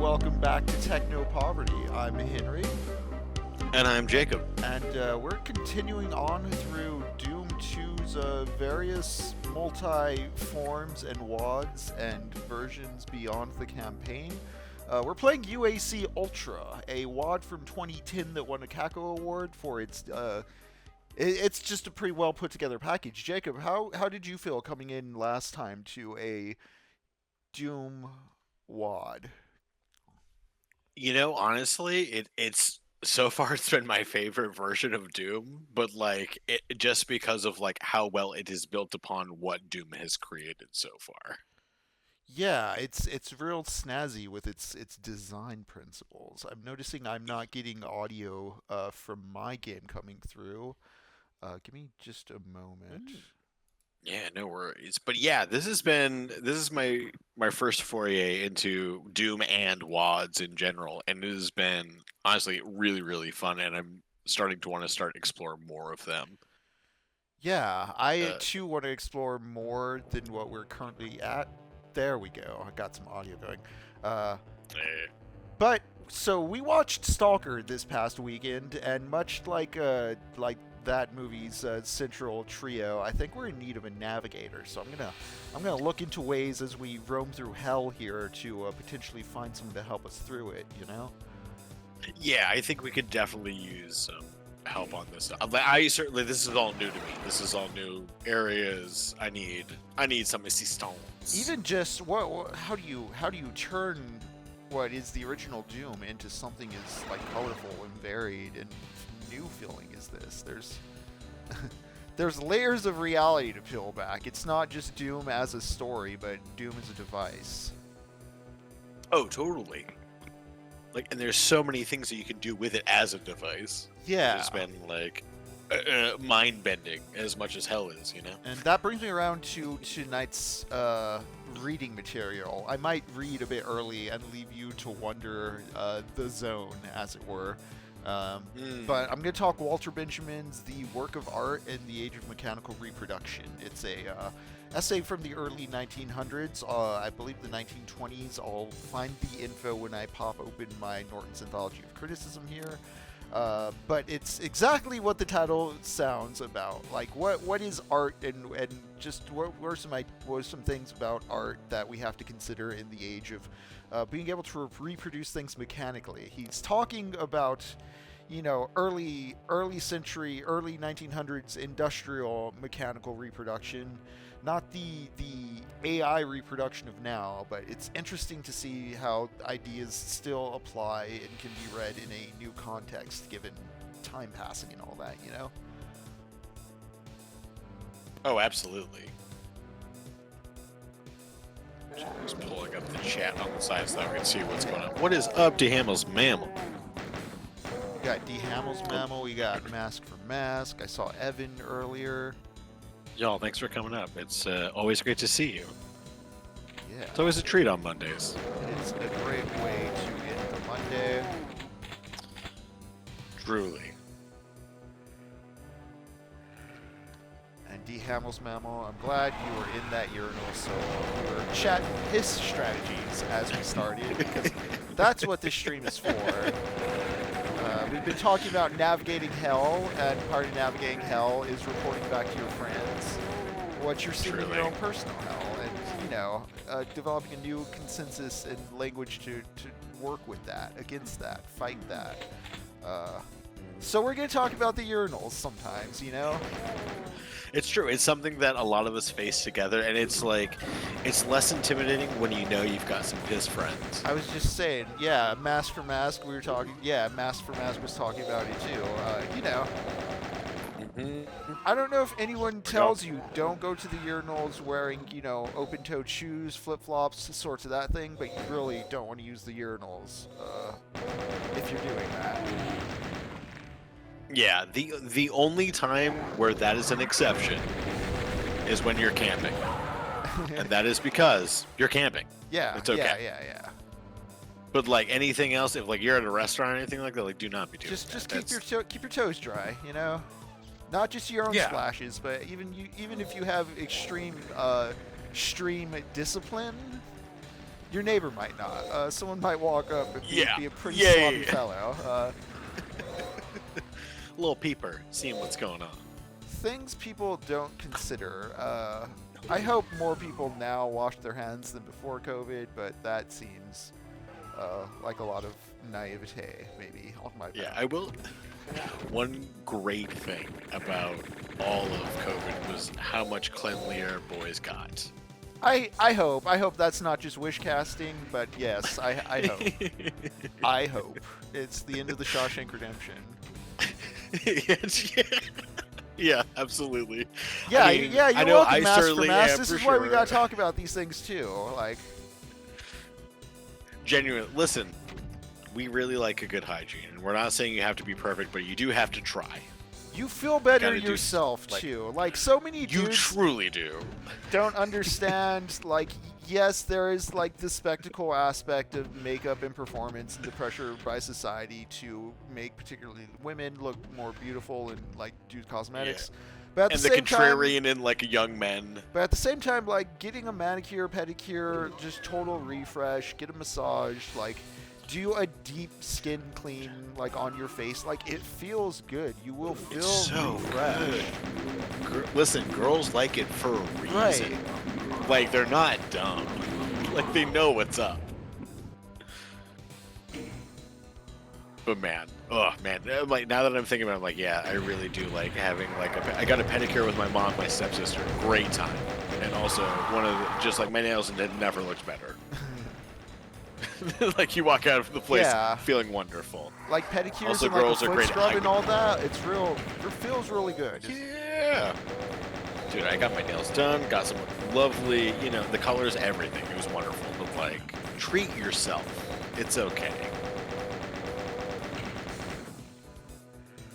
welcome back to Techno Poverty. I'm Henry. And I'm Jacob. And we're continuing on through Doom 2's various multi-forms and WADs and versions beyond the campaign. We're playing UAC Ultra, a WAD from 2010 that won a Caco Award for its... it's just a pretty well put together package. Jacob, how did you feel coming in last time to a Doom WAD? You know, honestly, it's so far it's been my favorite version of Doom, but like just because of like how well it is built upon what Doom has created so far. Yeah, it's real snazzy with its design principles. I'm noticing I'm not getting audio from my game coming through. Give me just a moment. Yeah, no worries. But yeah, this is my first foray into Doom and WADs in general, and it has been honestly really, really fun, and I'm starting to want to start explore more of them. Yeah, I too want to explore more than what we're currently at. There we go. I got some audio going. But so we watched Stalker this past weekend, and much like that movie's central trio, I think we're in need of a navigator. So I'm gonna look into ways as we roam through hell here to potentially find someone to help us through it. You know? Yeah, I think we could definitely use some help on this. This is all new to me. This is all new areas. I need some assistance. Even just how do you turn what is the original Doom into something as like colorful and varied and new feeling as this? There's layers of reality to peel back. It's not just Doom as a story, but Doom as a device. Oh, totally. Like, and there's so many things that you can do with it as a device. Yeah. It's been like mind-bending as much as hell is, you know? And that brings me around to tonight's reading material. I might read a bit early and leave you to wonder the zone, as it were. But I'm going to talk Walter Benjamin's The Work of Art in the Age of Mechanical Reproduction. It's a essay from the early 1900s, I believe the 1920s. I'll find the info when I pop open my Norton's Anthology of Criticism here. But it's exactly what the title sounds about. Like, what is art, and just what are some things about art that we have to consider in the age of being able to reproduce things mechanically. He's talking about, you know, early century, early 1900s industrial mechanical reproduction, not the AI reproduction of now, but it's interesting to see how ideas still apply and can be read in a new context given time passing and all that, you know? Oh, absolutely. Just pulling up the chat on the side so that we can see what's going on. What is up to Hamill's Mammal? We got D. Hamill's Mammal, we got Mask for Mask, I saw Evan earlier. Y'all, thanks for coming up. It's always great to see you. Yeah. It's always a treat on Mondays. It's a great way to end the Monday. Truly. And D. Hamill's Mammal, I'm glad you were in that urinal, so we were chatting his strategies as we started, because that's what this stream is for. We've been talking about navigating hell, and part of navigating hell is reporting back to your friends what you're seeing in your own personal hell, and, you know, developing a new consensus and language to work with that, against that, fight that. So we're going to talk about the urinals sometimes, you know? It's true. It's something that a lot of us face together, and it's like, it's less intimidating when you know you've got some piss friends. I was just saying, yeah, Mask for Mask, we were talking, yeah, Mask for Mask was talking about it too, you know. I don't know if anyone tells you don't go to the urinals wearing, you know, open-toed shoes, flip-flops, sorts of that thing, but you really don't want to use the urinals if you're doing that. Yeah, the only time where that is an exception is when you're camping. And that is because you're camping. Yeah, it's okay. Yeah. But like anything else, if like you're at a restaurant or anything like that, like do not be doing that. Just keep your toes dry, you know? Not just your own splashes, but even if you have extreme stream discipline, Your neighbor might not. Someone might walk up and be a pretty sloppy fellow. Little peeper, seeing what's going on. Things people don't consider. I hope more people now wash their hands than before COVID, but that seems like a lot of naivete, maybe, on my part. Yeah, I will. One great thing about all of COVID was how much cleanlier boys got. I hope that's not just wish casting, but yes, I hope. I hope it's the end of the Shawshank Redemption. Yeah, absolutely. Yeah, I mean, you're I know welcome, I Master certainly Mass. am, This for is why we sure. gotta talk about these things too. Like, Genuine. Listen, we really like a good hygiene, and we're not saying you have to be perfect, but you do have to try. you feel better Gotta do, yourself like- too. Like, so many You dudes truly do. don't understand. Like, yes, there is like the spectacle aspect of makeup and performance and the pressure by society to make particularly women look more beautiful and like do cosmetics. But at And the the same time, contrarian in like young men. but at the same time, like getting a manicure, pedicure, just total refresh, get a massage, like do a deep skin clean like on your face, like it feels good. You will feel It's so refreshed. good. Listen, girls like it for a reason. Right. Like, they're not dumb. Like, they know what's up. But man, like now that I'm thinking about it, I'm like, yeah, I really do like having like I got a pedicure with my mom, my stepsister, great time. And also one of the, just like my nails never looked better. Like you walk out of the place feeling wonderful. Like pedicures Also, and like girls a are foot great at scrub and hygiene. all that, it feels really good. Yeah. Dude, I got my nails done, got some lovely, the colors, everything. It was wonderful. But like, treat yourself. It's okay.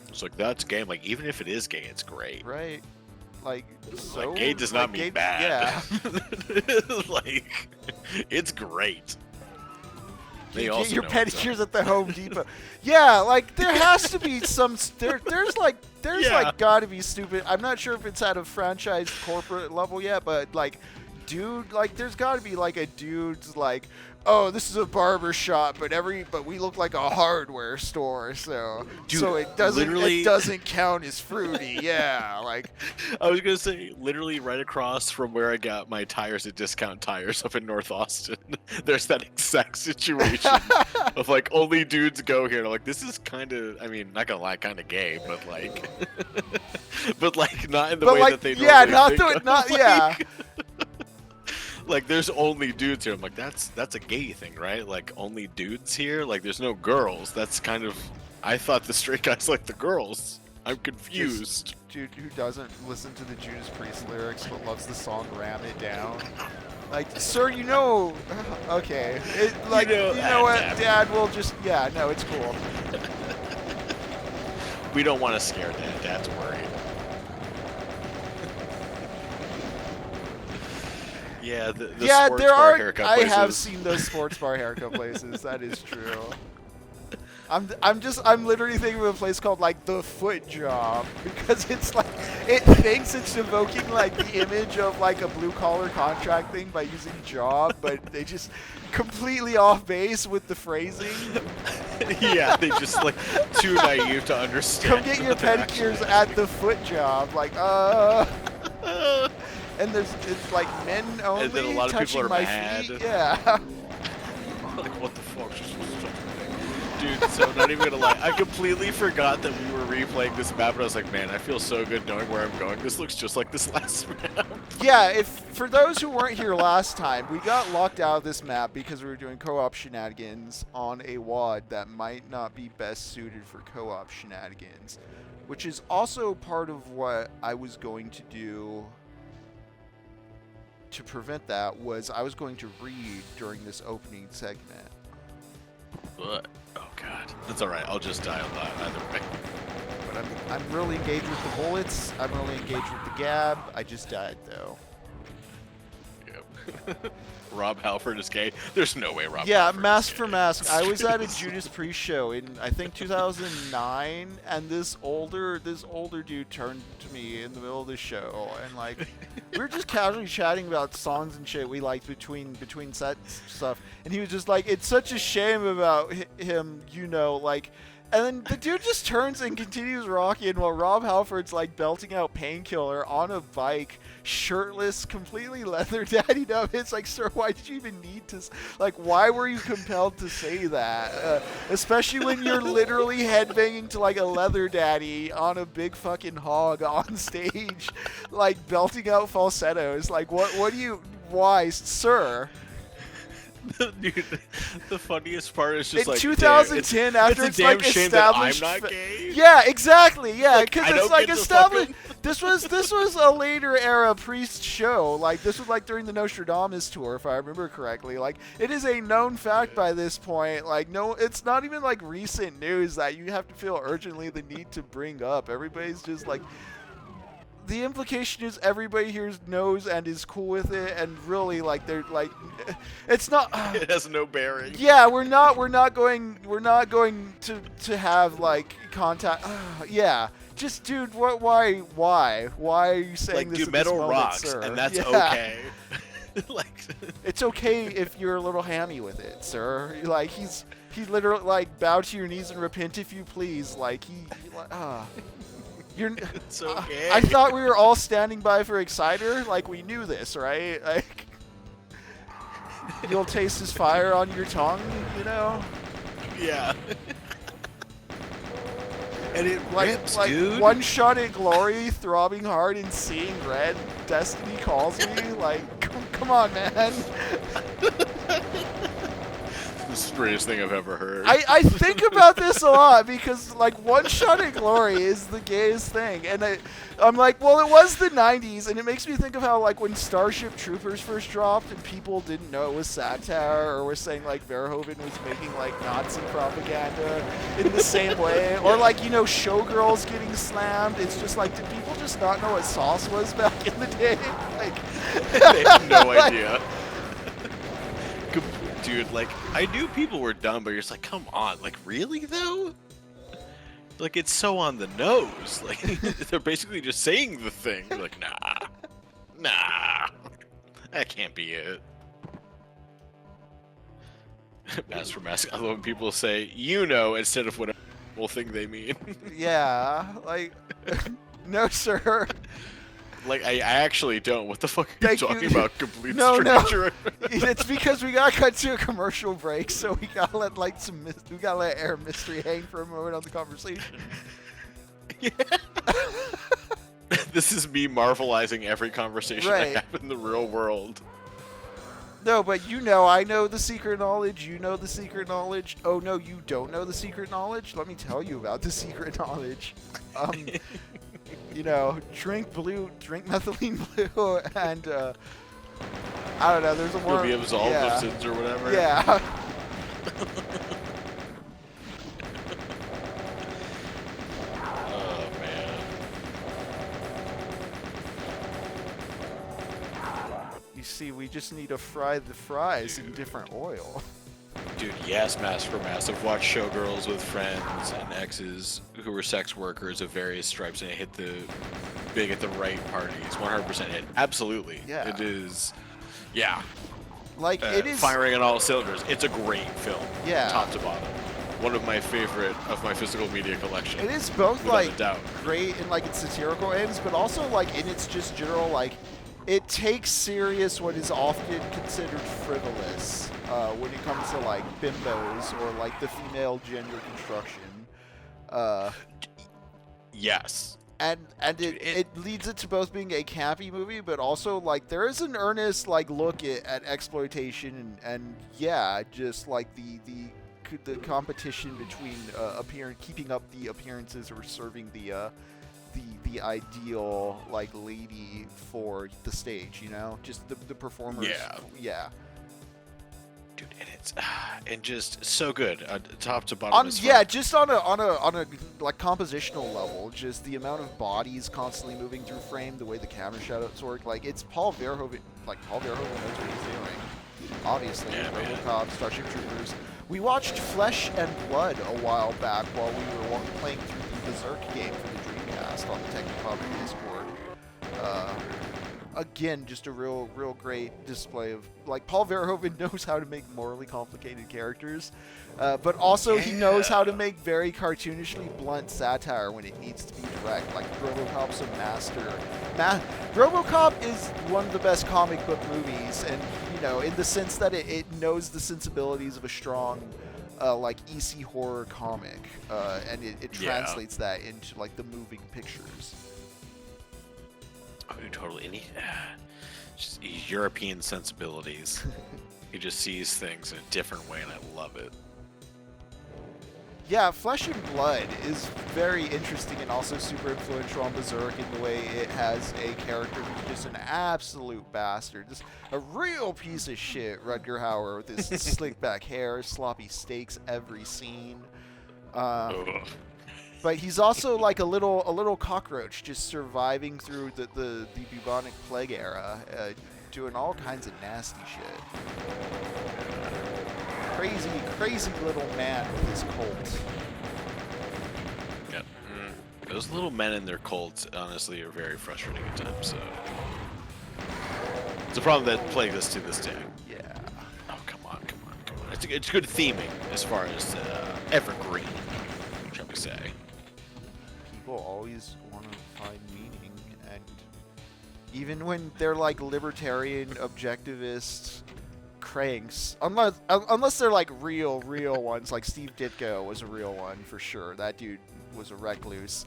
It's like, that's gay. I'm like, even if it is gay, it's great. Right. Like, so, Like, gay does not mean gay, bad. Yeah. Like, it's great. They You also get your know what's up. pedicures at the Home Depot. Yeah, like there has to be some. There's like gotta be stupid. I'm not sure if it's at a franchise corporate level yet, but like, dude, like there's gotta be like a dude's like, oh, this is a barber shop, but we look like a hardware store, so Dude, so it literally- doesn't count as fruity. Yeah, like I was gonna say, literally right across from where I got my tires at Discount Tires up in North Austin, there's that exact situation of like only dudes go here. Like, this is kind of, I mean, not gonna lie, kind of gay, but like, but like not in the but way like that they yeah, normally not think the of. not Like, yeah. Like, there's only dudes here. I'm like, that's a gay thing, right? Like, only dudes here. Like, there's no girls. That's kind of. I thought the straight guys like the girls. I'm confused. Dude who doesn't listen to the Judas Priest lyrics but loves the song "Ram It Down." Like, sir, okay. Like, You know, you know what, Dad. Dad? We'll just, no, it's cool. We don't want to scare Dad. Dad's worried. Yeah, the Yeah, sports there bar are. haircut I have places. seen those sports bar haircut places. That is true. I'm literally thinking of a place called like the Foot Job because it's like it thinks it's evoking like the image of like a blue collar contract thing by using job, but they just completely off base with the phrasing. Yeah, they just like too naive to understand. Come get your what they're actually pedicures at the Foot Job, like and it's like men only. And then a lot of people touching are my mad. feet. Yeah. Like, what the fuck? Dude, so not even gonna lie, I completely forgot that we were replaying this map, and I was like, man, I feel so good knowing where I'm going. This looks just like this last map. Yeah, if for those who weren't here last time, we got locked out of this map because we were doing co-op shenanigans on a WAD that might not be best suited for co-op shenanigans, which is also part of what I was going to do to prevent that. Was I was going to read during this opening segment. What? Oh god, that's all right. I'll just dial that either way. But I'm really engaged with the bullets. I'm really engaged with the gab. I just died though. Yep. Rob Halford is gay. There's no way Rob. Yeah, Halford Mask is for gay. Mask. I was at a Judas Priest show in I think 2009, and this older dude turned to me in the middle of the show, and like we were just casually chatting about songs and shit we liked between set stuff, and he was just like, "It's such a shame about him, you know, like." And then the dude just turns and continues rocking while Rob Halford's like belting out Painkiller on a bike, shirtless, completely leather daddied up. It's like, sir, why did you even need to? Like, why were you compelled to say that? Especially when you're literally headbanging to like a leather daddy on a big fucking hog on stage, like belting out falsettos. Like, what do you? Why, sir? Dude, the funniest part is just in like 2010, after it's it's a damn like shame that established. I'm not gay. Yeah, exactly. Yeah, because I it's don't like get to established. fucking- This was a later era Priest show. Like this was like during the Nostradamus tour, if I remember correctly. Like it is a known fact by this point. Like no, it's not even like recent news that you have to feel urgently the need to bring up. Everybody's just like. The implication is everybody here knows and is cool with it, and really, like, they're like, it's not. It has no bearing. Yeah, we're not going to have like contact. Yeah, just dude, why are you saying Like, this? dude, at metal this moment, rocks, sir? and that's Yeah. okay. Like, It's okay if you're a little hammy with it, sir. Like he literally like bow to your knees and repent if you please. Like You're, it's okay. I thought we were all standing by for Exciter. Like, we knew this, right? Like, you'll taste his fire on your tongue, you know? Yeah. And it rips, like dude. One shot at glory, throbbing hard and seeing red. Destiny calls me. Like, come on, man. The straightest thing I've ever heard. I think about this a lot because like One Shot at Glory is the gayest thing, and I'm like, well, it was the 90s, and it makes me think of how like when Starship Troopers first dropped and people didn't know it was satire or were saying like Verhoeven was making like Nazi propaganda in the same way, or like, you know, Showgirls getting slammed. It's just like, did people just not know what sauce was back in the day? Like, they have no idea. Dude, like, I knew people were dumb, but you're just like, come on, like, really, though? Like, it's so on the nose. Like, they're basically just saying the thing. You're like, nah, that can't be it. Mask for Mask. I love when people say, you know, instead of whatever thing they mean. Yeah, like, no, sir. Like, I actually don't. What the fuck are you talking about? Complete no, stranger. It's because we gotta cut to a commercial break, so we gotta let like we gotta let air mystery hang for a moment on the conversation. Yeah. This is me marvelizing every conversation I have in the real world. No, but you know, I know the secret knowledge. You know the secret knowledge. Oh no, you don't know the secret knowledge. Let me tell you about the secret knowledge. You know, drink methylene blue, and I don't know. There's a more. You'll be absolved of sins or whatever. Yeah. Oh man. You see, we just need to fry the fries in different oil. Dude, yes, Mask for Mask. I've watched Showgirls with friends and exes who were sex workers of various stripes, and it hit the big at the right parties. 100% hit. Absolutely. Yeah. It is. Yeah. Like, it is. Firing on all cylinders. It's a great film. Yeah. Top to bottom. One of my favorite of my physical media collection. It is both, without like, a doubt. great in, like, its satirical aims, but also, like, in its just general, like, it takes serious what is often considered frivolous when it comes to like bimbos or like the female gender construction. Yes. And it leads it to both being a campy movie, but also like there is an earnest like look at exploitation and yeah, just like the competition between keeping up the appearances or serving the ideal like lady for the stage, you know, just the performers. Yeah. Dude, and it's and just so good, top to bottom. Just on a like compositional level, just the amount of bodies constantly moving through frame, the way the camera shadows work, like it's Paul Verhoeven like Paul Verhoeven knows what he's doing. Obviously, Yeah, RoboCop, Starship Troopers. We watched Flesh and Blood a while back while we were playing through the Berserk game for the Dreamcast on the Technicomic Discord. Again, just a real great display of, like, Paul Verhoeven knows how to make morally complicated characters, but also he knows how to make very cartoonishly blunt satire when it needs to be direct. Like, RoboCop's a master. RoboCop is one of the best comic book movies, and, you know, in the sense that it knows the sensibilities of a strong, like, EC horror comic, and it translates that into, like, the moving pictures. Oh, totally. And just European sensibilities. He just sees things in a different way, and I love it. Yeah, Flesh and Blood is very interesting and also super influential on Berserk in the way it has a character who's just an absolute bastard. Just a real piece of shit, Rutger Hauer, with his slick back hair, sloppy steaks every scene. But he's also like a little cockroach, just surviving through the bubonic plague era, doing all kinds of nasty shit. Crazy little man with his cult. Yep. Those little men and their cults, honestly, are very frustrating at times. So it's a problem that plagues us to this day. Yeah. Oh, come on. It's good theming as far as evergreen, shall we say. People always want to find meaning, and even when they're like libertarian objectivist cranks, unless they're like real ones, like Steve Ditko was a real one for sure. That dude was a recluse.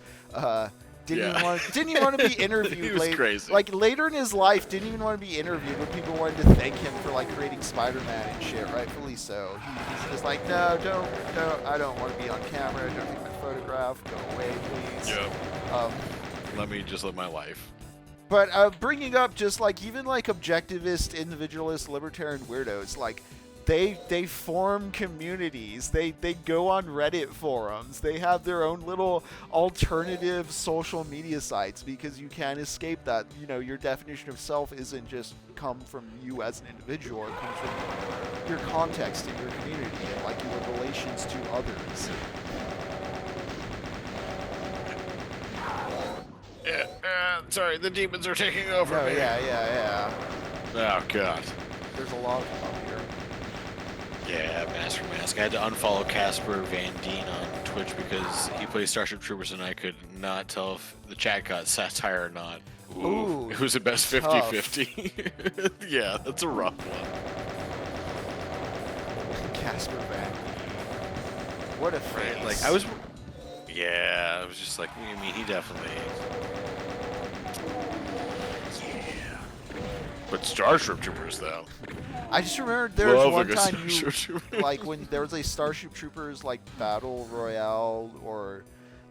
Didn't even want to be interviewed. He was crazy. Like later in his life, didn't even want to be interviewed when people wanted to thank him for like creating Spider-Man and shit. Rightfully so. He's just like, no, don't. I don't want to be on camera. Don't take my photograph. Go away, please. Yep. Let me just live my life. But bringing up just like even like objectivist, individualist, libertarian weirdos, like they form communities. They go on Reddit forums. They have their own little alternative social media sites because you can't escape that. You know, your definition of self isn't just come from you as an individual. It comes from your context in your community and like your relations to others. Sorry, the demons are taking over me. Yeah. Oh, God. There's a lot of them up here. Yeah, Master Mask. I had to unfollow Casper Van Dien on Twitch because he plays Starship Troopers and I could not tell if the chat got satire or not. Ooh, it was the best 50-50. Yeah, that's a rough one. Casper Van Dien. What a phrase. Right, like, I was just like, I mean, he definitely... Yeah. But Starship Troopers, though. I just remember there was one time you, like, when there was a Starship Troopers, like, Battle Royale, or...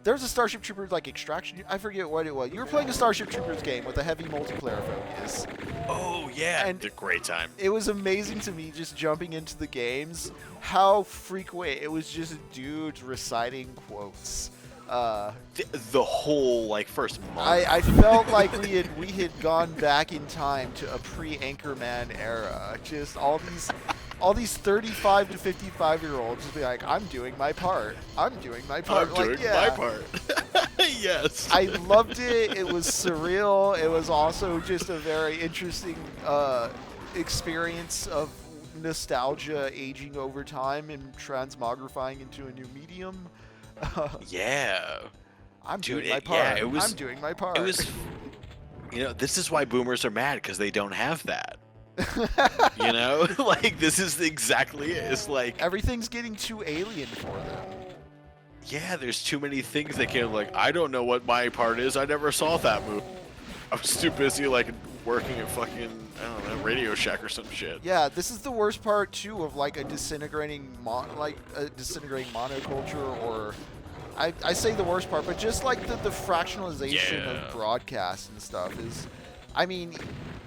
There was a Starship Troopers, like, Extraction... I forget what it was. You were playing a Starship Troopers game with a heavy multiplayer focus. Oh, yeah. And it's a great time. It was amazing to me just jumping into the games, how frequent it was just dudes reciting quotes. The whole, like, first month. I felt like we had gone back in time to a pre-Anchorman era. Just all these 35 to 55-year-olds just be like, I'm doing my part. I'm doing my part. My part. Yes. I loved it. It was surreal. It was also just a very interesting experience of nostalgia aging over time and transmogrifying into a new medium. Yeah. I'm doing my part. Yeah, I'm doing my part. It was, you know, this is why boomers are mad, because they don't have that. You know? Like, this is exactly it. It's like... Everything's getting too alien for them. Yeah, there's too many things they can't, like, I don't know what my part is. I never saw that movie. I was too busy, like, working at fucking, I don't know, Radio Shack or some shit. Yeah, this is the worst part, too, of, like, a disintegrating monoculture, or... I say the worst part, but just, like, the fractionalization of broadcast and stuff is... I mean,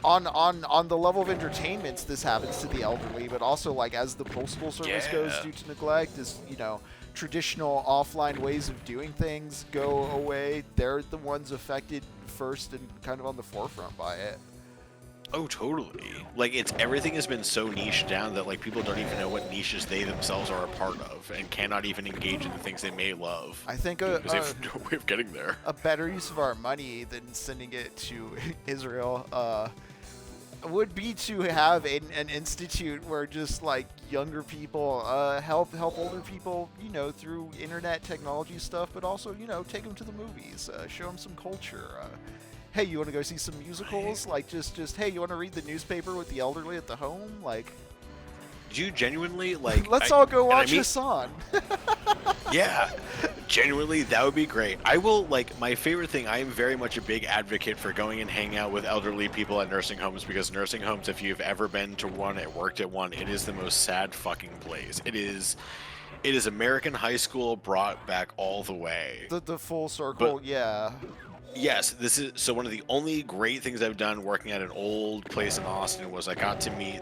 on the level of entertainments, this happens to the elderly, but also, like, as the postal service goes due to neglect, is, you know... Traditional offline ways of doing things go away. They're the ones affected first and kind of on the forefront by it. Oh, totally. Like, everything has been so niched down that like people don't even know what niches they themselves are a part of, and cannot even engage in the things they may love. I think because they have no way of getting there. a better use of our money than sending it to Israel would be to have an institute where just like younger people help older people, through internet technology stuff, but also take them to the movies, show them some culture. Hey, you want to go see some musicals? Like, just hey, you want to read the newspaper with the elderly at the home? Like, do you genuinely like? Let's all go watch Hassan. Yeah, genuinely, that would be great. I will, like, my favorite thing, I am very much a big advocate for going and hanging out with elderly people at nursing homes, because nursing homes, if you've ever been to one and worked at one, it is the most sad fucking place. It is American high school brought back all the way. The full circle, yeah. Yes, this is so one of the only great things I've done working at an old place in Austin was I got to meet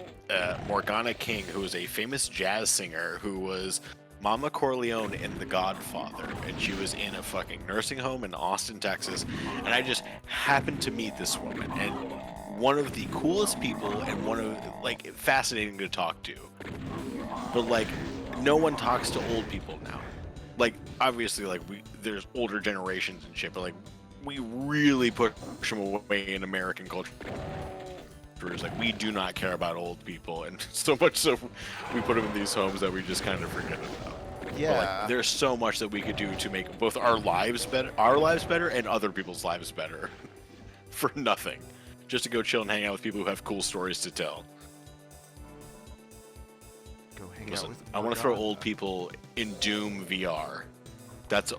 Morgana King, who is a famous jazz singer who was Mama Corleone in The Godfather, and she was in a fucking nursing home in Austin, Texas, and I just happened to meet this woman, and one of the coolest people and one of, like, fascinating to talk to. But, like, no one talks to old people now. Like, obviously, like, there's older generations and shit, but, like, we really push them away in American culture. Like, we do not care about old people, and so much so we put them in these homes that we just kind of forget about. Yeah. But, like, there's so much that we could do to make both our lives better, and other people's lives better, for nothing. Just to go chill and hang out with people who have cool stories to tell. Go hang Listen, out with. I want to throw old people in Doom VR. That's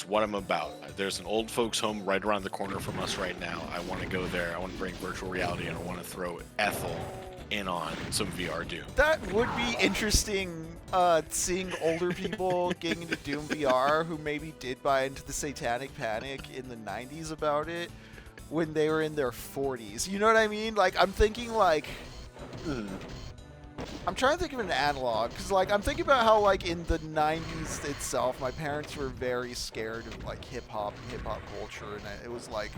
what I'm about. There's an old folks home right around the corner from us right now. I want to go there. I want to bring virtual reality, and I want to throw Ethel in on some VR Doom. That would be interesting, seeing older people getting into Doom VR who maybe did buy into the satanic panic in the 90s about it when they were in their 40s. You know what I mean? Like, I'm thinking, like... I'm trying to think of an analog, because, like, I'm thinking about how, like, in the 90s itself, my parents were very scared of, like, hip-hop culture, and it was, like...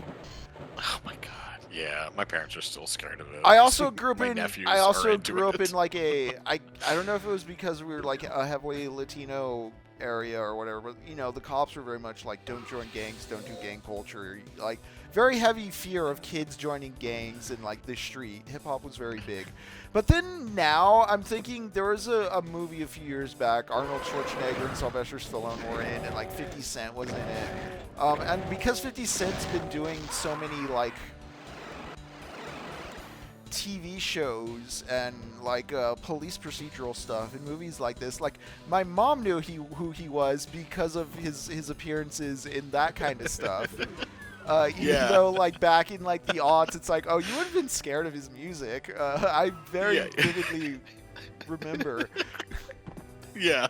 Oh, my God. Yeah, my parents are still scared of it. I also grew up in, like, I don't know if it was because we were, like, a heavily Latino area or whatever, but, the cops were very much, like, don't join gangs, don't do gang culture, like... Very heavy fear of kids joining gangs in, like, the street. Hip-hop was very big. But then now, I'm thinking there was a movie a few years back, Arnold Schwarzenegger and Sylvester Stallone were in, and, like, 50 Cent was in it. And because 50 Cent's been doing so many, like, TV shows and, like, police procedural stuff and movies like this, like, my mom knew who he was because of his appearances in that kind of stuff. Even though, like, back in, like, the aughts, it's like, oh, you would have been scared of his music. I very vividly remember. Yeah.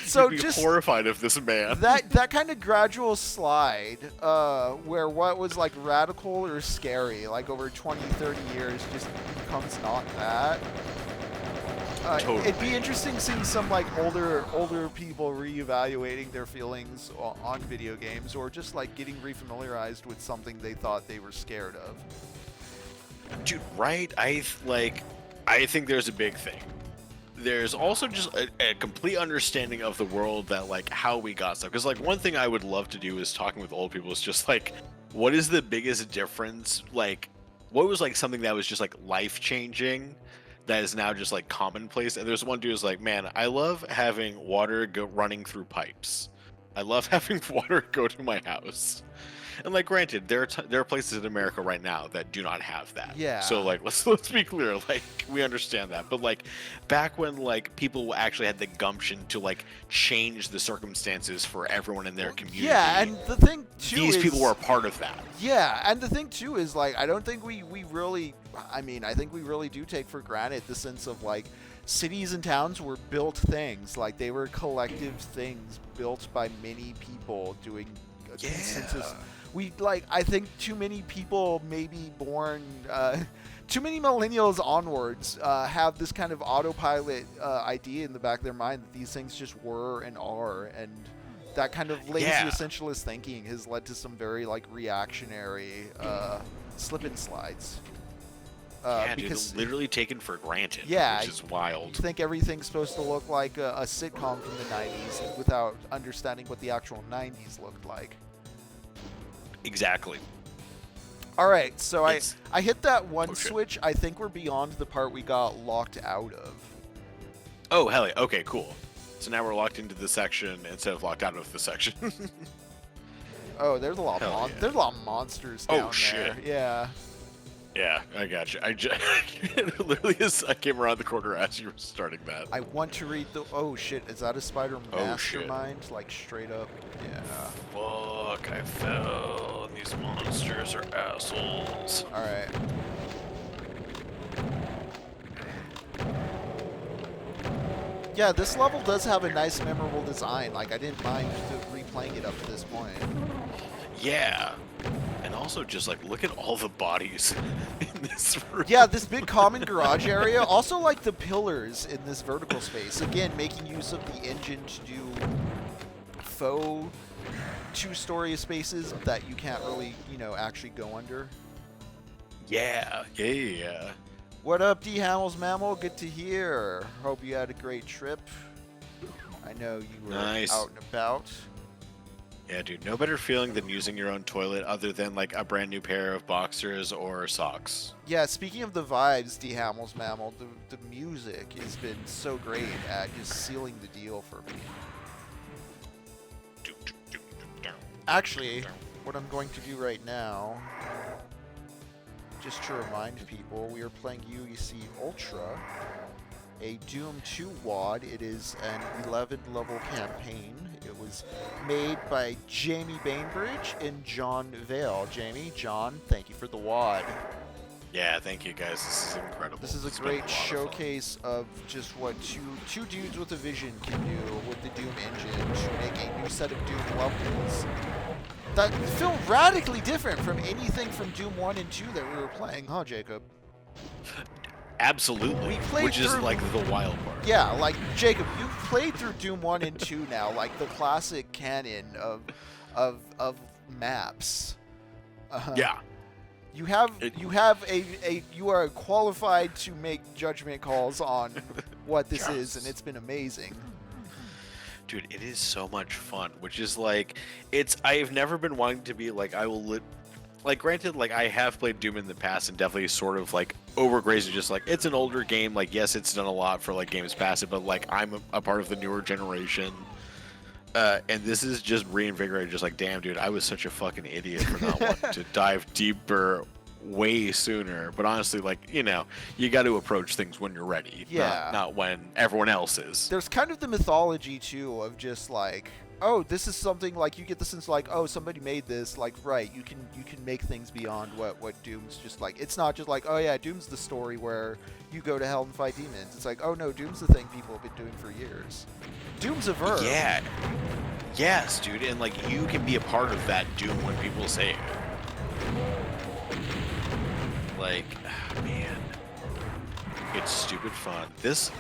So you'd be just horrified of this man. That kind of gradual slide, where what was, like, radical or scary, like, over 20, 30 years just becomes not that. Totally. It'd be interesting seeing some, like, older people reevaluating their feelings on video games, or just, like, getting refamiliarized with something they thought they were scared of. Dude, right? I think there's a big thing. There's also just a complete understanding of the world that, like, how we got stuff. Because, like, one thing I would love to do is talking with old people is just, like, what is the biggest difference? Like, what was, like, something that was just, like, life-changing that is now just, like, commonplace? And there's one dude who's like, man, I love having water running through pipes. I love having water go to my house. And, like, granted, there are places in America right now that do not have that. Yeah. So, like, let's be clear. Like, we understand that. But, like, back when, like, people actually had the gumption to, like, change the circumstances for everyone in their community. Yeah, and the thing too these people were a part of that. Yeah, and the thing too is, like, I don't think we really. I mean, I think we really do take for granted the sense of, like, cities and towns were built things. Like, they were collective things built by many people doing a consensus. I think too many people, maybe born, too many millennials onwards, have this kind of autopilot idea in the back of their mind that these things just were and are, and that kind of lazy essentialist thinking has led to some very, like, reactionary slip and slides. Because dude, literally taken for granted. Yeah, which is wild. you think everything's supposed to look like a sitcom from the 90s without understanding what the actual 90s looked like. Exactly. All right, so I hit that one Oh, shit. switch. I think we're beyond the part we got locked out of. Oh, hell yeah. Okay, cool. So now we're locked into the section instead of locked out of the section. Oh, there's a lot Hell of yeah. there's a lot of monsters down there. Shit. Yeah. Yeah, I got you. Literally, I came around the corner as you were starting that. I want to read the. Oh shit! Is that a spider Oh, shit. mastermind? Like straight up. Yeah. Fuck! I fell. And these monsters are assholes. All right. Yeah, this level does have a nice, memorable design. Like I didn't mind replaying it up to this point. Yeah. And also just like look at all the bodies in this room. Yeah, this big common garage area. Also like the pillars in this vertical space. Again, making use of the engine to do faux two-story spaces that you can't really, actually go under. Yeah. Yeah. What up, D. Hamels Mammal? Good to hear. Hope you had a great trip. I know you were Nice. out and about. Yeah, dude. No better feeling than using your own toilet other than like a brand new pair of boxers or socks. Yeah, speaking of the vibes, D. Hamels Mammal, the music has been so great at just sealing the deal for me. Actually, what I'm going to do right now, just to remind people, we are playing UAC Ultra, a Doom 2 WAD. It is an 11-level campaign. It was made by Jamie Bainbridge and John Vail. Jamie, John, thank you for the WAD. Yeah, thank you guys. This is incredible. This is a It's been great lot of fun. showcase of just what two dudes with a vision can do with the Doom engine to make a new set of Doom levels that feel radically different from anything from Doom 1 and 2 that we were playing, huh, Jacob? Absolutely. We played Which is through- like the wild part. Yeah, like, Jacob, you've played through Doom 1 and 2 now, like the classic canon of maps. Yeah. You are qualified to make judgment calls on what this is, and it's been amazing. Dude, it is so much fun, which is like, I've never been wanting to be like, granted, like, I have played Doom in the past and definitely sort of like overgrazed, just like, it's an older game, like, yes, it's done a lot for like games past, but like, I'm a part of the newer generation. And this is just reinvigorated, just like, damn, dude, I was such a fucking idiot for not wanting to dive deeper way sooner. But honestly, like, you got to approach things when you're ready, Yeah. not when everyone else is. There's kind of the mythology, too, of just like, oh, this is something, like, you get the sense like, oh, somebody made this, like, right, you can make things beyond what Doom's just like. It's not just like, oh yeah, Doom's the story where you go to hell and fight demons. It's like, oh no, Doom's the thing people have been doing for years. Doom's a verb. Yeah. Yes, dude, and like, you can be a part of that Doom when people say it. Like, man, it's stupid fun. This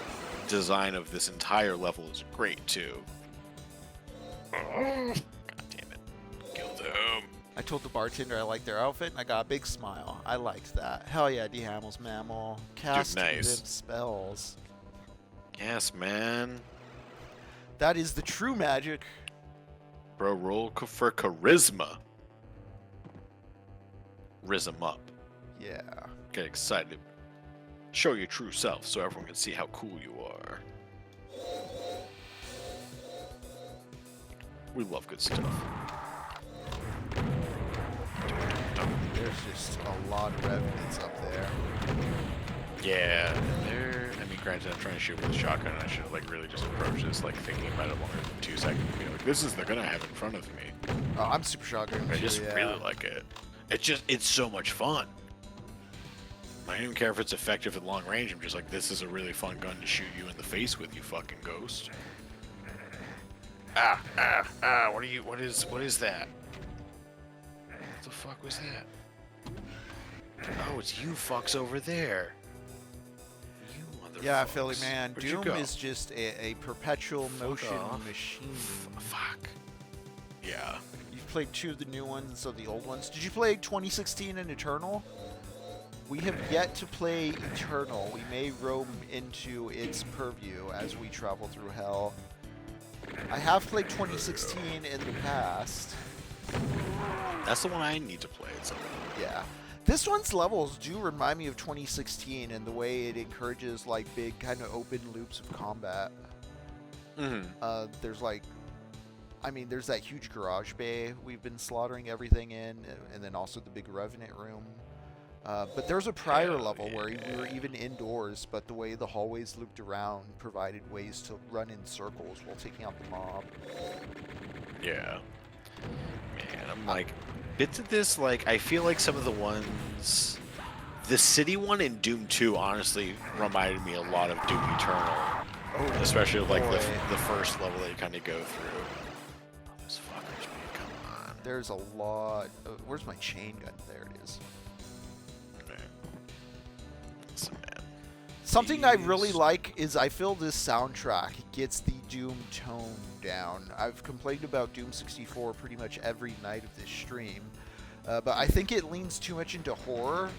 design of this entire level is great too. God damn it. Kill them. I told the bartender I liked their outfit, and I got a big smile. I liked that. Hell yeah, D. Hamels Mammal. Cast nice. them spells. Yes, man. That is the true magic. Bro, roll for charisma. Rizm up. Yeah. Get excited. Show your true self so everyone can see how cool you are. We love good stuff. There's just a lot of revenants up there. Yeah, I mean, granted, I'm trying to shoot with a shotgun, and I should have, like, really just approached this, like, thinking about it longer than 2 seconds. Be like, this is the gun I have in front of me. Oh, I'm super shotgun. I too, just yeah. really like it. It's so much fun. I don't even care if it's effective at long range. I'm just like, this is a really fun gun to shoot you in the face with, you fucking ghost. What is that? What the fuck was that? Oh, it's you fucks over there. You motherfuckers. Yeah, Philly man. Where'd you Doom go? is just a perpetual motion off. machine. Fuck. Yeah. You've played 2 of the new ones and some of the old ones. Did you play 2016 and Eternal? We have yet to play Eternal. We may roam into its purview as we travel through hell. I have played 2016 in the past. That's the one I need to play. Yeah. This one's levels do remind me of 2016 in the way it encourages like big kind of open loops of combat. There's like, I mean, there's that huge garage bay we've been slaughtering everything in, and then also the big Revenant room. But there's a prior level where we were even indoors, but the way the hallways looped around provided ways to run in circles while taking out the mob. Yeah. Man, I'm like, bits of this, like, I feel like some of the ones... The city one in Doom 2 honestly reminded me a lot of Doom Eternal. Oh, especially like the first level that you kind of go through. Oh, those fuckers, man, come on. There's a lot... where's my chain gun? There it is. Something I really like is I feel this soundtrack gets the Doom tone down. I've complained about Doom 64 pretty much every night of this stream, but I think it leans too much into horror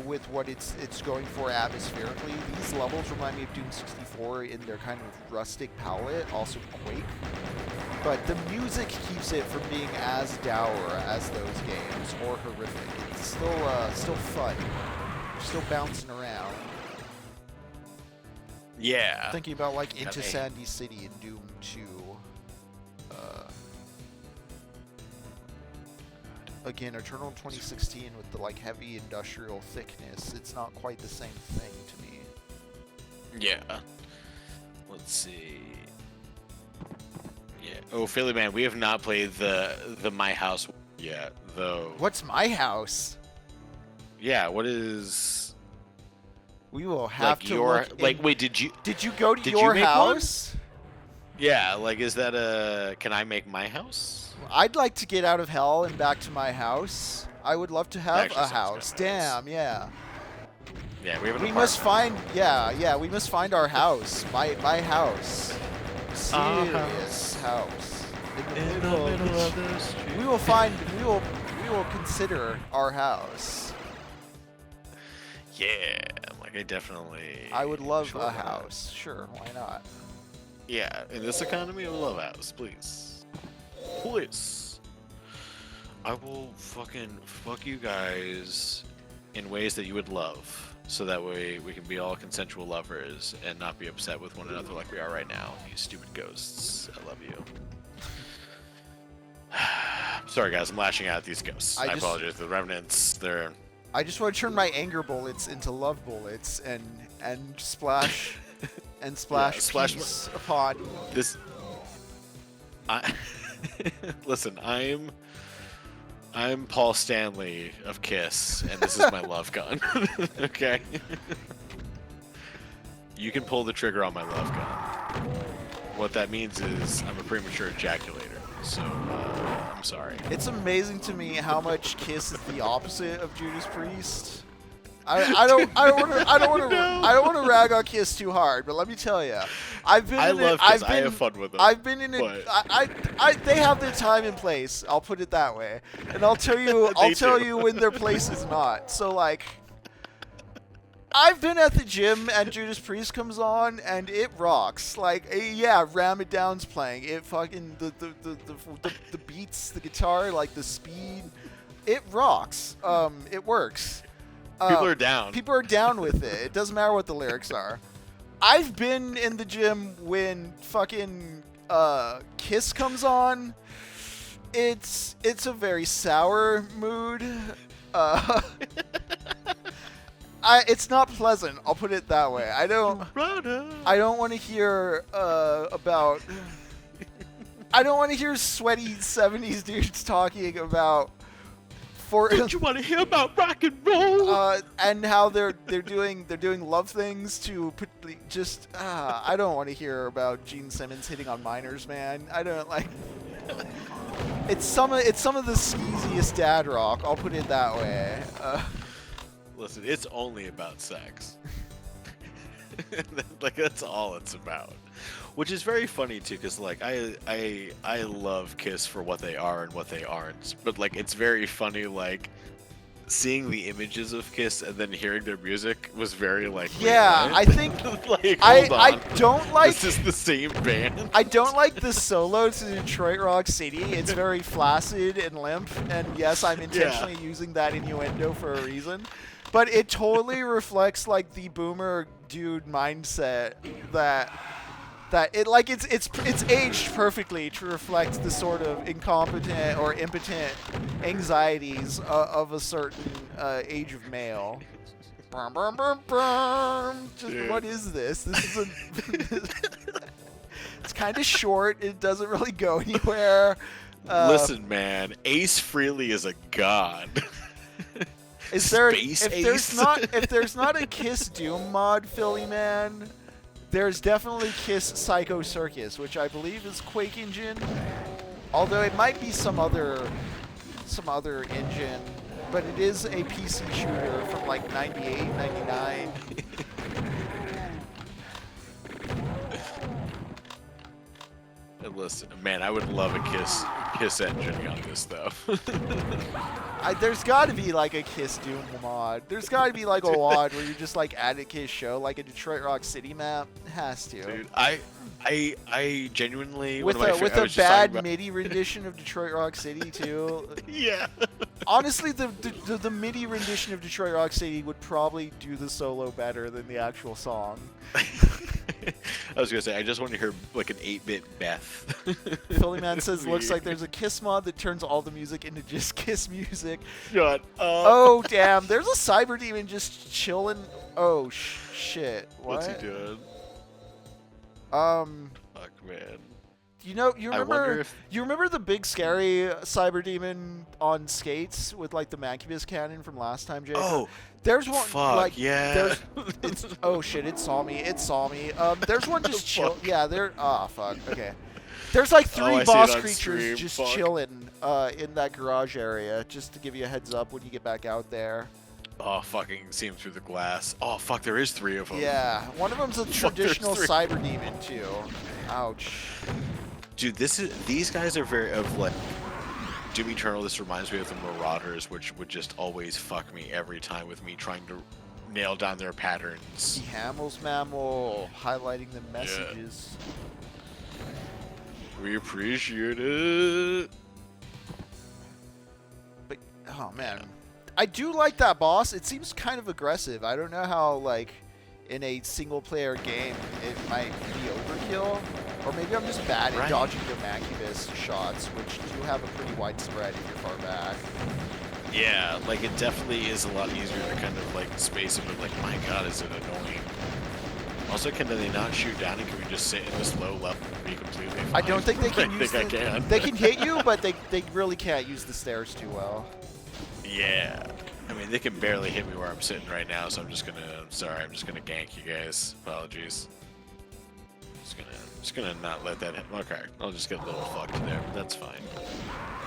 with what it's going for atmospherically. These levels remind me of Doom 64 in their kind of rustic palette, also Quake, but the music keeps it from being as dour as those games or horrific. It's still fun. You're still bouncing around. Yeah. Thinking about like Into Sandy City in Doom 2. Again, Eternal 2016 with the like heavy industrial thickness. It's not quite the same thing to me. Yeah. Let's see. Yeah. Oh, Philly man, we have not played the My House yet, though. What's My House? Yeah. What is? We will have to look like. Wait, did you go to your house? One? Yeah. Like, is that a? Can I make my house? I'd like to get out of hell and back to my house. I would love to have a house. Damn, yeah. Yeah, we have an We must find. Yeah. We must find our house. My house. Serious house. In the middle of the street. We will consider our house. Yeah, like I definitely... I would love a house. Sure, why not? Yeah, in this economy, I would love a house, please. Please. I will fucking fuck you guys in ways that you would love, so that way we can be all consensual lovers and not be upset with one another like we are right now. You stupid ghosts. I love you. Sorry guys, I'm lashing out at these ghosts. I apologize. The Revenants, they're... I just want to turn my anger bullets into love bullets and splash and splash peace upon this. Listen, I'm Paul Stanley of Kiss, and this is my love gun. Okay. You can pull the trigger on my love gun. What that means is I'm a premature ejaculator. So I'm sorry. It's amazing to me how much Kiss is the opposite of Judas Priest. I don't want to rag on Kiss too hard, but let me tell you, I have fun with them. I've been in it. They have their time and place. I'll put it that way, and I'll tell you when their place is not. So like, I've been at the gym and Judas Priest comes on and it rocks. Like, yeah, Ram It Down's playing. It fucking the beats, the guitar, like the speed, it rocks. It works. People are down. People are down with it. It doesn't matter what the lyrics are. I've been in the gym when fucking Kiss comes on. It's a very sour mood. It's not pleasant. I'll put it that way. I don't want to hear about. I don't want to hear sweaty 70s dudes talking about. Don't you want to hear about rock and roll? And how they're doing love things to put just. I don't want to hear about Gene Simmons hitting on minors, man. I don't like. It's some of the skeeziest dad rock. I'll put it that way. Listen, it's only about sex. Like that's all it's about, which is very funny too, because like I love Kiss for what they are and what they aren't, but like it's very funny like seeing the images of Kiss and then hearing their music was very like. Yeah, wait, I think like, I don't like. This is the same band. I don't like the solo to Detroit Rock City. It's very flaccid and limp, and yes, I'm intentionally using that innuendo for a reason. But it totally reflects like the boomer dude mindset that it like it's aged perfectly to reflect the sort of incompetent or impotent anxieties of a certain age of male. Brum, brum, brum, brum. Just, what is this? This is it's kind of short. It doesn't really go anywhere. Listen, man, Ace Frehley is a god. Is there Space if Ace? there's not a Kiss Doom mod, Philly man? There's definitely Kiss Psycho Circus, which I believe is Quake engine. Although it might be some other engine, but it is a PC shooter from like 98, 99. Listen, man, I would love a Kiss engine on this though. There's got to be like a Kiss Doom mod. There's got to be like a mod where you just like add a Kiss show, like a Detroit Rock City map. It has to. Dude, I genuinely with a bad MIDI rendition of Detroit Rock City too. Yeah. Honestly, the MIDI rendition of Detroit Rock City would probably do the solo better than the actual song. I was gonna say, I just want to hear like an 8-bit Beth. Philly Man says, looks like there's a Kiss mod that turns all the music into just Kiss music. Shut up. Oh, damn. There's a cyber demon just chilling. Oh, shit. What? What's he doing? Fuck, man. You remember the big scary cyber demon on skates with like the Mancubus cannon from last time, Jake? Oh, there's one. fuck, like, yeah. Oh shit! It saw me. There's one just chill. Yeah, there. Ah, fuck. Okay. There's like 3 boss creatures just chilling in that garage area, just to give you a heads up when you get back out there. Oh, fucking see him through the glass. Oh, fuck, there is 3 of them. Yeah, one of them's a traditional cyber demon too. Ouch. Dude, these guys are very of like Doom Eternal. This reminds me of the Marauders, which would just always fuck me every time with me trying to nail down their patterns. The Hamels Mammal highlighting the messages. We appreciate it. But oh man, I do like that boss. It seems kind of aggressive. I don't know how like in a single player game it might be overkill. Or maybe I'm just bad at dodging the Mancubus shots, which do have a pretty wide spread if you're far back. Yeah, like it definitely is a lot easier to kind of like space it, but like, my god, is it annoying. Also, can they not shoot down and can we just sit in this low level and be completely fine? I don't think they can They can hit you, but they really can't use the stairs too well. Yeah. I mean, they can barely hit me where I'm sitting right now, so I'm just gonna gank you guys. Apologies. Just gonna not let that happen. Okay, I'll just get a little fucked there, but that's fine.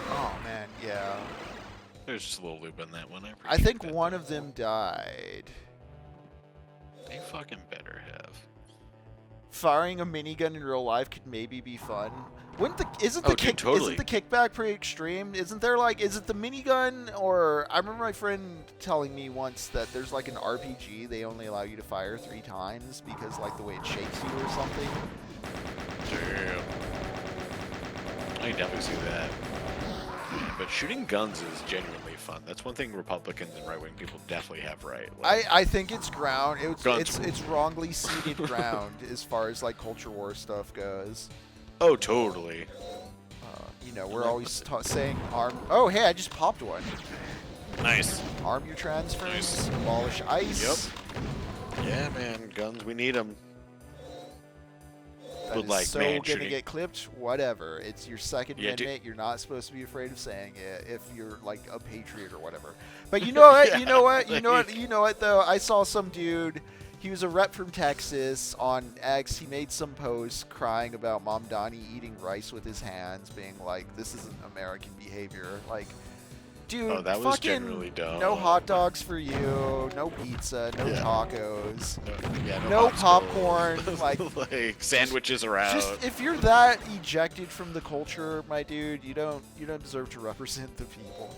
Oh man, yeah. There's just a little loop in that one. I think one of them died. They fucking better have. Firing a minigun in real life could maybe be fun. Isn't the kickback pretty extreme? Isn't there like, is it the minigun or I remember my friend telling me once that there's like an RPG they only allow you to fire 3 times because like the way it shakes you or something. Damn. I can definitely see that. But shooting guns is genuinely fun. That's one thing Republicans and right-wing people definitely have right. Like, I think it's ground. It's wrongly seeded ground as far as like culture war stuff goes. Oh, totally. We're always saying arm. Oh, hey, I just popped one. Nice. Arm your trans friends. Abolish ICE. Yep. Yeah, man, guns, we need them. That is gonna get clipped. Whatever. It's your Second Amendment. You're not supposed to be afraid of saying it if you're like a patriot or whatever. But you know what? You know what? Though I saw some dude. He was a rep from Texas on X. He made some post crying about Mom Donnie eating rice with his hands, being like, "This isn't American behavior." Like, dude, that was genuinely dumb. No hot dogs for you. No pizza. No tacos. No popcorn. like sandwiches are out. Just if you're that ejected from the culture, my dude, you don't deserve to represent the people.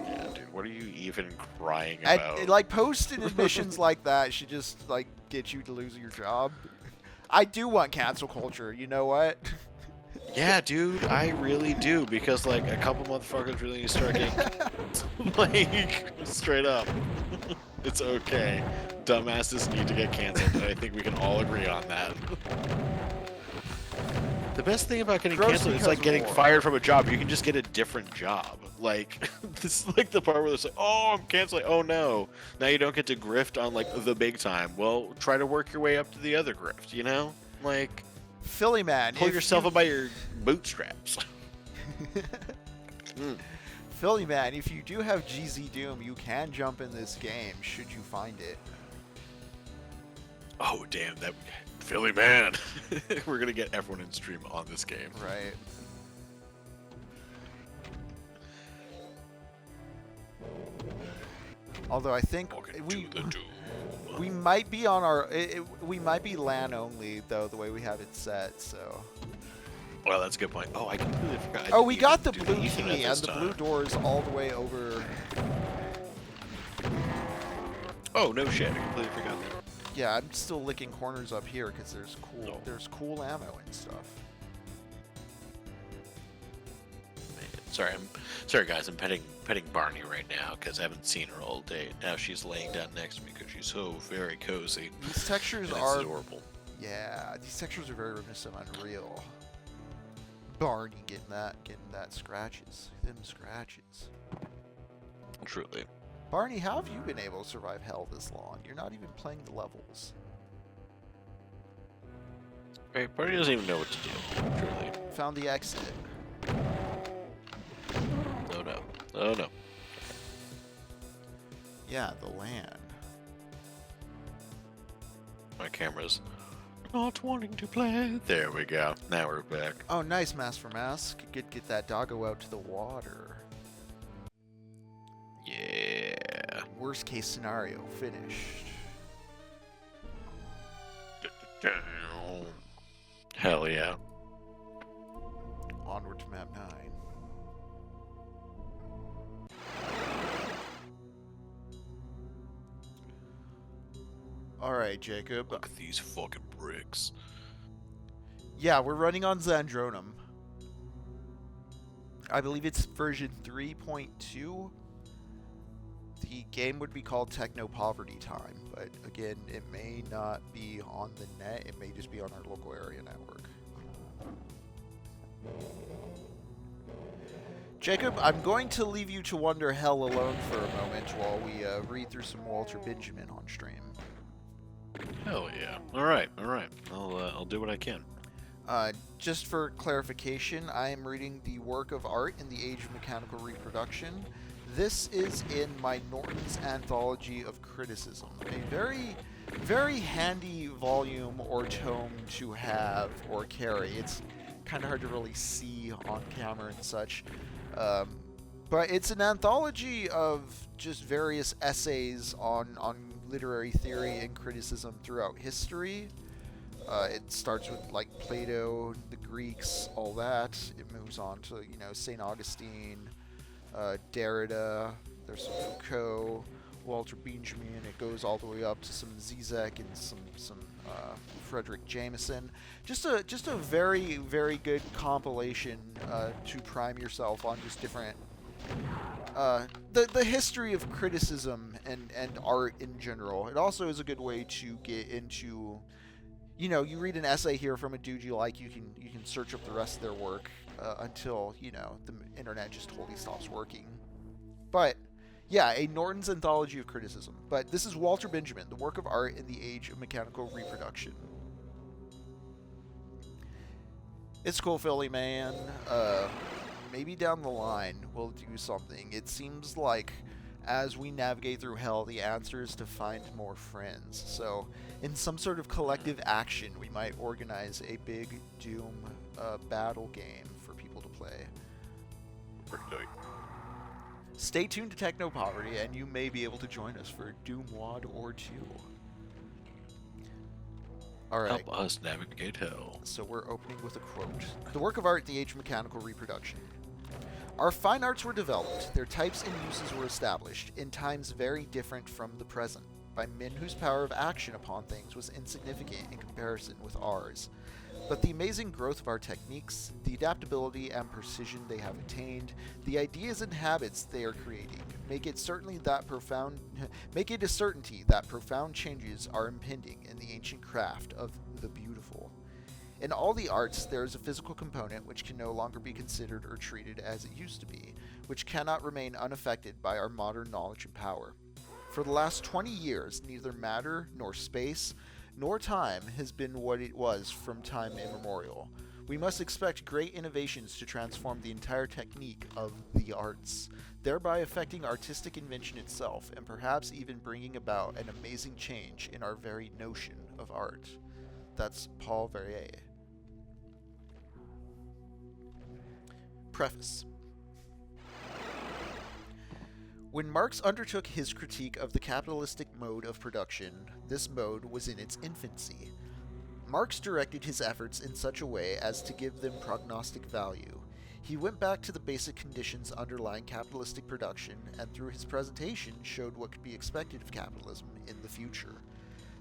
Yeah, dude. What are you even crying And, about? like, posting admissions like that should just, like, get you to lose your job. I do want cancel culture, you know what? Yeah, dude, I really do, because like a couple motherfuckers really need to start getting like straight up. It's okay. Dumbasses need to get canceled, and I think we can all agree on that. The best thing about getting Gross canceled is because like of getting war. fired from a job. You can just get a different job. Like this is like the part where it's like, oh, I'm canceling. Oh no, now you don't get to grift on like the big time. Well, try to work your way up to the other grift. You know, like Philly man, pull if yourself you- up by your bootstraps. Philly man, if you do have GZ Doom, you can jump in this game should you find it. Oh damn, that Philly man. We're gonna get everyone in stream on this game. Right. Although I think Welcome we to the Doom. we might be on our we might be LAN only though the way we have it set. So. Well, that's a good point. Oh, I completely forgot. Oh, we got the do blue Ethernet key and this the time. blue doors all the way over. Oh no shit! I completely forgot that. Yeah, I'm still licking corners up here because No. there's cool ammo and stuff. Man, sorry guys. I'm petting Barney right now because I haven't seen her all day. Now she's laying down next to me because she's so very cozy. These textures And are it's adorable. yeah, these textures are very reminiscent of Unreal. Barney getting that scratches, them scratches. Truly. Barney, how have you been able to survive hell this long? You're not even playing the levels. Right, Barney doesn't even know what to do. Truly. Found the exit. Oh no. Oh no. Yeah, the land. My camera's not wanting to play. There we go. Now we're back. Oh, nice, Mask for Mask. Get that doggo out to the water. Yeah. Worst case scenario, finished. Hell yeah. Onward to map 9. Alright, Jacob. Look at these fucking bricks. Yeah, we're running on Zandronum. I believe it's version 3.2. The game would be called Techno Poverty Time, but again, it may not be on the net. It may just be on our local area network. Jacob, I'm going to leave you to wander hell alone for a moment while we read through some Walter Benjamin on stream. Hell yeah. All right. I'll do what I can. Just for clarification, I am reading the work of art in the Age of Mechanical Reproduction. This is in my Norton's Anthology of Criticism, a very, very handy volume or tome to have or carry. It's kind of hard to really see on camera and such, but it's an anthology of just various essays on literary theory and criticism throughout history. It starts with like Plato, the Greeks, all that. It moves on to St. Augustine, Derrida. There's some Foucault, Walter Benjamin. It goes all the way up to some Zizek and some Frederick Jameson. Just a very, very good compilation to prime yourself on just different the history of criticism and art in general. It also is a good way to get into, you read an essay here from a dude you like, you can search up the rest of their work until the internet just totally stops working. But yeah, a Norton's Anthology of Criticism. But this is Walter Benjamin, the work of art in the Age of Mechanical Reproduction. It's cool, Philly man. Maybe down the line we'll do something. It seems like as we navigate through hell, the answer is to find more friends. So in some sort of collective action, we might organize a big Doom battle game for people to play. Stay tuned to Techno Poverty, and you may be able to join us for Doom WAD or 2. Alright. Help us navigate hell. So we're opening with a quote. The work of art in the Age of Mechanical Reproduction. Our fine arts were developed, their types and uses were established, in times very different from the present, by men whose power of action upon things was insignificant in comparison with ours. But the amazing growth of our techniques, the adaptability and precision they have attained, the ideas and habits they are creating, make it a certainty that profound changes are impending in the ancient craft of the beautiful. In all the arts, there is a physical component which can no longer be considered or treated as it used to be, which cannot remain unaffected by our modern knowledge and power. For the last 20 years, neither matter nor space nor time has been what it was from time immemorial. We must expect great innovations to transform the entire technique of the arts, thereby affecting artistic invention itself, and perhaps even bringing about an amazing change in our very notion of art. That's Paul Verrier. Preface. When Marx undertook his critique of the capitalistic mode of production, this mode was in its infancy. Marx directed his efforts in such a way as to give them prognostic value. He went back to the basic conditions underlying capitalistic production, and through his presentation showed what could be expected of capitalism in the future.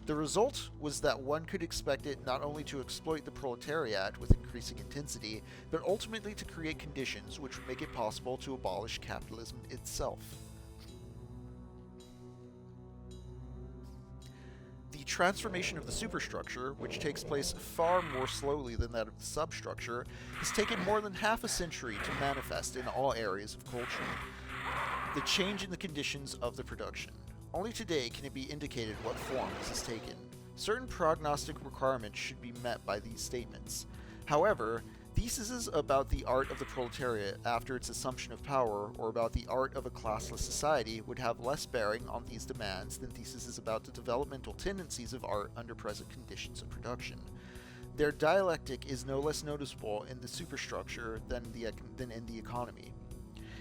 The result was that one could expect it not only to exploit the proletariat with increasing intensity, but ultimately to create conditions which would make it possible to abolish capitalism itself. The transformation of the superstructure, which takes place far more slowly than that of the substructure, has taken more than half a century to manifest in all areas of culture. The change in the conditions of the production. Only today can it be indicated what form this has taken. Certain prognostic requirements should be met by these statements. However, theses about the art of the proletariat after its assumption of power, or about the art of a classless society, would have less bearing on these demands than theses about the developmental tendencies of art under present conditions of production. Their dialectic is no less noticeable in the superstructure than in the economy.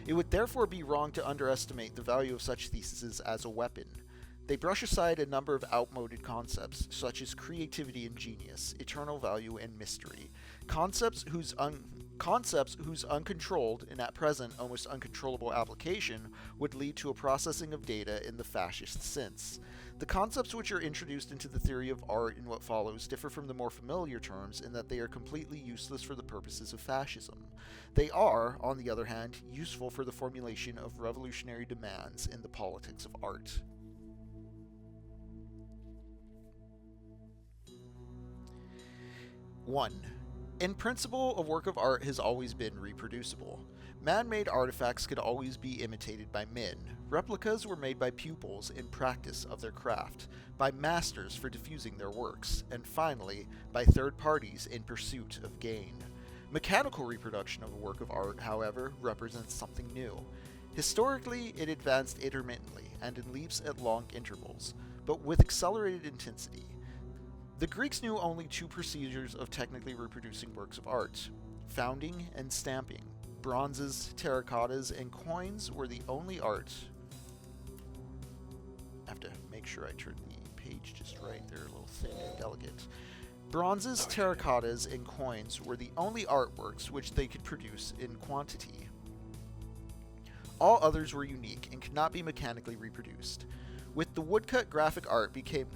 It would therefore be wrong to underestimate the value of such theses as a weapon. They brush aside a number of outmoded concepts, such as creativity and genius, eternal value and mystery, concepts whose uncontrolled, and at present almost uncontrollable application, would lead to a processing of data in the fascist sense. The concepts which are introduced into the theory of art in what follows differ from the more familiar terms in that they are completely useless for the purposes of fascism. They are, on the other hand, useful for the formulation of revolutionary demands in the politics of art. 1. In principle, a work of art has always been reproducible. Man-made artifacts could always be imitated by men. Replicas were made by pupils in practice of their craft, by masters for diffusing their works, and finally, by third parties in pursuit of gain. Mechanical reproduction of a work of art, however, represents something new. Historically, it advanced intermittently and in leaps at long intervals, but with accelerated intensity. The Greeks knew only two procedures of technically reproducing works of art: founding and stamping. Bronzes, terracottas, and coins were the only art. I have to make sure I turn the page just right. They're a little thin and delicate. Bronzes, terracottas, and coins were the only artworks which they could produce in quantity. All others were unique and could not be mechanically reproduced. With the woodcut graphic art became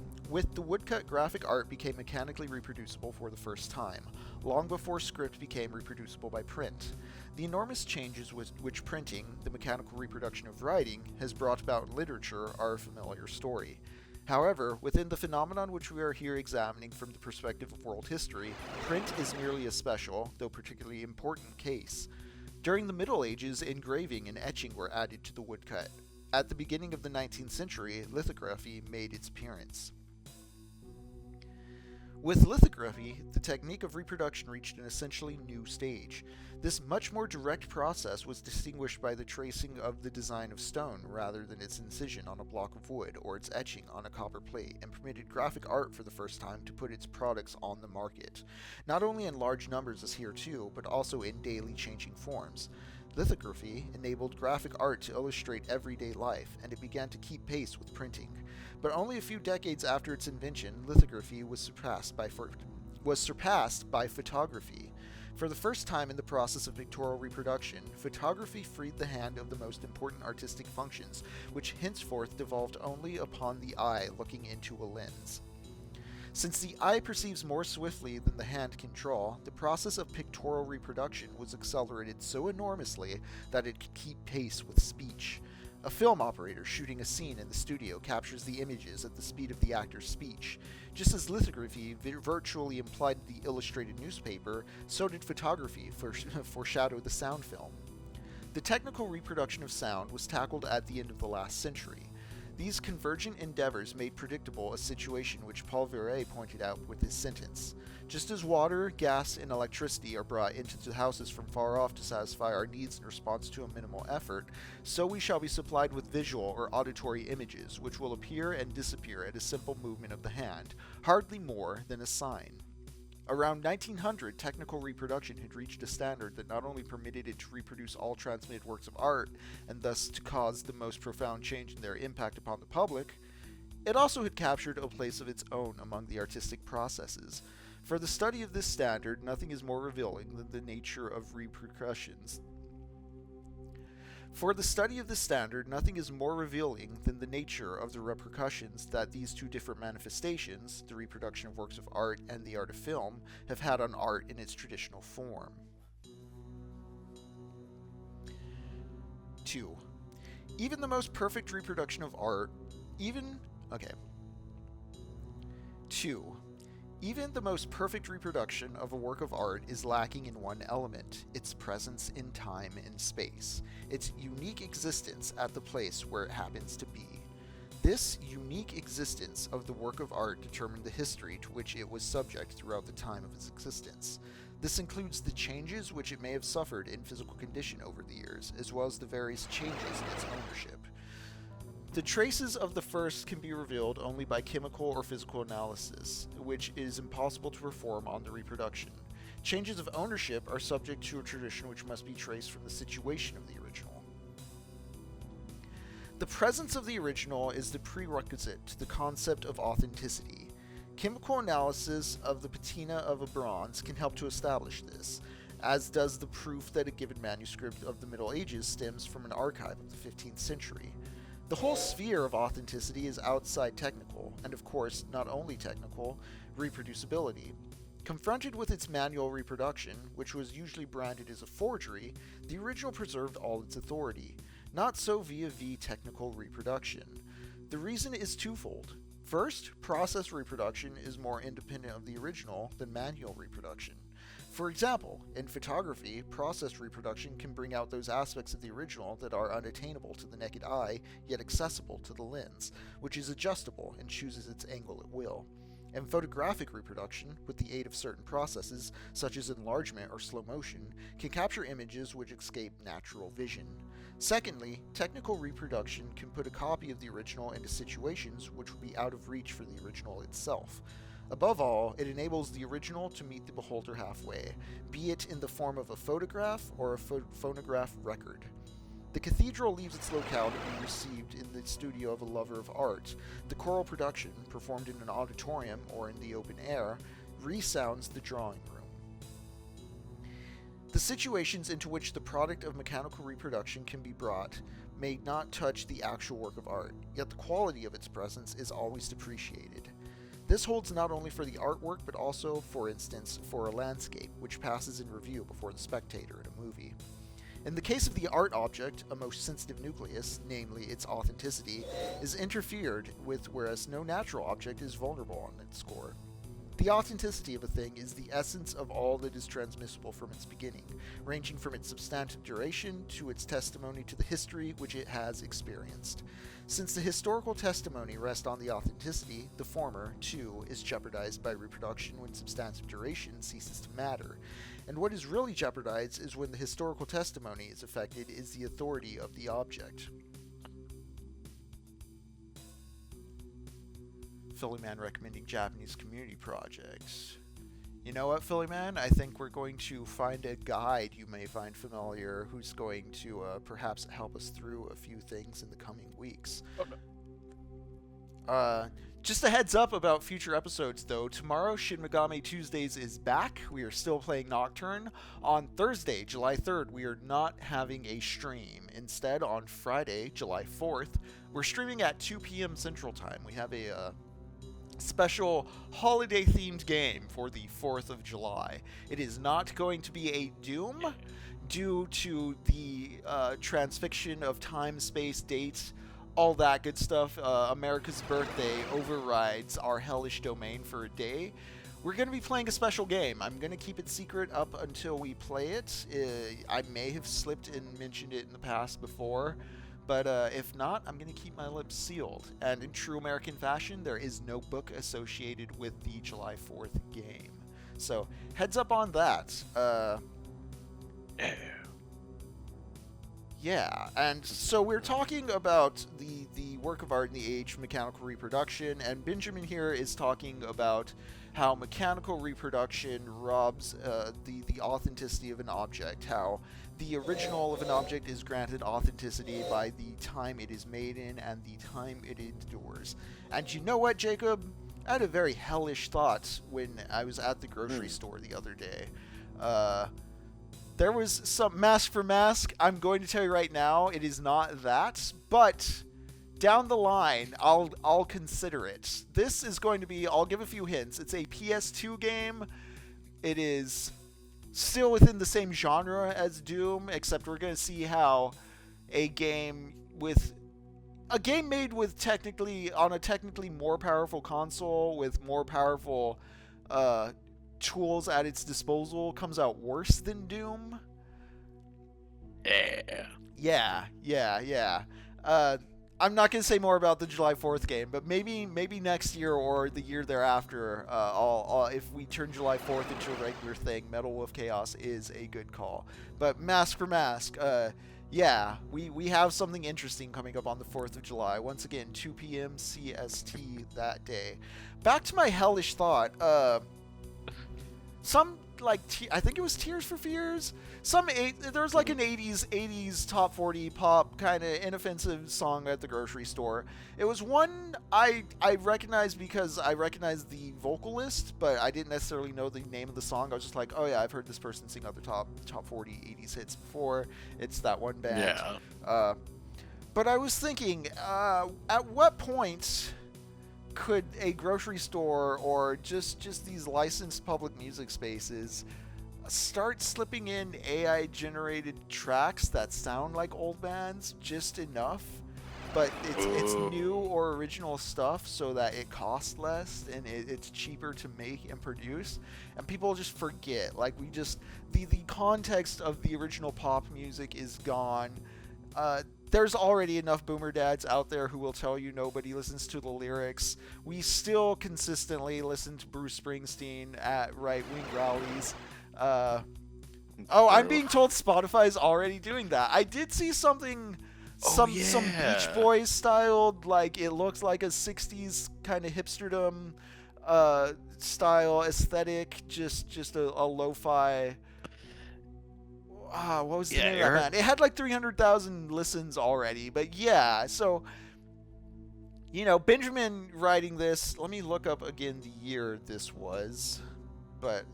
mechanically reproducible for the first time, long before script became reproducible by print. The enormous changes which printing, the mechanical reproduction of writing, has brought about in literature are a familiar story. However, within the phenomenon which we are here examining from the perspective of world history, print is merely a special, though particularly important, case. During the Middle Ages, engraving and etching were added to the woodcut. At the beginning of the 19th century, lithography made its appearance. With lithography, the technique of reproduction reached an essentially new stage. This much more direct process was distinguished by the tracing of the design of stone rather than its incision on a block of wood or its etching on a copper plate, and permitted graphic art for the first time to put its products on the market, not only in large numbers as heretofore, but also in daily changing forms. Lithography enabled graphic art to illustrate everyday life, and it began to keep pace with printing. But only a few decades after its invention, lithography was surpassed by photography. For the first time in the process of pictorial reproduction, photography freed the hand of the most important artistic functions, which henceforth devolved only upon the eye looking into a lens. Since the eye perceives more swiftly than the hand can draw, the process of pictorial reproduction was accelerated so enormously that it could keep pace with speech. A film operator shooting a scene in the studio captures the images at the speed of the actor's speech. Just as lithography virtually implied the illustrated newspaper, so did photography foreshadow the sound film. The technical reproduction of sound was tackled at the end of the last century. These convergent endeavors made predictable a situation which Paul Viret pointed out with his sentence: just as water, gas, and electricity are brought into the houses from far off to satisfy our needs in response to a minimal effort, so we shall be supplied with visual or auditory images, which will appear and disappear at a simple movement of the hand, hardly more than a sign. Around 1900, technical reproduction had reached a standard that not only permitted it to reproduce all transmitted works of art, and thus to cause the most profound change in their impact upon the public, it also had captured a place of its own among the artistic processes. For the study of this standard, nothing is more revealing than the nature of repercussions. For the study of this standard, nothing is more revealing than the nature of the repercussions that these two different manifestations, the reproduction of works of art and the art of film, have had on art in its traditional form. 2. Even the most perfect reproduction of art, Even the most perfect reproduction of a work of art is lacking in one element: its presence in time and space, its unique existence at the place where it happens to be. This unique existence of the work of art determined the history to which it was subject throughout the time of its existence. This includes the changes which it may have suffered in physical condition over the years, as well as the various changes in its ownership. The traces of the first can be revealed only by chemical or physical analysis, which is impossible to perform on the reproduction. Changes of ownership are subject to a tradition which must be traced from the situation of the original. The presence of the original is the prerequisite to the concept of authenticity. Chemical analysis of the patina of a bronze can help to establish this, as does the proof that a given manuscript of the Middle Ages stems from an archive of the 15th century. The whole sphere of authenticity is outside technical, and of course, not only technical, reproducibility. Confronted with its manual reproduction, which was usually branded as a forgery, the original preserved all its authority. Not so via technical reproduction. The reason is twofold. First, process reproduction is more independent of the original than manual reproduction. For example, in photography, process reproduction can bring out those aspects of the original that are unattainable to the naked eye, yet accessible to the lens, which is adjustable and chooses its angle at will. And photographic reproduction, with the aid of certain processes, such as enlargement or slow motion, can capture images which escape natural vision. Secondly, technical reproduction can put a copy of the original into situations which would be out of reach for the original itself. Above all, it enables the original to meet the beholder halfway, be it in the form of a photograph or a phonograph record. The cathedral leaves its locale to be received in the studio of a lover of art. The choral production, performed in an auditorium or in the open air, resounds the drawing room. The situations into which the product of mechanical reproduction can be brought may not touch the actual work of art, yet the quality of its presence is always depreciated. This holds not only for the artwork, but also, for instance, for a landscape, which passes in review before the spectator in a movie. In the case of the art object, a most sensitive nucleus, namely its authenticity, is interfered with, whereas no natural object is vulnerable on its score. The authenticity of a thing is the essence of all that is transmissible from its beginning, ranging from its substantive duration to its testimony to the history which it has experienced. Since the historical testimony rests on the authenticity, the former, too, is jeopardized by reproduction when substantive duration ceases to matter. And what is really jeopardized is when the historical testimony is affected is the authority of the object. Philly Man recommending Japanese community projects. You know what, Philly Man? I think we're going to find a guide you may find familiar who's going to perhaps help us through a few things in the coming weeks. Okay. Just a heads up about future episodes, though. Tomorrow, Shin Megami Tuesdays is back. We are still playing Nocturne. On Thursday, July 3rd, we are not having a stream. Instead, on Friday, July 4th, we're streaming at 2 p.m. Central Time. We have a special holiday-themed game for the 4th of July. It is not going to be a Doom due to the transfixion of time, space, dates, all that good stuff. America's birthday overrides our hellish domain for a day. We're going to be playing a special game. I'm going to keep it secret up until we play it. I may have slipped and mentioned it in the past before, but if not, I'm going to keep my lips sealed. And in true American fashion, there is no book associated with the July 4th game. So, heads up on that. Yeah, and so we're talking about the work of art in the age of mechanical reproduction, and Benjamin here is talking about how mechanical reproduction robs the authenticity of an object, how the original of an object is granted authenticity by the time it is made in and the time it endures. And you know what, Jacob? I had a very hellish thought when I was at the grocery store the other day. There was some mask for mask. I'm going to tell you right now, it is not that, but down the line, I'll consider it. This is going to be, I'll give a few hints. It's a PS2 game. It is still within the same genre as Doom, except we're going to see how a game made with on a technically more powerful console with more powerful tools at its disposal comes out worse than Doom. Yeah. I'm not gonna say more about the July 4th game, but maybe next year or the year thereafter, if we turn July 4th into a regular thing, Metal Wolf Chaos is a good call. But mask for mask, yeah, we have something interesting coming up on the 4th of July. Once again, 2 p.m. CST that day. Back to my hellish thought. I think it was Tears for Fears. There was like an 80s top 40 pop kind of inoffensive song at the grocery store. It was one I recognized because I recognized the vocalist, but I didn't necessarily know the name of the song. I was just like, oh yeah, I've heard this person sing other top 40 80s hits before. It's that one band. Yeah. But I was thinking, at what point could a grocery store or just these licensed public music spaces start slipping in AI-generated tracks that sound like old bands just enough, but it's new or original stuff so that it costs less and it's cheaper to make and produce, and people just forget. Like, the context of the original pop music is gone. There's already enough boomer dads out there who will tell you nobody listens to the lyrics. We still consistently listen to Bruce Springsteen at right-wing rallies. I'm being told Spotify's already doing that. I did see something, some Beach Boys styled, like it looks like a 60s kind of hipsterdom style aesthetic, just a lo-fi. What was the name of that band? It had like 300,000 listens already, but yeah, so, Benjamin writing this, let me look up again the year this was, but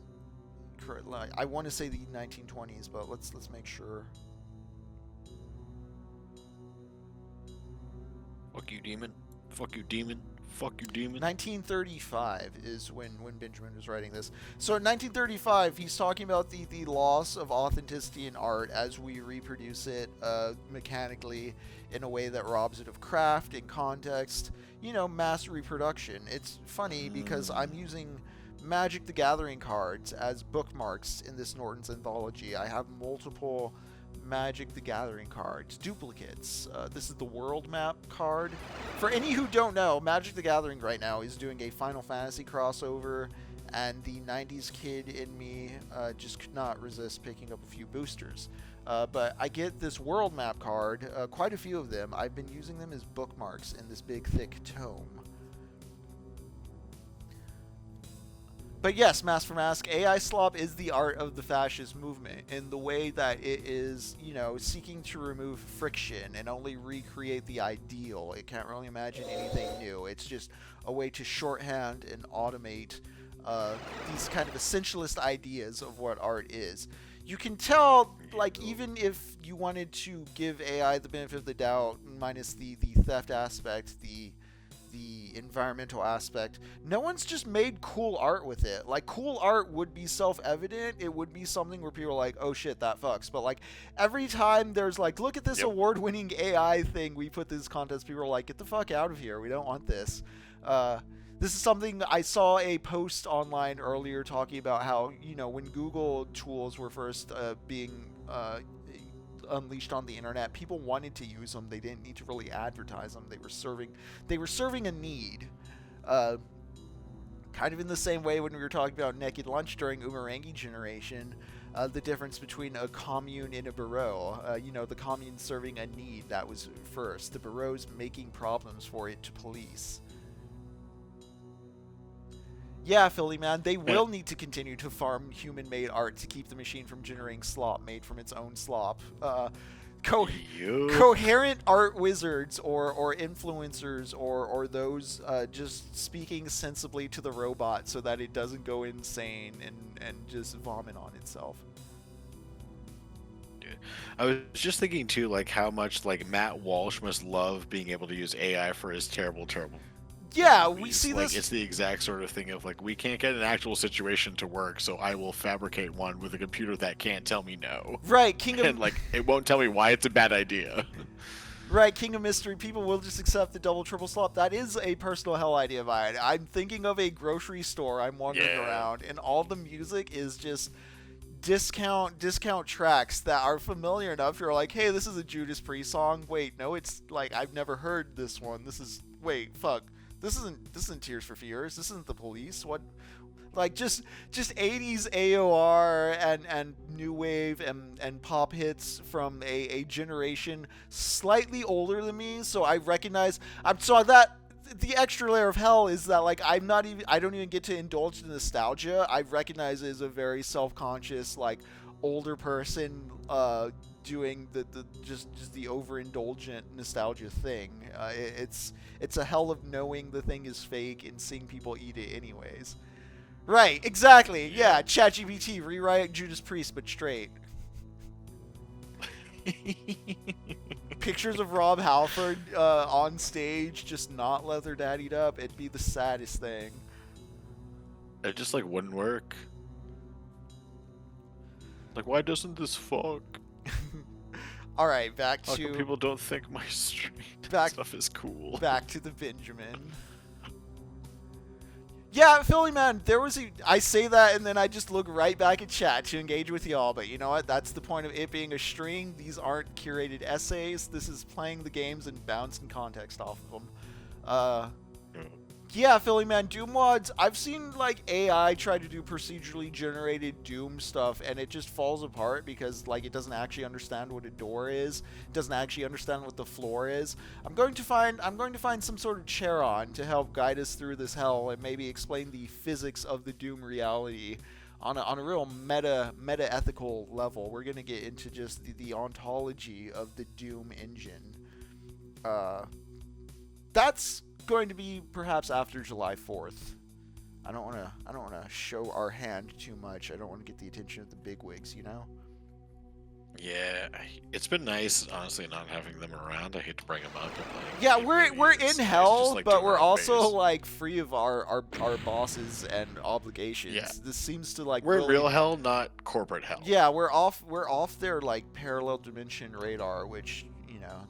I want to say the 1920s, but let's make sure. Fuck you, demon. Fuck you, demon. Fuck you, demon. 1935 is when Benjamin was writing this. So in 1935, he's talking about the loss of authenticity in art as we reproduce it mechanically in a way that robs it of craft and context. Mass reproduction. It's funny because I'm using Magic the Gathering cards as bookmarks in this Norton's anthology. I have multiple Magic the Gathering cards, duplicates. This is the world map card. For any who don't know, Magic the Gathering right now is doing a Final Fantasy crossover, and the 90s kid in me just could not resist picking up a few boosters. But I get this world map card, quite a few of them. I've been using them as bookmarks in this big thick tome. But yes, Mask for Mask, AI slop is the art of the fascist movement in the way that it is, seeking to remove friction and only recreate the ideal. It can't really imagine anything new. It's just a way to shorthand and automate these kind of essentialist ideas of what art is. You can tell, like, even if you wanted to give AI the benefit of the doubt, minus the theft aspect, the environmental aspect, no one's just made cool art with it. Like, cool art would be self-evident. It would be something where people are like, oh shit, that fucks. But like, every time there's like, look at this award-winning AI thing we put this contest, people are like, get the fuck out of here, we don't want this. This is something I saw a post online earlier talking about how, when Google tools were first being unleashed on the internet, people wanted to use them. They didn't need to really advertise them. They were serving a need. Kind of in the same way when we were talking about Naked Lunch during Umarangi generation, the difference between a commune and a borough. The commune serving a need, that was first. The boroughs making problems for it to police. Yeah, Philly man, they will need to continue to farm human-made art to keep the machine from generating slop made from its own slop. Coherent art wizards or influencers or those just speaking sensibly to the robot so that it doesn't go insane and just vomit on itself. I was just thinking too, like how much like Matt Walsh must love being able to use AI for his terrible Yeah, movies. we see like, this. It's the exact sort of thing of like, we can't get an actual situation to work, so I will fabricate one with a computer that can't tell me no. Right, King of... And like, it won't tell me why it's a bad idea. Right, King of Mystery, people will just accept the double triple slop. That is a personal hell idea of mine. I'm thinking of a grocery store I'm wandering around, and all the music is just discount tracks that are familiar enough. You're like, hey, this is a Judas Priest song. Wait, no, it's like, I've never heard this one. This is... Wait, fuck. This isn't Tears for Fears. This isn't The Police. What, like just 80s AOR and new wave and pop hits from a generation slightly older than me. So I recognize. That the extra layer of hell is that like I don't even get to indulge in nostalgia. I recognize it as a very self-conscious like older person doing the overindulgent nostalgia thing. It's a hell of knowing the thing is fake and seeing people eat it anyways. Right, exactly. Yeah, ChatGPT rewrite Judas Priest but straight. Pictures of Rob Halford on stage just not leather daddied up. It'd be the saddest thing. It just like wouldn't work. Like, why doesn't this fuck? All right, back How to... come people don't think my straight stuff is cool? Back to the Benjamin. Yeah, Philly man, I say that and then I just look right back at chat to engage with y'all, but you know what? That's the point of it being a stream. These aren't curated essays. This is playing the games and bouncing context off of them. Yeah, Philly man, Doom mods, I've seen like AI try to do procedurally generated Doom stuff and it just falls apart because like it doesn't actually understand what a door is, it doesn't actually understand what the floor is. I'm going to find some sort of Charon to help guide us through this hell and maybe explain the physics of the Doom reality on a real meta ethical level. We're going to get into just the ontology of the Doom engine. That's going to be perhaps after July 4th. I don't want to show our hand too much. I don't want to get the attention of the bigwigs, you know? Yeah, it's been nice, honestly, not having them around. I hate to bring them up. But, like, yeah, we're in hell, like, but we're also like free of our bosses and obligations. Yeah. This seems to like we're really... real hell, not corporate hell. Yeah, we're off their like parallel dimension radar, which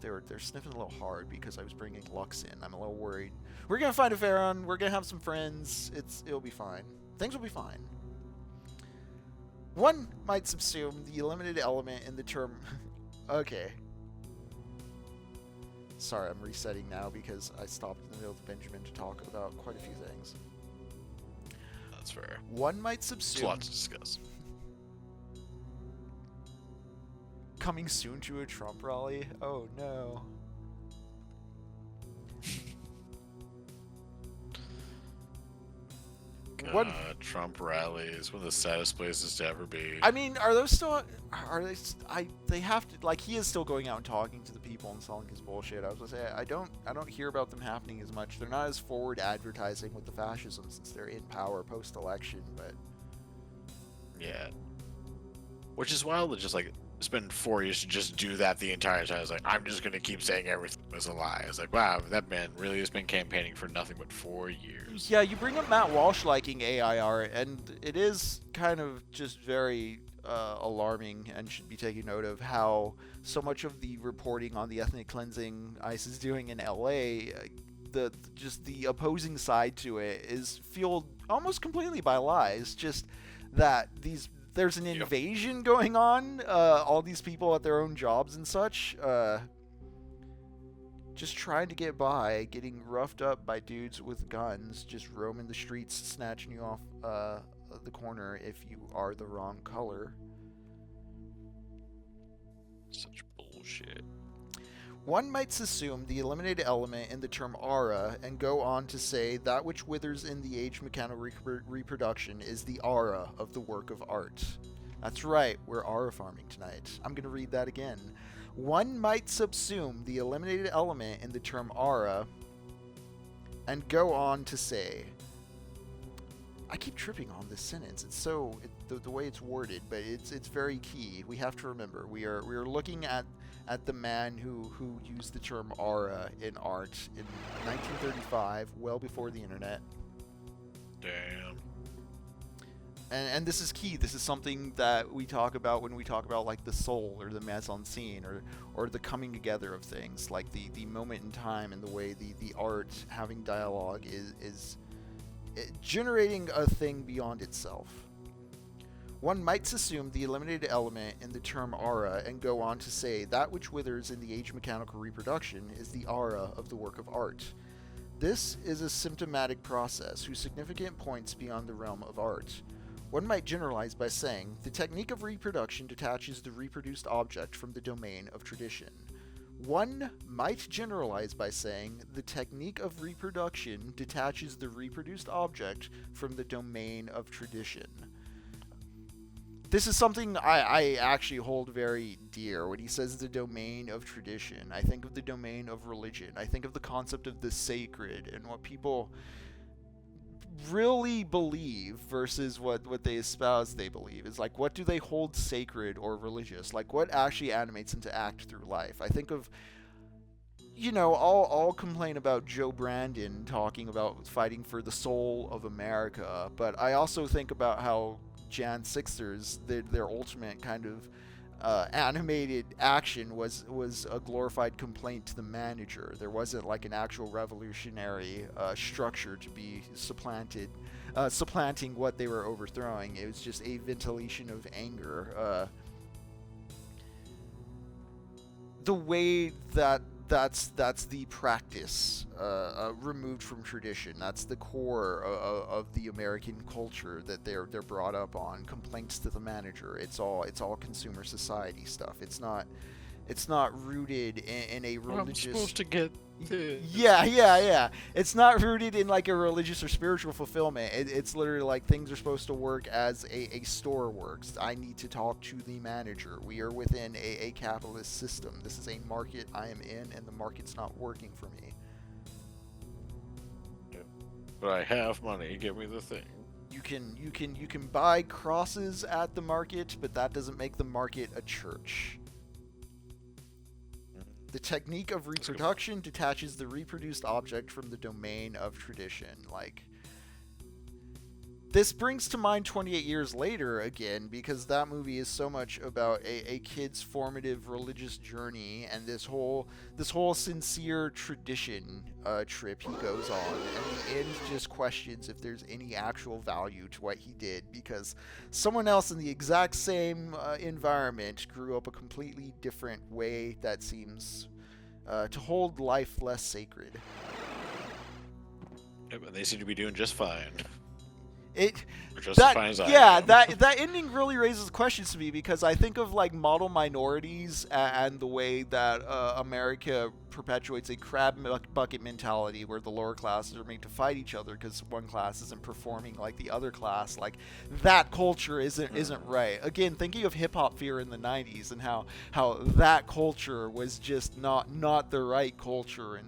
they're sniffing a little hard because I was bringing Lux in. I'm a little worried. We're gonna find a Pharaon. We're gonna have some friends. It'll be fine. Things will be fine. One might subsume the limited element in the term. Okay. Sorry, I'm resetting now because I stopped in the middle of Benjamin to talk about quite a few things. That's fair. One might subsume. There's lots to discuss. Coming soon to a Trump rally? Oh no. What? Trump rallies, one of the saddest places to ever be. I mean, are those still? Are they? They have to. Like, he is still going out and talking to the people and selling his bullshit. I was gonna say, I don't hear about them happening as much. They're not as forward advertising with the fascism since they're in power post-election. But yeah, which is wild to just like spend 4 years to just do that the entire time. It's like, I'm just gonna keep saying everything was a lie. It's like, wow, that man really has been campaigning for nothing but 4 years. Yeah, you bring up Matt Walsh liking AI art, and it is kind of just very alarming and should be taken note of how so much of the reporting on the ethnic cleansing ICE is doing in LA, the opposing side to it is fueled almost completely by lies. Just that there's an invasion going on, all these people at their own jobs and such, just trying to get by, getting roughed up by dudes with guns, just roaming the streets, snatching you off the corner if you are the wrong color. Such bullshit. One might assume the eliminated element in the term aura and go on to say that which withers in the age mechanical reproduction is the aura of the work of art. That's right, we're aura farming tonight. I'm going to read that again. One might subsume the eliminated element in the term aura and go on to say... I keep tripping on this sentence. It's so... the way it's worded, but it's very key. We have to remember, we are looking at the man who used the term aura in art in 1935, well before the internet. Damn. And this is key. This is something that we talk about when we talk about like the soul or the mise en scene or the coming together of things, like the moment in time and the way the art having dialogue is generating a thing beyond itself. One might assume the eliminated element in the term aura and go on to say that which withers in the age mechanical reproduction is the aura of the work of art. This is a symptomatic process whose significant points beyond the realm of art. One might generalize by saying the technique of reproduction detaches the reproduced object from the domain of tradition. One might generalize by saying the technique of reproduction detaches the reproduced object from the domain of tradition. This is something I actually hold very dear. When he says the domain of tradition, I think of the domain of religion. I think of the concept of the sacred and what people really believe versus what they espouse they believe. Is like, what do they hold sacred or religious? Like, what actually animates them to act through life? I think of, I'll complain about Joe Brandon talking about fighting for the soul of America, but I also think about how Jan Sixers, their ultimate kind of animated action was a glorified complaint to the manager. There wasn't like an actual revolutionary structure to be supplanting what they were overthrowing. It was just a ventilation of anger. The way that's the practice removed from tradition. That's the core of the American culture that they're brought up on. Complaints to the manager. It's all consumer society stuff. It's not rooted in a religious. I'm supposed to get this. Yeah. It's not rooted in like a religious or spiritual fulfillment. It's literally like things are supposed to work as a store works. I need to talk to the manager. We are within a capitalist system. This is a market I am in, and the market's not working for me. Yeah. But I have money. Give me the thing. You can buy crosses at the market, but that doesn't make the market a church. The technique of reproduction detaches the reproduced object from the domain of tradition. Like, this brings to mind 28 Years Later again, because that movie is so much about a kid's formative religious journey and this whole sincere tradition trip he goes on, and the end just questions if there's any actual value to what he did, because someone else in the exact same environment grew up a completely different way that seems to hold life less sacred. Yeah, but they seem to be doing just fine. It just as fine as I am. that ending really raises questions to me, because I think of like model minorities and the way that America perpetuates a crab bucket mentality where the lower classes are made to fight each other because one class isn't performing like the other class. Like that culture isn't right. Again, thinking of hip hop fear in the 90s and how that culture was just not the right culture,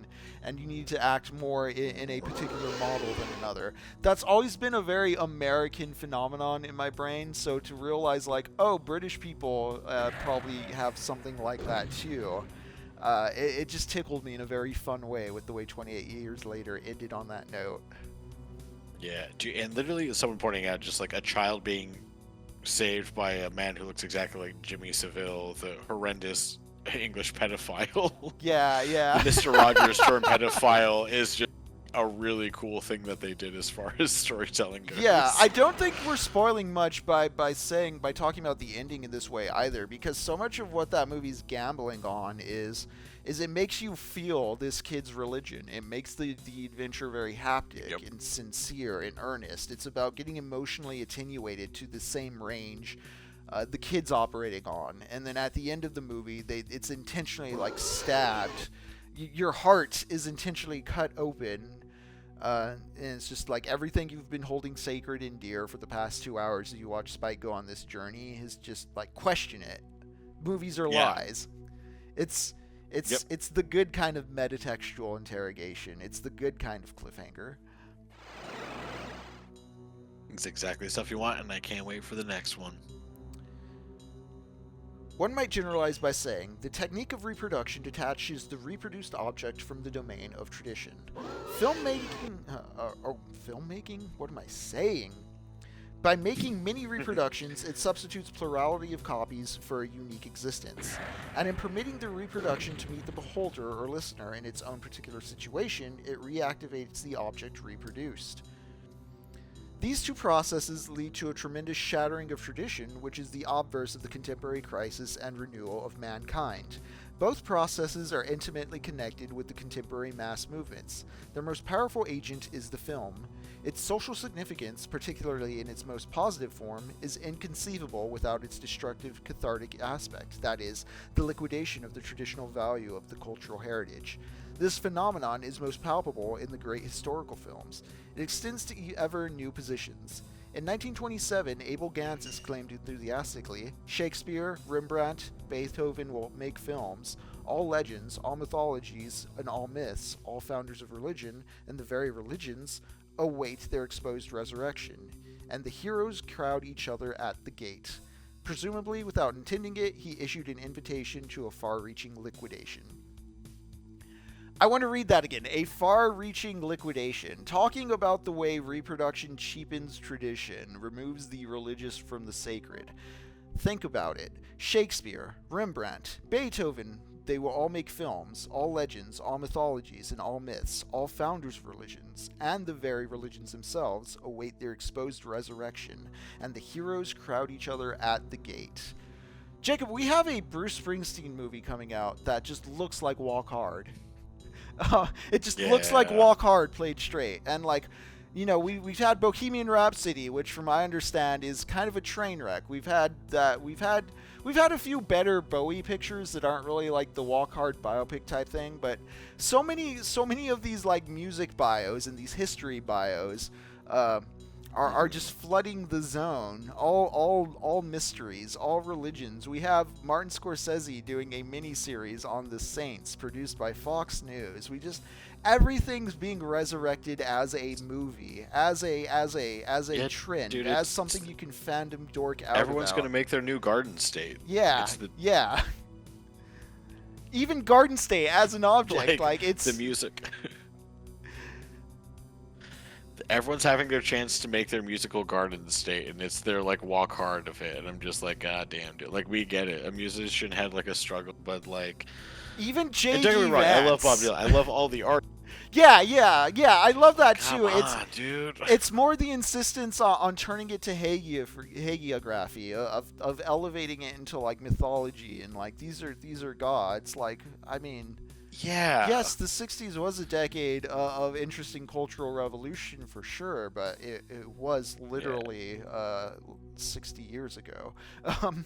and you need to act more in a particular model than another. That's always been a very American phenomenon in my brain, so to realize like, oh, British people probably have something like that too, it just tickled me in a very fun way with the way 28 years later ended on that note. Yeah, and literally someone pointing out just like a child being saved by a man who looks exactly like Jimmy Savile, the horrendous English pedophile. Yeah. Mr. Rogers turned pedophile is just a really cool thing that they did as far as storytelling goes. Yeah, I don't think we're spoiling much by talking about the ending in this way either, because so much of what that movie's gambling on is it makes you feel this kid's religion. It makes the adventure very haptic and sincere and earnest. It's about getting emotionally attenuated to the same range the kid's operating on, and then at the end of the movie, it's intentionally like stabbed. Your heart is intentionally cut open, and it's just like everything you've been holding sacred and dear for the past 2 hours as you watch Spike go on this journey is just like, question it. Movies are lies. It's the good kind of metatextual interrogation. It's the good kind of cliffhanger. It's exactly the stuff you want, and I can't wait for the next one. One might generalize by saying, the technique of reproduction detaches the reproduced object from the domain of tradition. Filmmaking? What am I saying? By making many reproductions, it substitutes plurality of copies for a unique existence. And in permitting the reproduction to meet the beholder or listener in its own particular situation, it reactivates the object reproduced. These two processes lead to a tremendous shattering of tradition, which is the obverse of the contemporary crisis and renewal of mankind. Both processes are intimately connected with the contemporary mass movements. Their most powerful agent is the film. Its social significance, particularly in its most positive form, is inconceivable without its destructive, cathartic aspect, that is, the liquidation of the traditional value of the cultural heritage. This phenomenon is most palpable in the great historical films. It extends to ever new positions. In 1927, Abel Gance exclaimed enthusiastically, "Shakespeare, Rembrandt, Beethoven will make films. All legends, all mythologies, and all myths, all founders of religion, and the very religions, await their exposed resurrection. And the heroes crowd each other at the gate." Presumably, without intending it, he issued an invitation to a far-reaching liquidation. I want to read that again. A far-reaching liquidation. Talking about the way reproduction cheapens tradition, removes the religious from the sacred. Think about it. Shakespeare, Rembrandt, Beethoven, they will all make films, all legends, all mythologies, and all myths, all founders of religions, and the very religions themselves await their exposed resurrection, and the heroes crowd each other at the gate. Jacob, we have a Bruce Springsteen movie coming out that just looks like Walk Hard. It just looks like Walk Hard played straight. And like, you know, we've had Bohemian Rhapsody, which from I understand is kind of a train wreck. We've had a few better Bowie pictures that aren't really like the Walk Hard biopic type thing, but so many of these like music bios and these history bios are just flooding the zone. All mysteries, all religions. We have Martin Scorsese doing a mini-series on the Saints, produced by Fox News. Everything's being resurrected as a movie, as a trend, dude, as something you can fandom dork out. Everyone's gonna make their new Garden State. Yeah, yeah. Even Garden State as an object, like it's the music. Everyone's having their chance to make their musical Garden State, and it's their like Walk Hard of it. And I'm just like, God damn, dude. Like, we get it. A musician had like a struggle, but like, even J.D. Vance. I love Bob Dylan. I love all the art. Yeah. I love that too. Dude. It's more the insistence on turning it to hagiography, of elevating it into like mythology, and like these are gods. Like, I mean, Yeah. Yes, the 60s was a decade of interesting cultural revolution for sure, but it was literally 60 years ago. Um,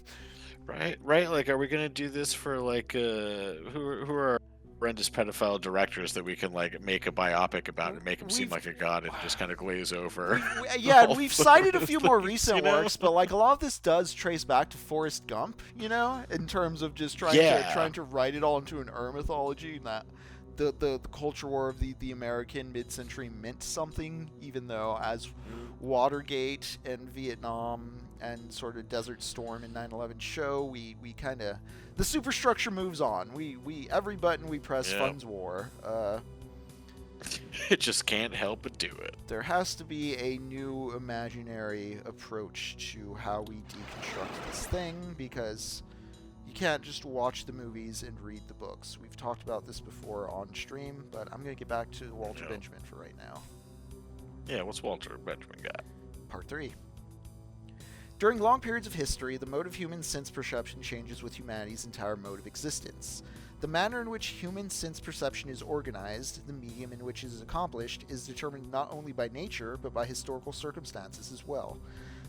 Right. Like, are we gonna do this for like who are horrendous pedophile directors that we can like make a biopic about and make him seem we've like a god and just kind of glaze over? yeah, and all we've the cited a few more things, recent you know? works, but like a lot of this does trace back to Forrest Gump, in terms of just Yeah. trying to write it all into an mythology, and that the culture war of the American mid-century meant something, even though as Watergate and Vietnam and sort of Desert Storm and 9/11 show, we kind of the superstructure moves on. We every button we press funds war. It just can't help but do it. There has to be a new imaginary approach to how we deconstruct this thing, because you can't just watch the movies and read the books. We've talked about this before on stream, but I'm going to get back to Walter Benjamin for right now. Yeah, what's Walter Benjamin got? Part 3. During long periods of history, the mode of human sense perception changes with humanity's entire mode of existence. The manner in which human sense perception is organized, the medium in which it is accomplished, is determined not only by nature, but by historical circumstances as well.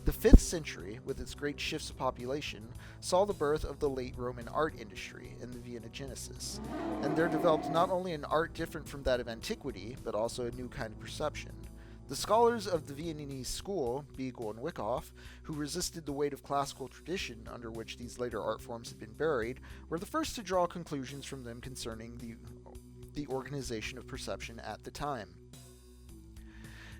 The 5th century, with its great shifts of population, saw the birth of the late Roman art industry and the Vienna Genesis, and there developed not only an art different from that of antiquity, but also a new kind of perception. The scholars of the Viennese school, Beagle and Wyckoff, who resisted the weight of classical tradition under which these later art forms had been buried, were the first to draw conclusions from them concerning the organization of perception at the time.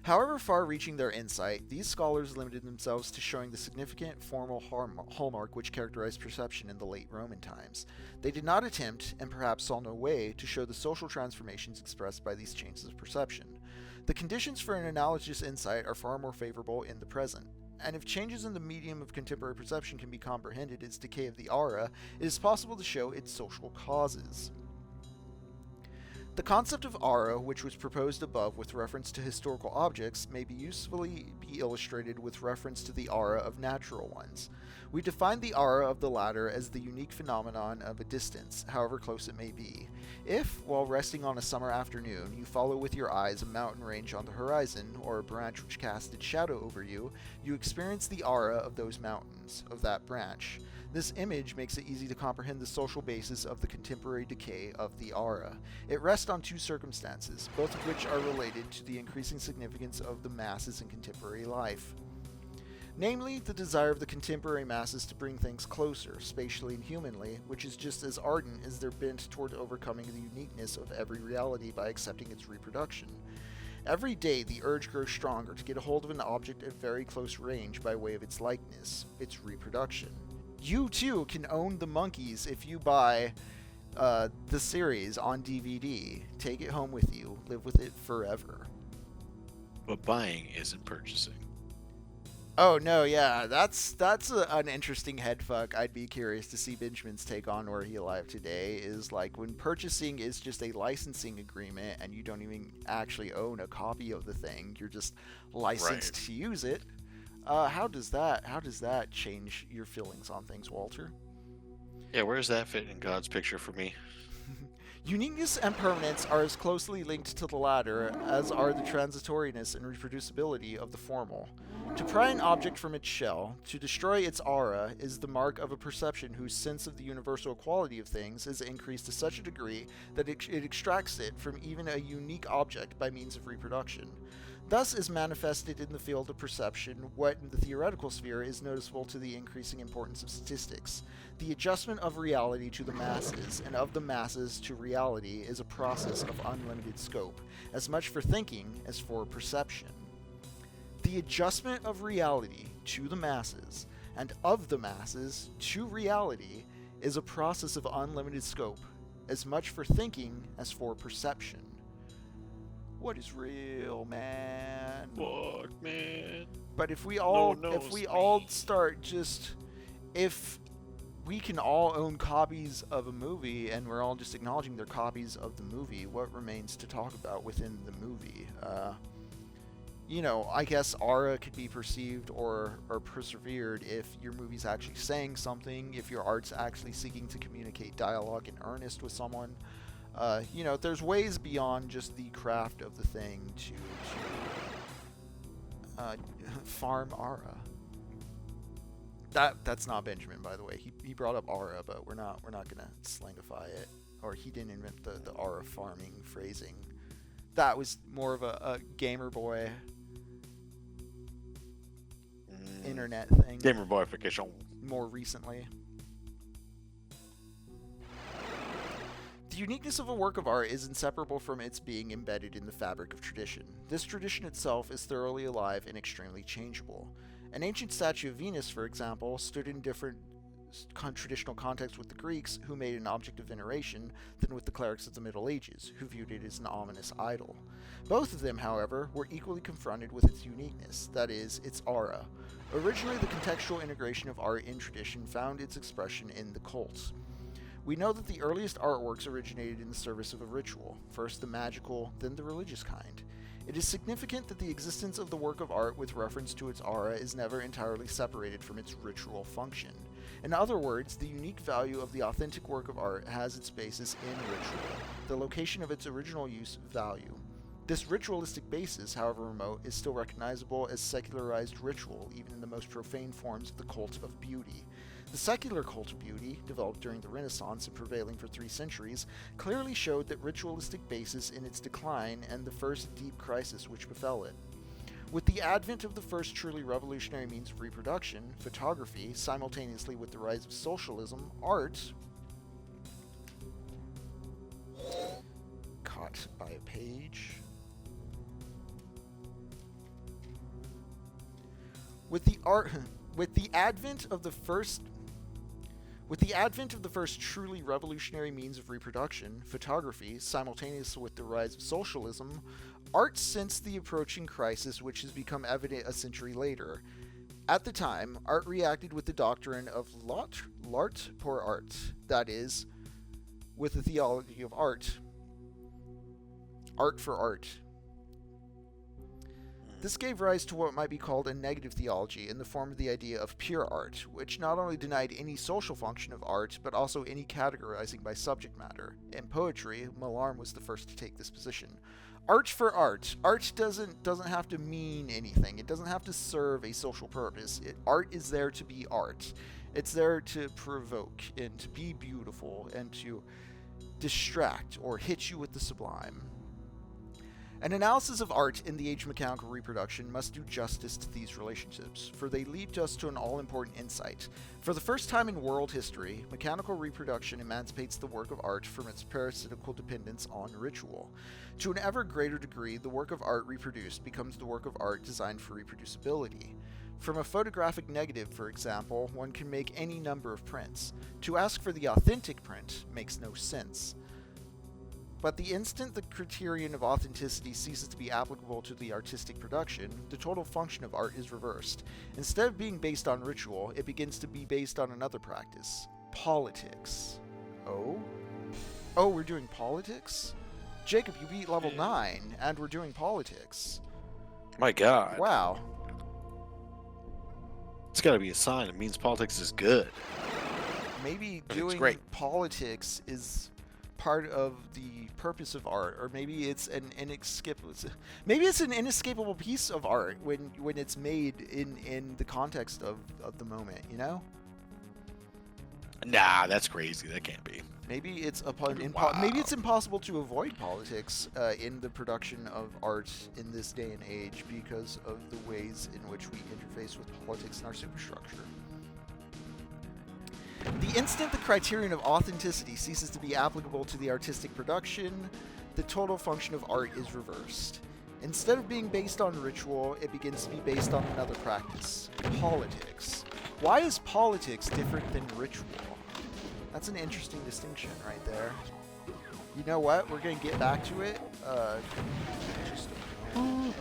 However far-reaching their insight, these scholars limited themselves to showing the significant formal hallmark which characterized perception in the late Roman times. They did not attempt, and perhaps saw no way, to show the social transformations expressed by these changes of perception. The conditions for an analogous insight are far more favorable in the present, and if changes in the medium of contemporary perception can be comprehended as decay of the aura, it is possible to show its social causes. The concept of aura, which was proposed above with reference to historical objects, may be usefully be illustrated with reference to the aura of natural ones. We define the aura of the latter as the unique phenomenon of a distance, however close it may be. If, while resting on a summer afternoon, you follow with your eyes a mountain range on the horizon, or a branch which casts its shadow over you, you experience the aura of those mountains, of that branch. This image makes it easy to comprehend the social basis of the contemporary decay of the aura. It rests on two circumstances, both of which are related to the increasing significance of the masses in contemporary life. Namely, the desire of the contemporary masses to bring things closer, spatially and humanly, which is just as ardent as their bent toward overcoming the uniqueness of every reality by accepting its reproduction. Every day, the urge grows stronger to get a hold of an object at very close range by way of its likeness, its reproduction. You, too, can own the monkeys if you buy the series on DVD. Take it home with you. Live with it forever. But buying isn't purchasing. Oh, no, yeah, that's an interesting headfuck. I'd be curious to see Benjamin's take on Were He Alive Today, is like when purchasing is just a licensing agreement and you don't even actually own a copy of the thing, you're just licensed to use it. How does that change your feelings on things, Walter? Yeah, where does that fit in God's picture for me? Uniqueness and permanence are as closely linked to the latter as are the transitoriness and reproducibility of the formal. To pry an object from its shell, to destroy its aura, is the mark of a perception whose sense of the universal equality of things is increased to such a degree that it extracts it from even a unique object by means of reproduction. Thus is manifested in the field of perception what in the theoretical sphere is noticeable to the increasing importance of statistics. The adjustment of reality to the masses, and of the masses to reality, is a process of unlimited scope, as much for thinking as for perception. The adjustment of reality to the masses, and of the masses to reality, is a process of unlimited scope, as much for thinking as for perception. What is real, man? What, man? But if we can all own copies of a movie and we're all just acknowledging they're copies of the movie, what remains to talk about within the movie? I guess aura could be perceived or persevered if your movie's actually saying something, if your art's actually seeking to communicate dialogue in earnest with someone. You know, there's ways beyond just the craft of the thing to farm Ara. That's not Benjamin, by the way. He brought up Ara, but we're not gonna slangify it. Or he didn't invent the Ara farming phrasing. That was more of a gamer boy internet thing. Gamer boyification. More recently. The uniqueness of a work of art is inseparable from its being embedded in the fabric of tradition. This tradition itself is thoroughly alive and extremely changeable. An ancient statue of Venus, for example, stood in different traditional context with the Greeks, who made an object of veneration, than with the clerics of the Middle Ages, who viewed it as an ominous idol. Both of them, however, were equally confronted with its uniqueness, that is, its aura. Originally, the contextual integration of art in tradition found its expression in the cults. We know that the earliest artworks originated in the service of a ritual, first the magical, then the religious kind. It is significant that the existence of the work of art with reference to its aura is never entirely separated from its ritual function. In other words, the unique value of the authentic work of art has its basis in ritual, the location of its original use value. This ritualistic basis, however remote, is still recognizable as secularized ritual, even in the most profane forms of the cult of beauty. The secular cult of beauty, developed during the Renaissance and prevailing for 3 centuries, clearly showed that ritualistic basis in its decline and the first deep crisis which befell it. With the advent of the first truly revolutionary means of reproduction, photography, simultaneously with the rise of socialism, art... Caught by a page... With the advent of the first truly revolutionary means of reproduction, photography, simultaneously with the rise of socialism, art sensed the approaching crisis which has become evident a century later. At the time, art reacted with the doctrine of l'art pour art, that is, with the theology of art for art. This gave rise to what might be called a negative theology in the form of the idea of pure art, which not only denied any social function of art, but also any categorizing by subject matter. In poetry, Mallarmé was the first to take this position. Art for art. Art doesn't have to mean anything. It doesn't have to serve a social purpose. Art is there to be art. It's there to provoke and to be beautiful and to distract or hit you with the sublime. An analysis of art in the age of mechanical reproduction must do justice to these relationships, for they lead us to an all-important insight. For the first time in world history, mechanical reproduction emancipates the work of art from its parasitical dependence on ritual. To an ever greater degree, the work of art reproduced becomes the work of art designed for reproducibility. From a photographic negative, for example, one can make any number of prints. To ask for the authentic print makes no sense. But the instant the criterion of authenticity ceases to be applicable to the artistic production, the total function of art is reversed. Instead of being based on ritual, it begins to be based on another practice: politics. Oh? Oh, we're doing politics? Jacob, you beat level 9, and we're doing politics. My God. Wow. It's gotta be a sign. It means politics is good. Maybe doing politics is part of the purpose of art, or maybe it's an inescapable piece of art when it's made in the context of the moment, you know? Nah, that's crazy. That can't be. Maybe it's maybe it's impossible to avoid politics in the production of art in this day and age because of the ways in which we interface with politics in our superstructure. The instant the criterion of authenticity ceases to be applicable to the artistic production, the total function of art is reversed. Instead of being based on ritual, it begins to be based on another practice: politics. Why is politics different than ritual? That's an interesting distinction right there. You know what? We're going to get back to it. Just a moment.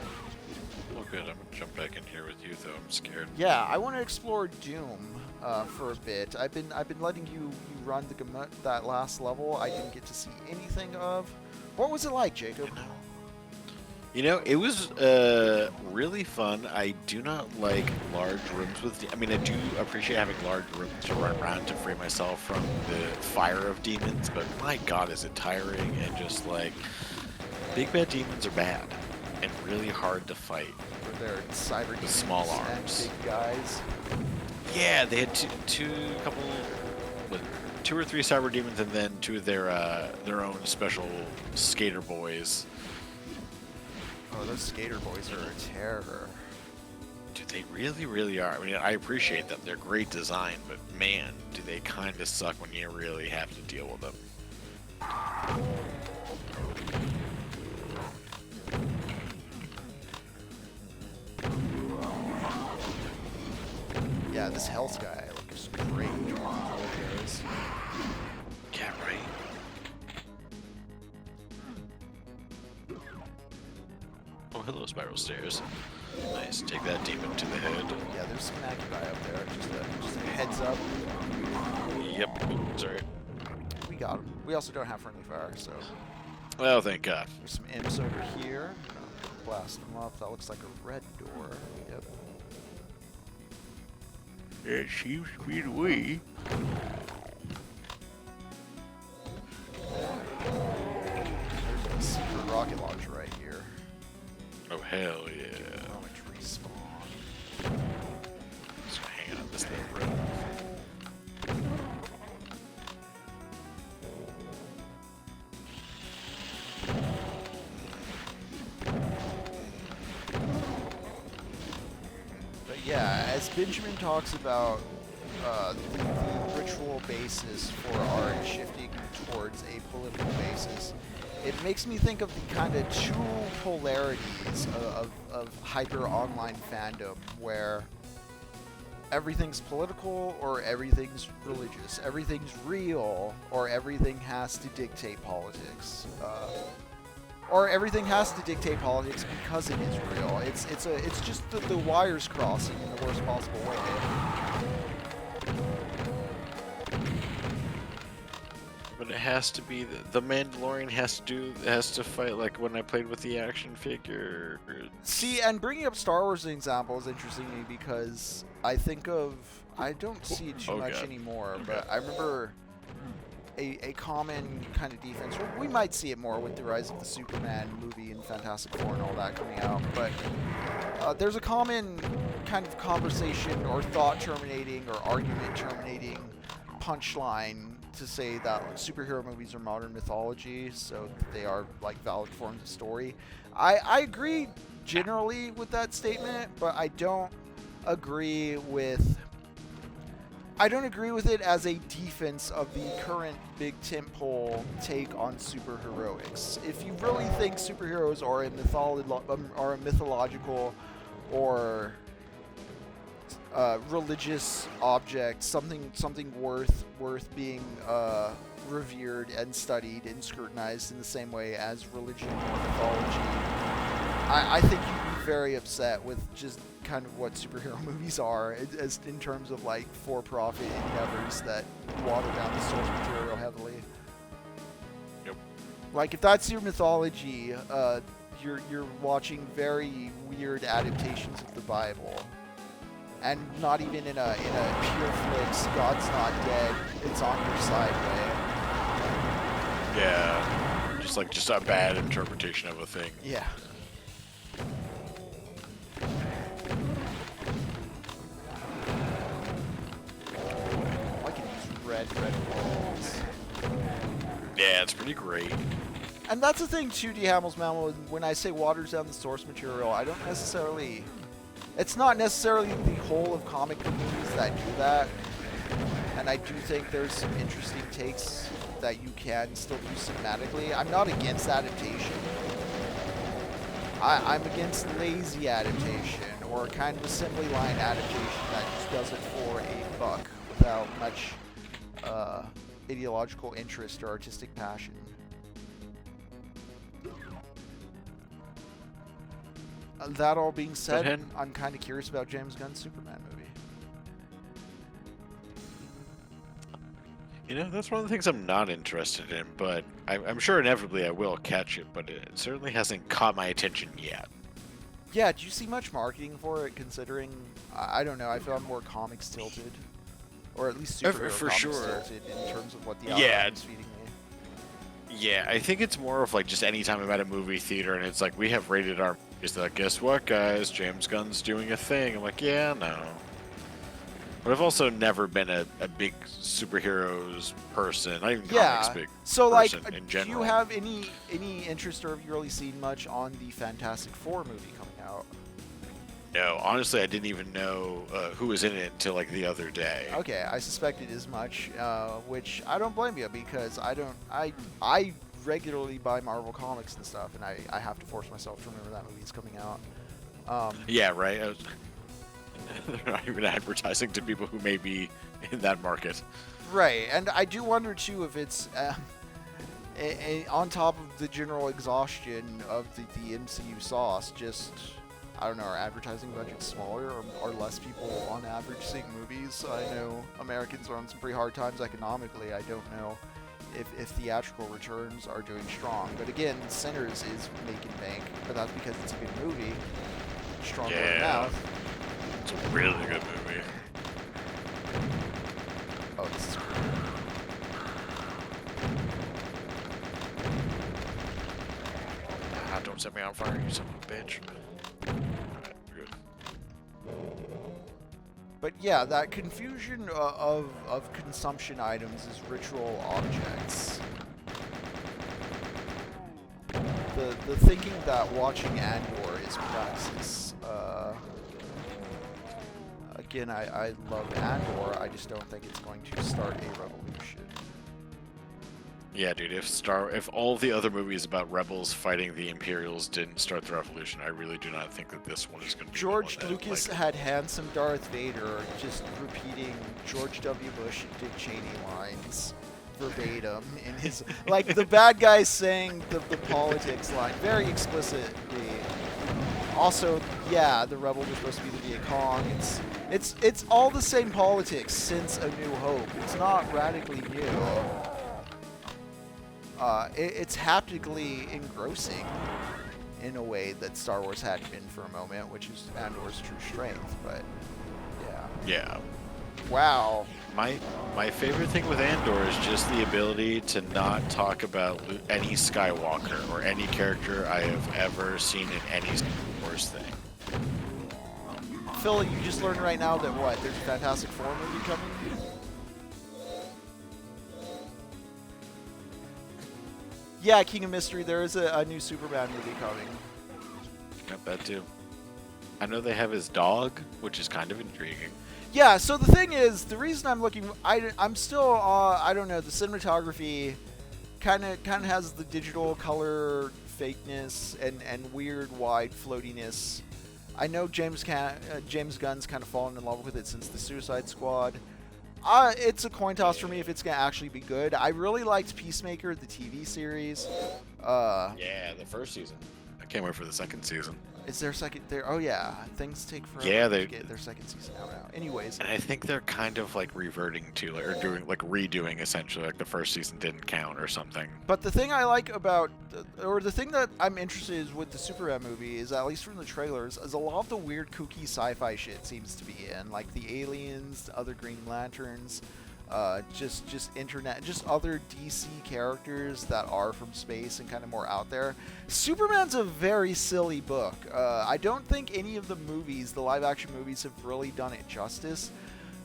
Well, good. I'm gonna jump back in here with you, though. I'm scared. Yeah, I want to explore Doom for a bit. I've been letting you run the gamut that last level. I didn't get to see anything of. What was it like, Jacob? It was really fun. I do not like large rooms with. I mean, I do appreciate having large rooms to run around to free myself from the fire of demons. But my God, is it tiring and just like big bad demons are bad and really hard to fight. They're cyber demons small arms, and big guys. Yeah, they had two or three cyber demons, and then two of their own special skater boys. Oh, those skater boys are a terror. Dude, they really, really are. I mean, I appreciate them. They're great design, but man, do they kind of suck when you really have to deal with them. Yeah, this Hell's guy looks great. Yeah, right. Oh, hello, spiral stairs. Nice. Take that demon to the head. Yeah, there's some Occupi up there. Just a heads up. Yep. Ooh, sorry. We got him. We also don't have friendly fire, so. Well, thank God. There's some imps over here. Blast them up. That looks like a red door. Yep. It seems to be the way. There's a secret rocket launcher right here. Oh, hell yeah. Oh, it's respawn. Just hang on this thing, bro. But yeah, as Benjamin talks about the ritual basis for art shifting towards a political basis, it makes me think of the kind of two polarities of hyper online fandom, where everything's political or everything's religious, everything's real or everything has to dictate politics, or everything has to dictate politics because it is real. It's just the wires crossing in the worst possible way. But it has to be the Mandalorian has to fight like when I played with the action figure. See, and bringing up Star Wars as an example is interesting to me because I don't see it too much anymore, but I remember a common kind of defense. We might see it more with the rise of the Superman movie and Fantastic Four and all that coming out, but there's a common kind of conversation or thought terminating or argument terminating punchline to say that superhero movies are modern mythology, so they are like valid forms of story. I agree generally with that statement, but I don't agree with it as a defense of the current big tentpole take on superheroics. If you really think superheroes are a mythological or religious object, something worth being revered and studied and scrutinized in the same way as religion or mythology, I think you'd be very upset with just kind of what superhero movies are, as in terms of like for-profit endeavors that water down the source material heavily. Yep. Like if that's your mythology, you're watching very weird adaptations of the Bible. And not even in a pure flicks, God's not dead, it's on your side way. Yeah, just a bad interpretation of a thing. Yeah. I can use red walls. Yeah, it's pretty great. And that's the thing too, D. Hamill's Mammal, when I say waters down the source material, I don't necessarily... It's not necessarily the whole of comic book movies that do that, and I do think there's some interesting takes that you can still do cinematically. I'm not against adaptation. I'm against lazy adaptation, or kind of assembly line adaptation that just does it for a buck without much ideological interest or artistic passion. That all being said, I'm kind of curious about James Gunn's Superman movie. That's one of the things I'm not interested in, but I'm sure inevitably I will catch it, but it certainly hasn't caught my attention yet. Yeah, do you see much marketing for it, considering, I don't know, I feel I'm more comics tilted. Or at least superhero For comics sure. tilted in terms of what the Yeah. outline's feeding me. Yeah, I think it's more of like just anytime I'm at a movie theater and it's like, we have rated our movies, they're like, guess what, guys? James Gunn's doing a thing. I'm like, yeah, no. But I've also never been a big superheroes person, not even comics big So, like, person in do general. you have any interest, or have you really seen much on the Fantastic Four movie coming out? No, honestly, I didn't even know who was in it until like the other day. Okay, I suspected as much, which I don't blame you, because I regularly buy Marvel comics and stuff, and I have to force myself to remember that movie's coming out. Yeah, right. They're not even advertising to people who may be in that market. Right, and I do wonder too if it's on top of the general exhaustion of the MCU sauce, just, I don't know, are advertising budgets smaller, or less people on average seeing movies? I know Americans are on some pretty hard times economically. I don't know if theatrical returns are doing strong. But again, Sinners is making bank, but that's because it's a good movie. Strong word of mouth. It's a really good movie. Oh, this is cool. Ah, don't set me on fire, you son of a bitch. Alright, good. But yeah, that confusion of consumption items as ritual objects. The thinking that watching Andor is praxis. Again, I love Andor. I just don't think it's going to start a revolution. Yeah, dude. If all the other movies about rebels fighting the Imperials didn't start the revolution, I really do not think that this one is going to be. George the one that, Lucas had handsome Darth Vader just repeating George W. Bush and Dick Cheney lines verbatim in his, like, the bad guy saying the politics line very explicitly. Also, yeah, the rebels are supposed to be the Viet Cong. It's all the same politics since A New Hope. It's not radically new. It's haptically engrossing in a way that Star Wars hadn't been for a moment, which is Andor's true strength. But yeah. Yeah. Wow. My favorite thing with Andor is just the ability to not talk about any Skywalker or any character I have ever seen in any Star Wars thing. Phil, you just learned right now that what? There's a Fantastic Four movie coming? Yeah, King of Mystery, there is a new Superman movie coming. Got that too. I know they have his dog, which is kind of intriguing. Yeah, so the thing is, the reason I'm looking, I'm still, I don't know, the cinematography kind of has the digital color fakeness and weird wide floatiness. I know James Gunn's kind of fallen in love with it since the Suicide Squad. It's a coin toss for me if it's going to actually be good. I really liked Peacemaker, the TV series. Yeah, the first season. I can't wait for the second season. Is there a second there? Oh yeah, things take forever to get their second season out now. Anyways, and I think they're kind of like reverting to or redoing essentially, like the first season didn't count or something. But the thing I like about, or the thing that I'm interested in with the Superman movie is, at least from the trailers, is a lot of the weird kooky sci-fi shit seems to be in, like the aliens, the other Green Lanterns, just internet, just other DC characters that are from space and kind of more out there. Superman's a very silly book. I don't think any of the movies, the live-action movies, have really done it justice.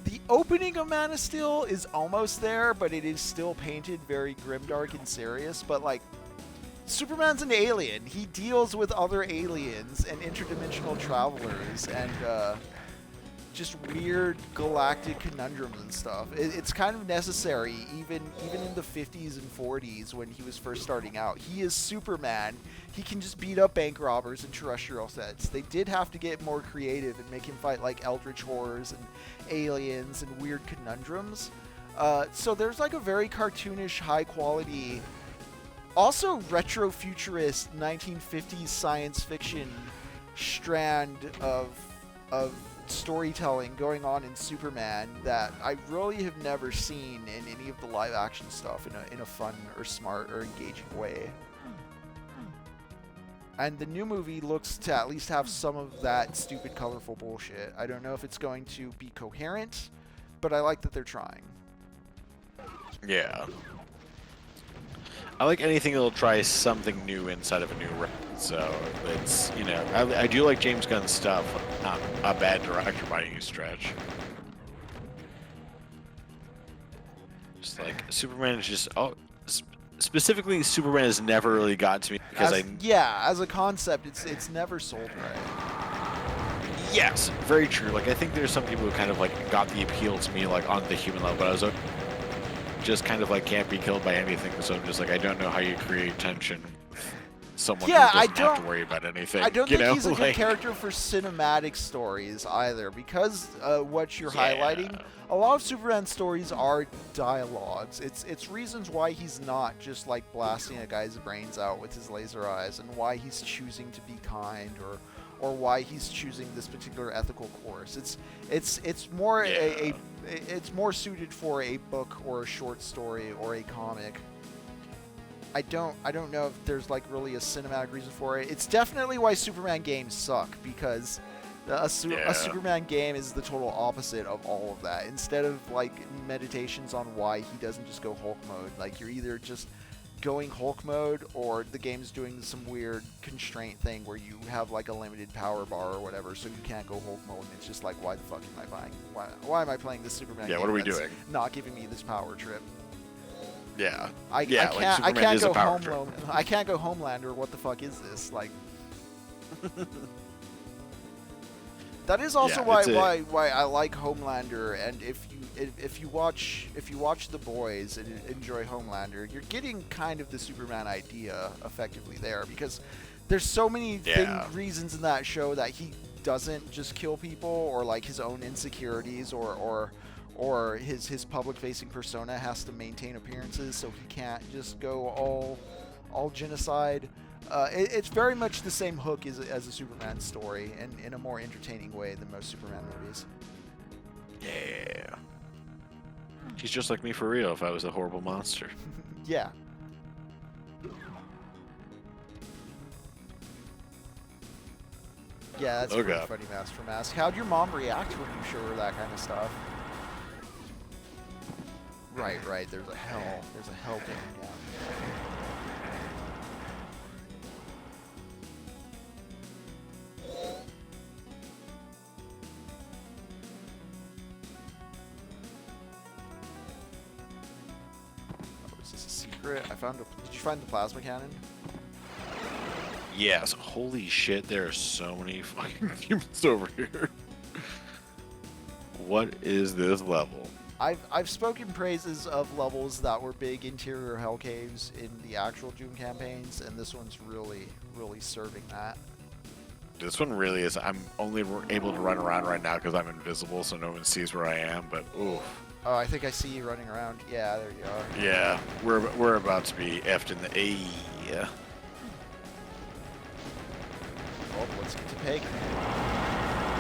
The opening of Man of Steel is almost there, but it is still painted very grimdark and serious. But, like, Superman's an alien. He deals with other aliens and interdimensional travelers and just weird galactic conundrums and stuff. It's kind of necessary, even in the 50s and 40s when he was first starting out. He is Superman. He can just beat up bank robbers and terrestrial sets. They did have to get more creative and make him fight like eldritch horrors and aliens and weird conundrums. So there's like a very cartoonish, high quality, also retro-futurist 1950s science fiction strand of storytelling going on in Superman that I really have never seen in any of the live action stuff in a fun or smart or engaging way. And the new movie looks to at least have some of that stupid, colorful bullshit. I don't know if it's going to be coherent, but I like that they're trying. Yeah. I like anything that'll try something new inside of a new realm. So it's, you know, I do like James Gunn's stuff. Not a bad director by any stretch. Just like Superman is just specifically Superman has never really got to me because as a concept, it's never sold right. Yes, very true. Like I think there's some people who kind of like got the appeal to me like on the human level, but I was just kind of like can't be killed by anything. So I'm just like I don't know how you create tension. Someone who doesn't have to worry about anything. I don't think he's a good like, character for cinematic stories either, because what you're highlighting, a lot of Superman stories are dialogues. It's reasons why he's not just like blasting a guy's brains out with his laser eyes, and why he's choosing to be kind, or why he's choosing this particular ethical course. It's more it's more suited for a book or a short story or a comic. I don't know if there's like really a cinematic reason for it. It's definitely why Superman games suck, because a Superman game is the total opposite of all of that. Instead of like meditations on why he doesn't just go Hulk mode, like you're either just going Hulk mode or the game's doing some weird constraint thing where you have like a limited power bar or whatever, so you can't go Hulk mode. And it's just like, why the fuck am I buying? Why am I playing this Superman game? What are we doing? Not giving me this power trip. Yeah. I can't go I can't go Homelander. What the fuck is this? Like, that is also why I like Homelander. And if you watch The Boys and enjoy Homelander, you're getting kind of the Superman idea effectively there, because there's so many reasons in that show that he doesn't just kill people, or like his own insecurities, or his public-facing persona has to maintain appearances, so he can't just go all genocide. It's very much the same hook as a Superman story, and in a more entertaining way than most Superman movies. Yeah. He's just like me for real if I was a horrible monster. Yeah. Yeah, that's pretty funny, Mask for Mask. How'd your mom react when you showed her that kind of stuff? Right. There's a hell game. Yeah. Oh, is this a secret? Did you find the plasma cannon? Yes. Holy shit! There are so many fucking humans over here. What is this level? I've spoken praises of levels that were big interior hell caves in the actual Doom campaigns, and this one's really serving that. This one really is. I'm only able to run around right now because I'm invisible, so no one sees where I am. But oof. Oh, I think I see you running around. Yeah, there you are. Yeah, we're about to be effed in the A. Yeah. Oh, let's get to Pagan.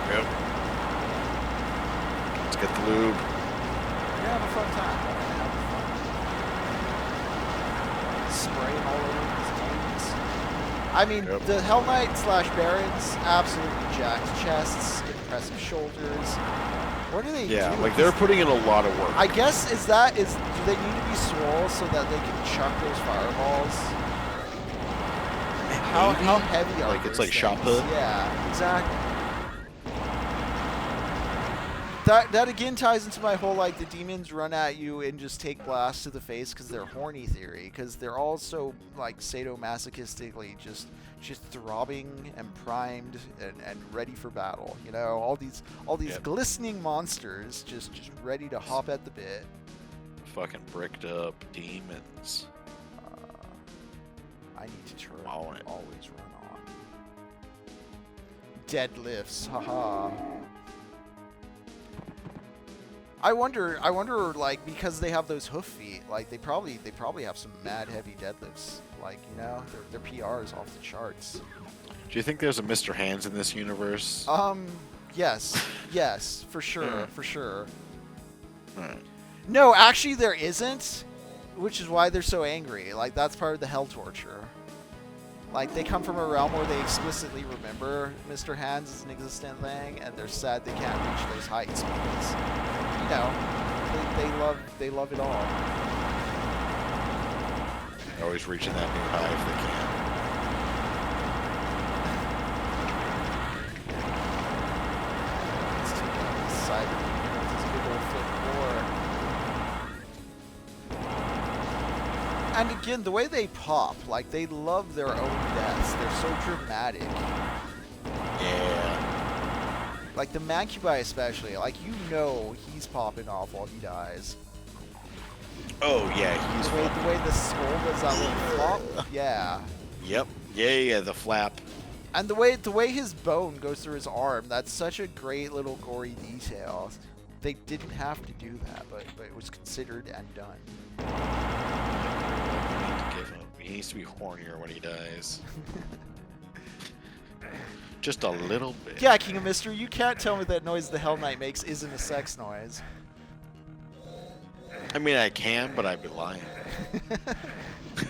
Yep. Let's get the lube. We're gonna have a fun time. Spraying all over these dudes. I mean, the Hell Knight / Barons, absolutely jacked chests, impressive shoulders. What do they do? Yeah, like they're putting in a lot of work. I guess do they need to be swole so that they can chuck those fireballs? How heavy are like it's those like shot put? Yeah, exactly. That again ties into my whole like the demons run at you and just take blasts to the face because they're horny theory, because they're all so like sadomasochistically just throbbing and primed and ready for battle. You know, all these glistening monsters just ready to hop at the bit. Fucking bricked up demons. I need to turn always run on. Deadlifts, haha. I wonder, like, because they have those hoof feet, like they probably have some mad heavy deadlifts. Like, you know, their PR is off the charts. Do you think there's a Mr. Hands in this universe? Yes, for sure, for sure. Alright. No, actually there isn't, which is why they're so angry. Like, that's part of the hell torture. Like, they come from a realm where they explicitly remember Mr. Hands as an existent thing, and they're sad they can't reach those heights because, you know, they love it all. They're always reaching that new high if they can. Let's take out this side of this big old flip door. And again, the way they pop, like, they love their own deaths. They're so dramatic. Yeah. Like, the Mancubi especially, like, you know he's popping off while he dies. Oh, yeah, he's The way the skull does that little flop, yeah. Yep. Yeah, the flap. And the way his bone goes through his arm, that's such a great little gory detail. They didn't have to do that, but it was considered and done. He needs to be hornier when he dies. Just a little bit. Yeah, King of Mystery, you can't tell me that noise the Hell Knight makes isn't a sex noise. I mean, I can, but I'd be lying.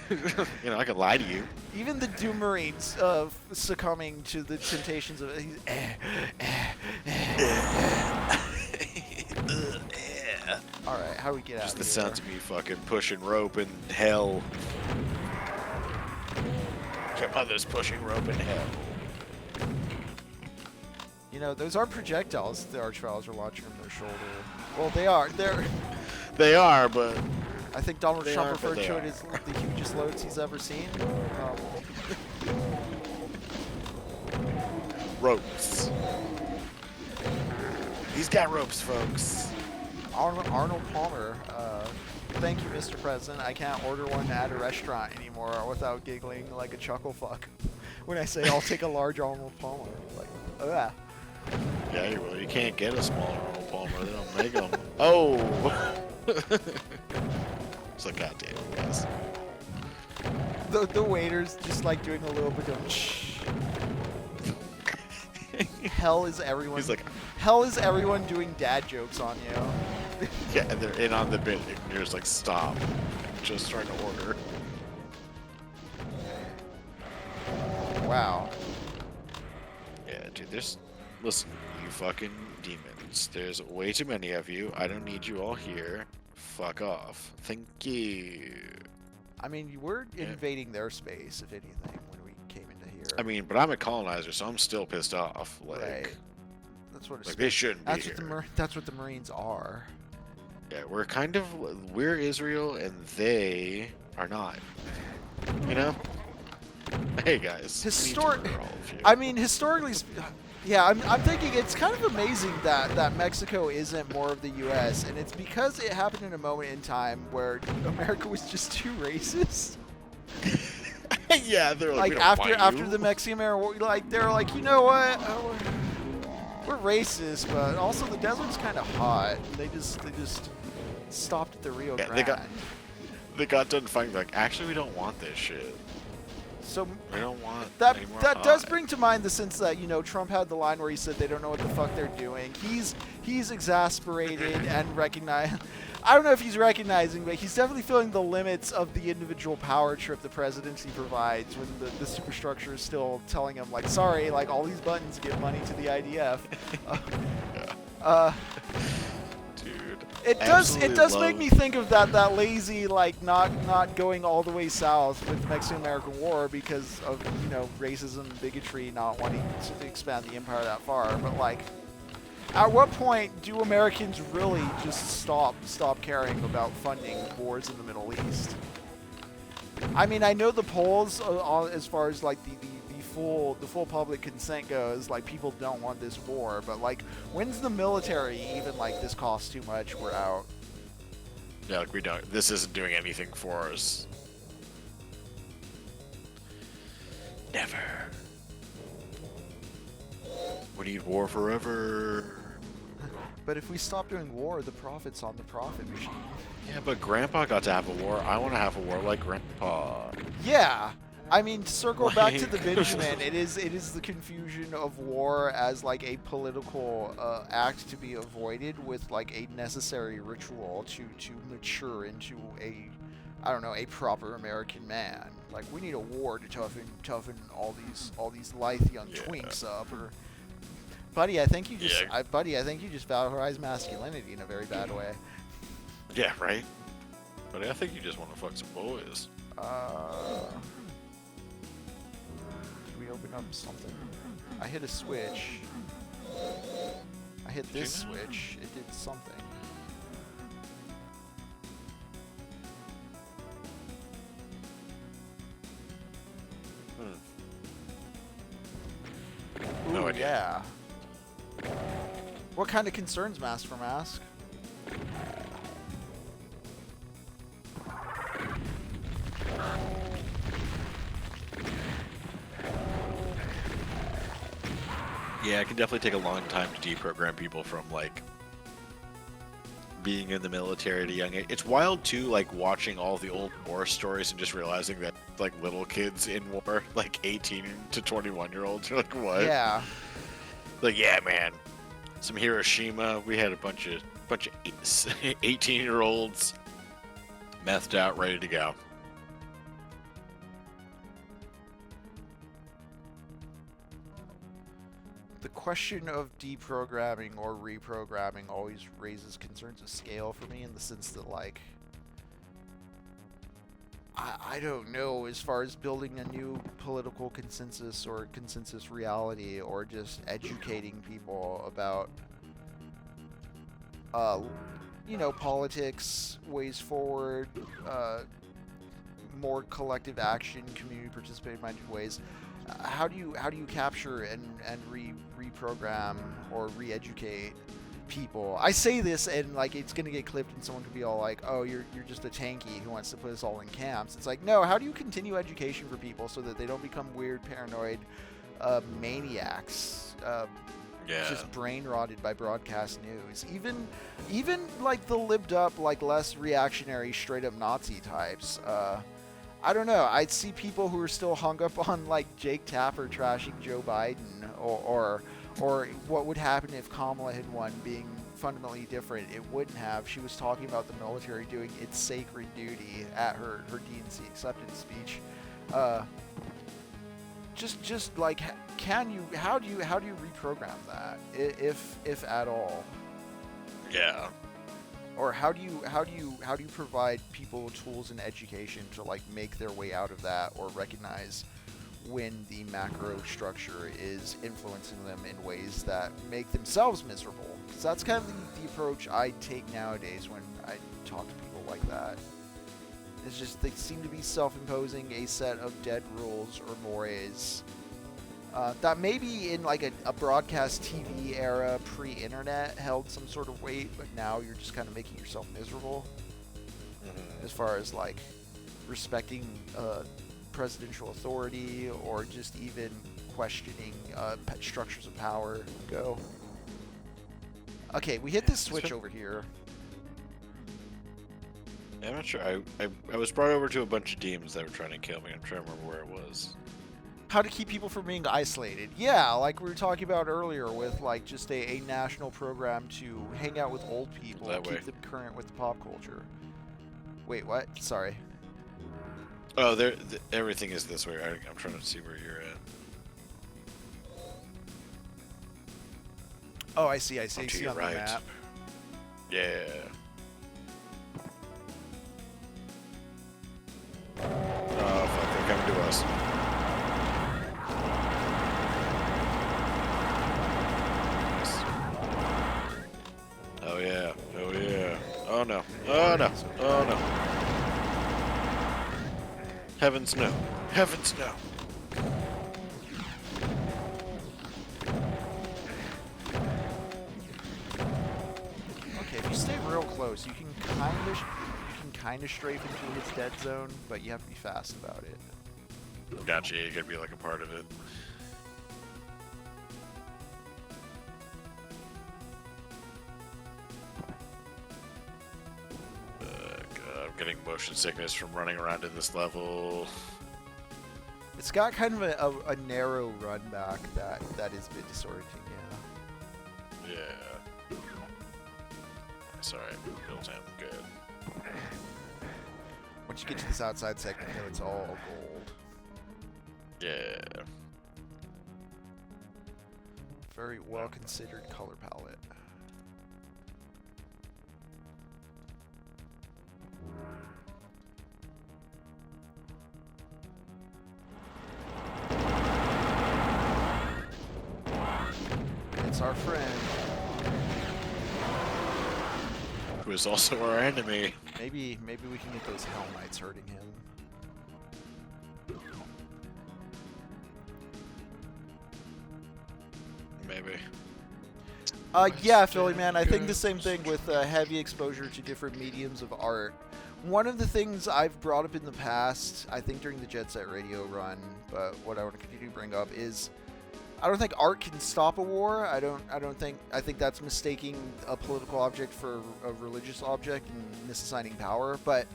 You know, I could lie to you. Even the Doom Marines succumbing to the temptations of Alright, how do we get out Just of the here? sounds of me fucking pushing rope in hell. Your mother's pushing rope in hell. You know, those are projectiles the Archviles are launching from their shoulder. Well, they are. They are, but I think Donald They Trump are, but referred they to are. it as the hugest loads he's ever seen. ropes. He's got ropes, folks. Arnold Palmer. Thank you, Mr. President. I can't order one at a restaurant anymore without giggling like a chuckle fuck when I say I'll take a large Arnold Palmer. Like, ugh. Yeah, well, you can't get a small Arnold Palmer. They don't make them. Oh! It's like, goddamn, guys. The waiter's just like doing a little bit of shh. Hell is everyone. He's like, hell is everyone doing dad jokes on you. yeah, and they're in on the bit. And you're just like, stop. I'm just trying to order. Wow. Yeah, dude, listen, you fucking demons. There's way too many of you. I don't need you all here. Fuck off. Thank you. I mean, we're invading their space, if anything, when we came into here. I mean, but I'm a colonizer, so I'm still pissed off. Like, right. That's what it's. like they shouldn't be that's here. That's what the Marines are. Yeah, we're Israel, and they are not. You know? Hey guys. I mean, historically, yeah, I'm thinking it's kind of amazing that Mexico isn't more of the U.S. and it's because it happened in a moment in time where America was just too racist. Yeah, they're like after the Mexican-American War, like they're like, you know what? We're racist, but also the desert's kind of hot. They just stopped at the Rio Grande. They got done fighting. Like, actually, we don't want this shit. So we don't want that anymore does bring to mind the sense that, you know, Trump had the line where he said they don't know what the fuck they're doing. He's exasperated and I don't know if he's recognizing, but he's definitely feeling the limits of the individual power trip the presidency provides when the superstructure is still telling him, like, sorry, like, all these buttons give money to the IDF. It does make me think of that lazy, like, not going all the way south with the Mexican-American War because of, you know, racism and bigotry, not wanting to expand the empire that far. But, like, at what point do Americans really just stop caring about funding wars in the Middle East? I mean, I know the polls as far as, like, the full public consent goes, like, people don't want this war, but, like, when's the military even like, this costs too much, we're out? Yeah, like, we don't. This isn't doing anything for us. Never. We need war forever. But if we stop doing war, the profit's on the profit machine. Yeah, but Grandpa got to have a war. I want to have a war like Grandpa. Yeah. I mean, to circle back to the Benjamin, it is the confusion of war as like a political act to be avoided with like a necessary ritual to mature into a, I don't know, a proper American man. Like, we need a war to toughen all these lithe young twinks up. Or, buddy, I think you just valorize masculinity in a very bad way. Yeah, right. Buddy, I think you just want to fuck some boys. Did we open up something? I hit a switch. I hit this switch. It did something. Ooh, no idea. Yeah. What kind of concerns Mask for Mask? Yeah, it can definitely take a long time to deprogram people from, like, being in the military at a young age. It's wild, too, like, watching all the old war stories and just realizing that, like, little kids in war, like, 18 to 21-year-olds, are like, what? Yeah. Like, yeah, man. Some Hiroshima, we had a bunch of 18-year-olds methed out, ready to go. The question of deprogramming or reprogramming always raises concerns of scale for me, in the sense that, like, I don't know, as far as building a new political consensus or consensus reality, or just educating people about, you know, politics, ways forward, more collective action, community participated-minded ways. How do you capture and reprogram or re-educate people? I say this and like it's gonna get clipped and someone could be all like, "Oh, you're just a tanky who wants to put us all in camps." It's like, no. How do you continue education for people so that they don't become weird, paranoid maniacs? Just brain rotted by broadcast news. Even like the libbed up, like less reactionary, straight up Nazi types. I don't know. I'd see people who are still hung up on like Jake Tapper trashing Joe Biden, or what would happen if Kamala had won, being fundamentally different. It wouldn't have. She was talking about the military doing its sacred duty at her DNC acceptance speech. Just like, how do you reprogram that, if at all? Yeah. Or how do you provide people tools and education to like make their way out of that, or recognize when the macro structure is influencing them in ways that make themselves miserable? Because that's kind of the approach I take nowadays when I talk to people like that. It's just they seem to be self-imposing a set of dead rules or mores that maybe in like a broadcast TV era, pre-internet, held some sort of weight, but now you're just kind of making yourself miserable. Mm-hmm. As far as like respecting presidential authority, or just even questioning structures of power go. Okay, we hit this switch over here. I'm not sure. I was brought over to a bunch of demons that were trying to kill me. I'm trying to remember where it was. How to keep people from being isolated. Yeah, like we were talking about earlier with like just a national program to hang out with old people and keep them current with the pop culture. Wait, what? Sorry. Oh, everything is this way. I'm trying to see where you're at. Oh, I see. See on the map. Yeah. Oh, fuck, they're coming to us. Oh, yeah. Oh, yeah. Oh, no. Oh, no. Oh, no. Heavens, no. Heavens, no. Okay, if you stay real close, you can kind of strafe into his dead zone, but you have to be fast about it. Gotcha, you gotta be like a part of it. God, I'm getting motion sickness from running around in this level. It's got kind of a narrow run back that is a bit disorienting, yeah. Yeah. Sorry, Milton, good. Once you get to this outside segment, though, it's all gold. Yeah. Very well considered color palette. It's our friend. Who is also our enemy. Maybe we can get those Hell Knights hurting him. Maybe. Yeah, Philly man, I think the same thing with heavy exposure to different mediums of art. One of the things I've brought up in the past, I think during the Jet Set Radio run, but what I want to continue to bring up is, I don't think art can stop a war. I think that's mistaking a political object for a religious object and misassigning power. But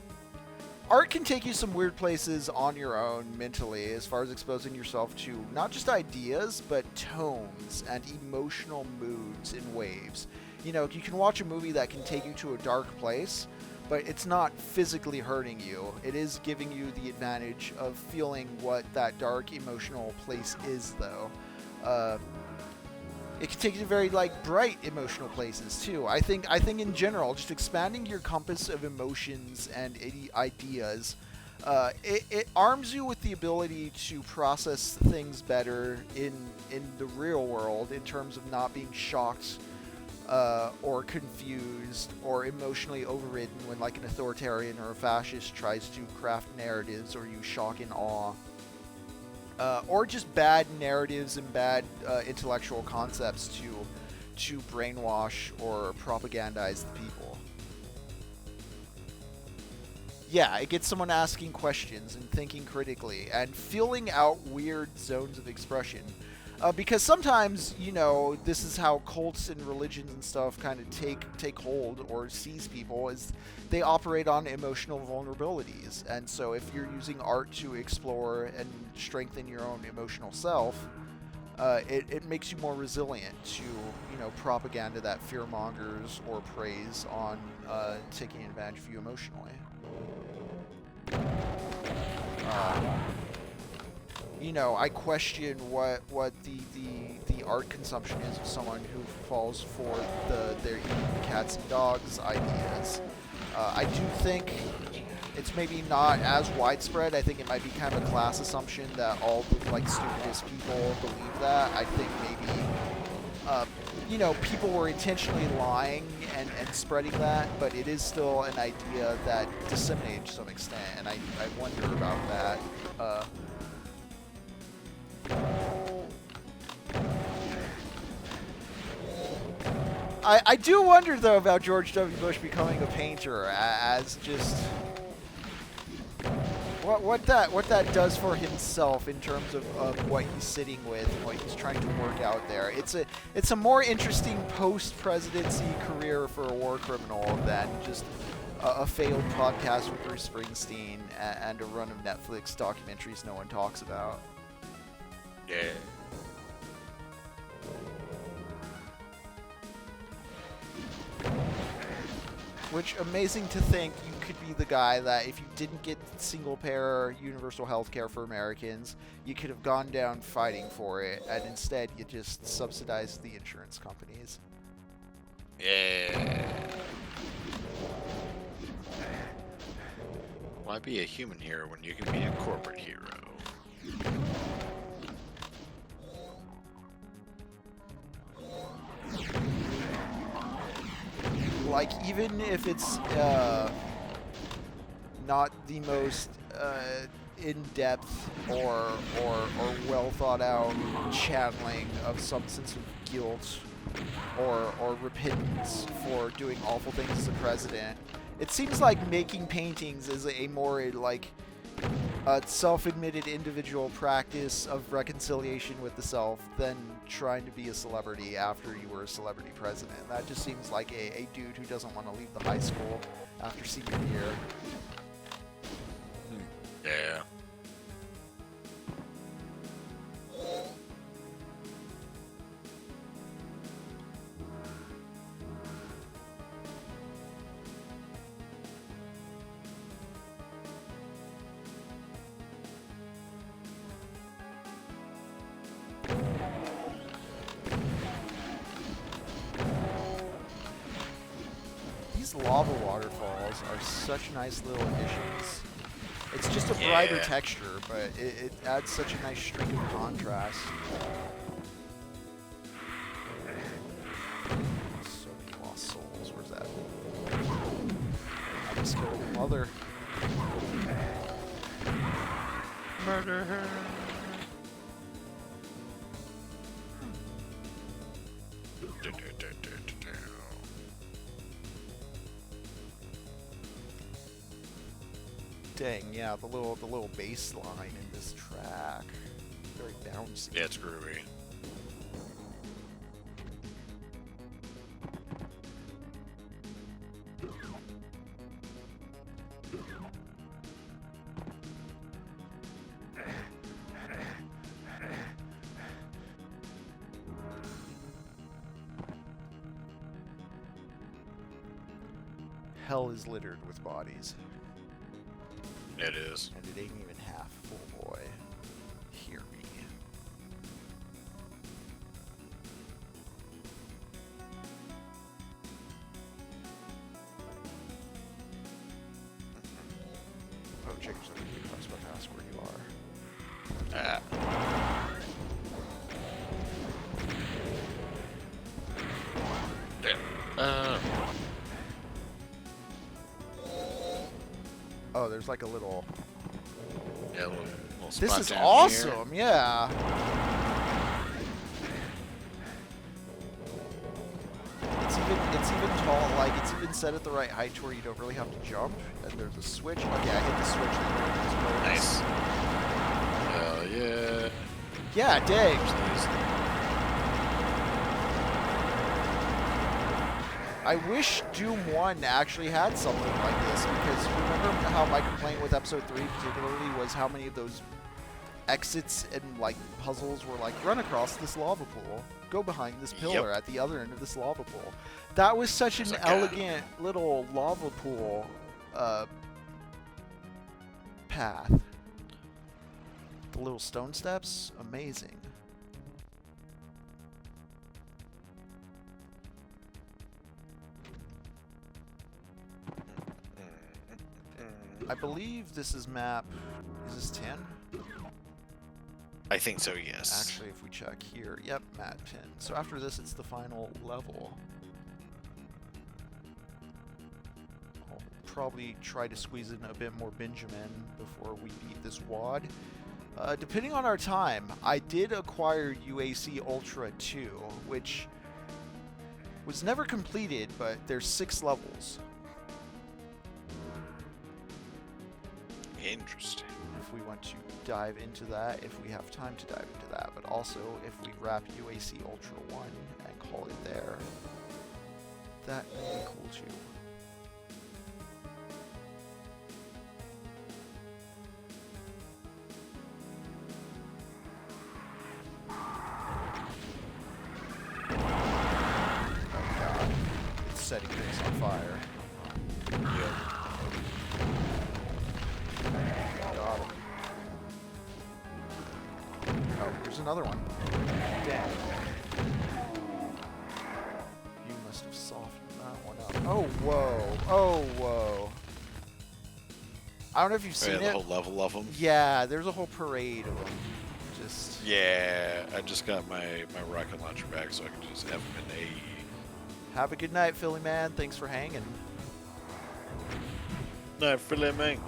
art can take you some weird places on your own mentally, as far as exposing yourself to not just ideas, but tones and emotional moods in waves. You know, you can watch a movie that can take you to a dark place, but it's not physically hurting you. It is giving you the advantage of feeling what that dark emotional place is, though. It can take you to very bright emotional places too. I think in general, just expanding your compass of emotions and ideas, it arms you with the ability to process things better in the real world, in terms of not being shocked or confused or emotionally overridden when an authoritarian or a fascist tries to craft narratives or use shock and awe. Or just bad narratives and bad intellectual concepts to brainwash or propagandize the people. Yeah, it gets someone asking questions and thinking critically and filling out weird zones of expression. Because sometimes, this is how cults and religions and stuff kind of take hold or seize people, is they operate on emotional vulnerabilities. And so if you're using art to explore and strengthen your own emotional self, it makes you more resilient to, propaganda that fear mongers or preys on taking advantage of you emotionally. I question what the art consumption is of someone who falls for their eating cats and dogs ideas. I do think it's maybe not as widespread. I think it might be kind of a class assumption that all the stupidest people believe that. I think maybe people were intentionally lying and spreading that, but it is still an idea that disseminated to some extent, and I wonder about that. I do wonder, though, about George W. Bush becoming a painter, as just what that does for himself in terms of what he's sitting with and what he's trying to work out there. It's a more interesting post-presidency career for a war criminal than just a failed podcast with Bruce Springsteen and a run of Netflix documentaries no one talks about. Yeah. Which, amazing to think, you could be the guy that if you didn't get single-payer universal health care for Americans, you could have gone down fighting for it, and instead you just subsidized the insurance companies. Yeah. Why be a human hero when you can be a corporate hero? Even if it's not the most in-depth or well thought out channeling of some sense of guilt or repentance for doing awful things as a president, it seems like making paintings is a more self-admitted individual practice of reconciliation with the self than trying to be a celebrity after you were a celebrity president. That just seems like a dude who doesn't want to leave the high school after senior year. Yeah. these lava waterfalls are such nice little additions. It's just a brighter texture, but it adds such a nice streak of contrast. So many lost souls. Where's that? I just killed a mother. Murder her. Dang, yeah, the little bass line in this track. Very bouncy. Yeah, it's groovy. Hell is littered with bodies. It is. And it ain't even half full, boy. Hear me. Oh, James, I was about to ask where you are. Oh, there's like a little... Yeah, a little spot This is down awesome, here. yeah. It's even tall, like it's even set at the right height to where you don't really have to jump. And there's a switch. Okay, I hit the switch. Nice. Hell yeah. Yeah, dang. I wish Doom 1 actually had something like this, because remember how my complaint with episode 3 particularly was how many of those exits and like puzzles were like, run across this lava pool, go behind this pillar at the other end of this lava pool. That was such an elegant little lava pool path. The little stone steps, amazing. I believe this is map, is this 10? I think so, yes. Actually, if we check here, yep, map 10. So after this, it's the final level. I'll probably try to squeeze in a bit more Benjamin before we beat this wad. Depending on our time, I did acquire UAC Ultra 2, which was never completed, but there's 6 levels. Interesting. If we want to dive into that, if we have time to dive into that, but also if we wrap UAC Ultra 1 and call it there, that would be cool too. Oh god, it's setting things on fire. Yep. Oh, here's another one. Damn. You must have softened that one up. Oh, whoa. Oh, whoa. I don't know if you've seen it. The whole level of them. Yeah, there's a whole parade of them. Just... Yeah, I just got my rocket launcher back so I can just have them in A. Have a good night, Philly man. Thanks for hanging. Night, Philly man.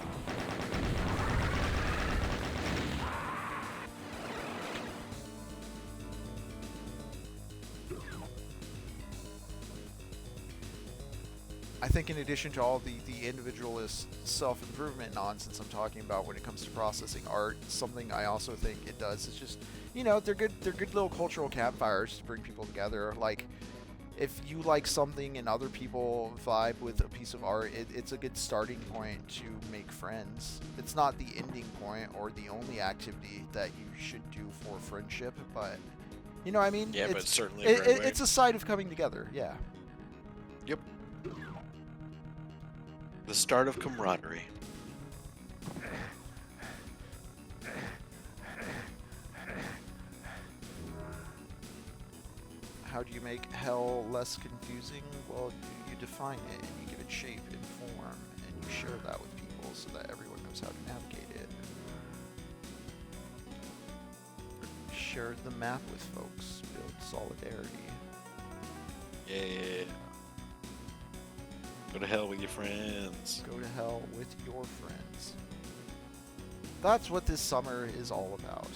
I think in addition to all the individualist self-improvement nonsense I'm talking about when it comes to processing art, something I also think it does is just, you know, they're good little cultural campfires to bring people together. Like, if you like something and other people vibe with a piece of art, it's a good starting point to make friends. It's not the ending point or the only activity that you should do for friendship, but, you know what I mean? Yeah, but certainly it's a side of coming together, yeah. Yep. The start of camaraderie. I How do you make hell less confusing? Well, you define it and you give it shape and form, and you share that with people so that everyone knows how to navigate it. Share the map with folks. Build solidarity. Yeah. Go to hell with your friends. Go to hell with your friends. That's what this summer is all about.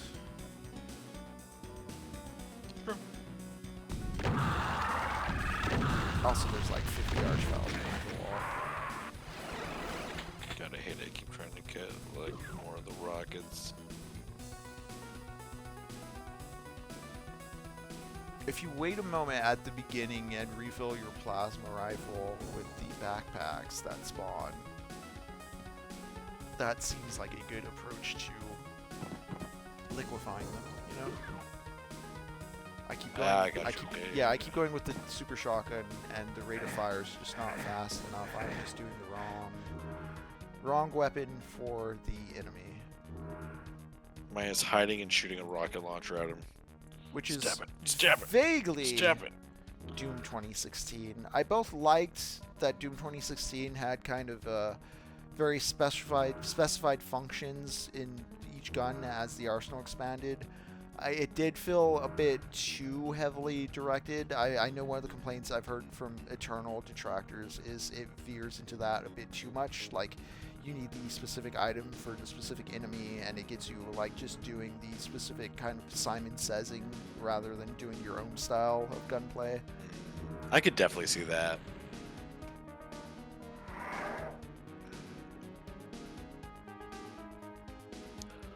Also, there's like 50 archviles on the wall. Kinda hate it. Keep trying to get like more of the rockets. If you wait a moment at the beginning and refill your plasma rifle with the backpacks that spawn, that seems like a good approach to liquefying them, you know? I keep going. I keep going with the super shotgun, and the rate of fire is just not fast enough. I'm just doing the wrong weapon for the enemy. Mine is hiding and shooting a rocket launcher at him. Which is vaguely Doom 2016. I both liked that Doom 2016 had kind of very specified functions in each gun as the arsenal expanded. It did feel a bit too heavily directed. I know one of the complaints I've heard from Eternal detractors is it veers into that a bit too much. Like, you need the specific item for the specific enemy, and it gets you like just doing the specific kind of Simon Says-ing rather than doing your own style of gunplay. I could definitely see that.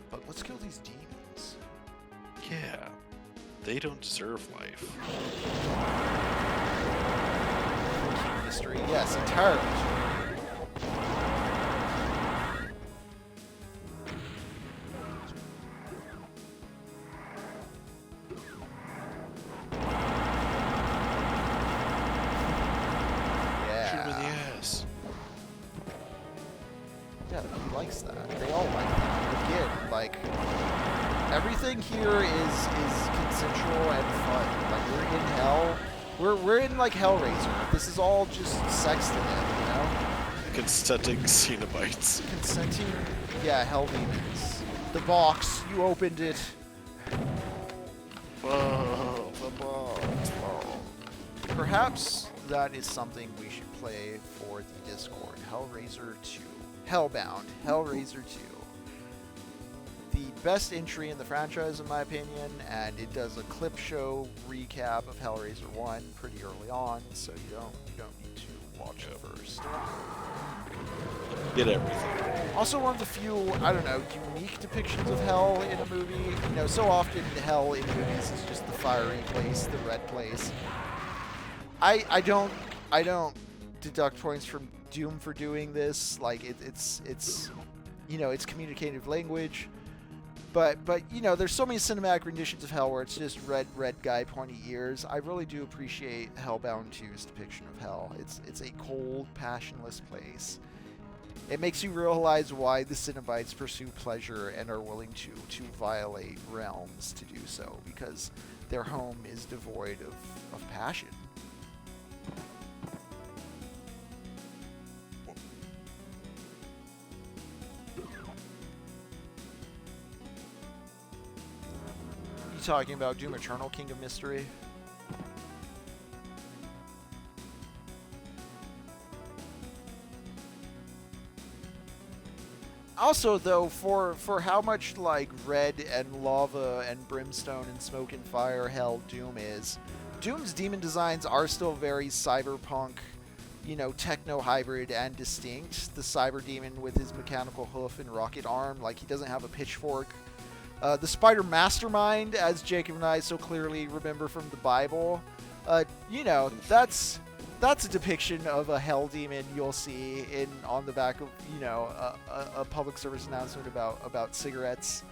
But let's kill these demons. Yeah, they don't deserve life. Mystery, yes, entirely. Everything here is consensual and fun. Like, we're in hell. We're in like Hellraiser. This is all just sex to them, you know? Consenting Cenobites. Consenting, yeah, hell demons. The box, you opened it. Oh, the box. Oh. Perhaps that is something we should play for the Discord. Hellraiser 2. Hellbound. Hellraiser 2. The best entry in the franchise, in my opinion, and it does a clip show recap of Hellraiser 1 pretty early on, so you don't need to watch it first. Get everything. Also, one of the few, I don't know, unique depictions of hell in a movie. You know, so often hell in movies is just the fiery place, the red place. I don't deduct points from Doom for doing this. Like, it's you know, it's communicative language. But you know, there's so many cinematic renditions of hell where it's just red guy, pointy ears. I really do appreciate Hellbound 2's depiction of hell. It's a cold, passionless place. It makes you realize why the Cenobites pursue pleasure and are willing to violate realms to do so, because their home is devoid of passion. Talking about Doom Eternal, King of Mystery. Also, though, for how much like red and lava and brimstone and smoke and fire hell Doom is, Doom's demon designs are still very cyberpunk, you know, techno hybrid and distinct. The cyber demon with his mechanical hoof and rocket arm, like, he doesn't have a pitchfork. The spider mastermind, as Jacob and I so clearly remember from the Bible, you know, that's a depiction of a hell demon you'll see on the back of, you know, a public service announcement about cigarettes.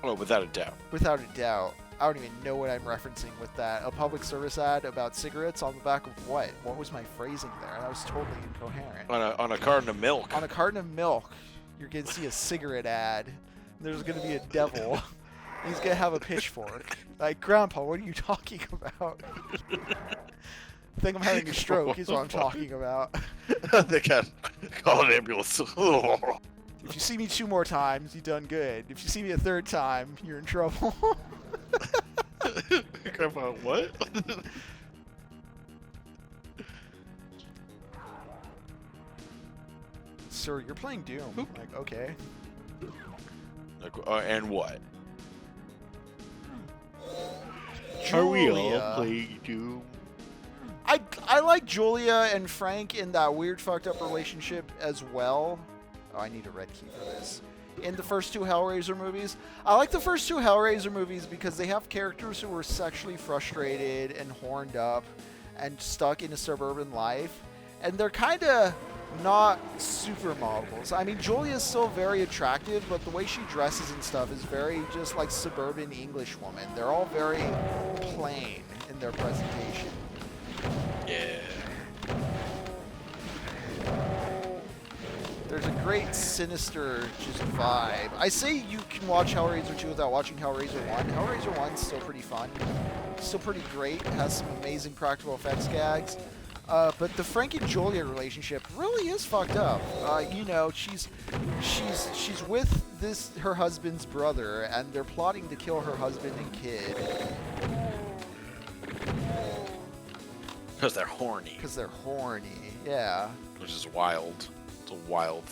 Oh, without a doubt. Without a doubt. I don't even know what I'm referencing with that. A public service ad about cigarettes on the back of what? What was my phrasing there? That was totally incoherent. On a carton of milk. On a carton of milk, you're going to see a cigarette ad. There's going to be a devil. He's gonna have a pitchfork. Like, Grandpa, what are you talking about? I think I'm having a stroke is what I'm talking about. They got call an ambulance. If you see me 2 more times, you done good. If you see me a 3rd time, you're in trouble. Grandpa, what? Sir, you're playing Doom. Like, okay. Like, and what? Are we all playing Doom? I like Julia and Frank in that weird fucked up relationship as well. Oh, I need a red key for this. In the first 2 Hellraiser movies. I like the first 2 Hellraiser movies because they have characters who were sexually frustrated and horned up and stuck in a suburban life. And they're kind of not supermodels. I mean, Julia's still very attractive, but the way she dresses and stuff is very just like suburban English woman. They're all very plain in their presentation. Yeah. There's a great sinister just vibe. I say you can watch Hellraiser 2 without watching Hellraiser 1. Hellraiser 1's still pretty fun. Still pretty great. Has some amazing practical effects gags. But the Frank and Julia relationship really is fucked up. You know, she's with her husband's brother, and they're plotting to kill her husband and kid. Because they're horny. Because they're horny, yeah. Which is wild. It's a wild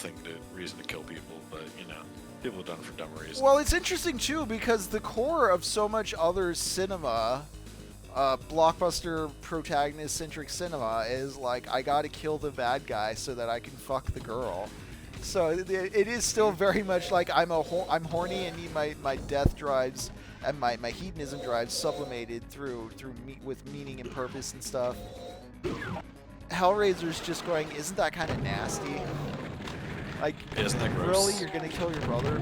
reason to kill people, but, you know, people have done it for dumb reasons. Well, it's interesting, too, because the core of so much other cinema, blockbuster protagonist-centric cinema, is like, I gotta kill the bad guy so that I can fuck the girl. So it is still very much like I'm horny and need my death drives and my hedonism drives sublimated with meaning and purpose and stuff. Hellraiser's just going, isn't that kind of nasty? Like, isn't that gross? Really, you're gonna kill your brother?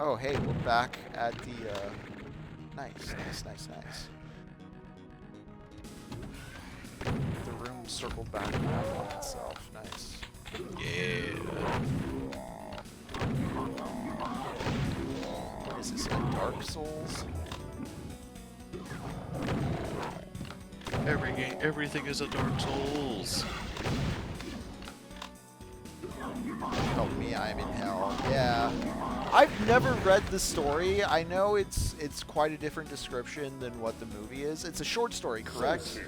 Oh, hey, we're back at the. Nice. The room circled back around on itself. Nice. Yeah. What is this, like Dark Souls? Everything is a Dark Souls. Help me, I'm in hell. Yeah. I've never read the story. I know it's quite a different description than what the movie is. It's a short story, correct?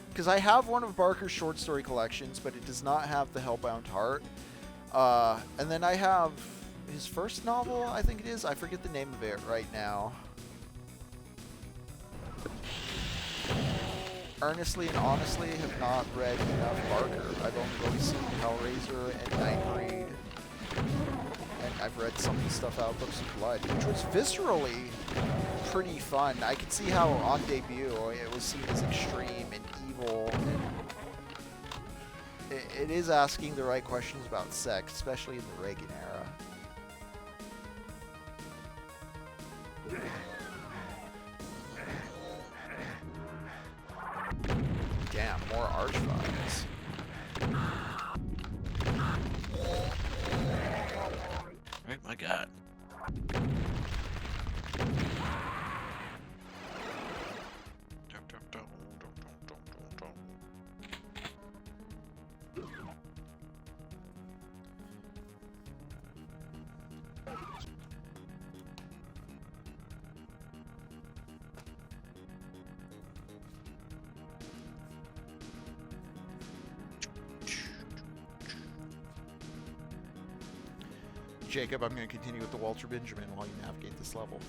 Because I have one of Barker's short story collections, but it does not have The Hellbound Heart. And then I have his first novel, I think it is. I forget the name of it right now. Earnestly and honestly have not read enough Barker. I've only really seen Hellraiser and Nightbreed. And I've read some of the stuff out of Books of Blood, which was viscerally pretty fun. I could see how on debut it was seen as extreme and evil. And it is asking the right questions about sex, especially in the Reagan era. Damn, more archviles. Right, my God. Jacob, I'm going to continue with the Walter Benjamin while you navigate this level.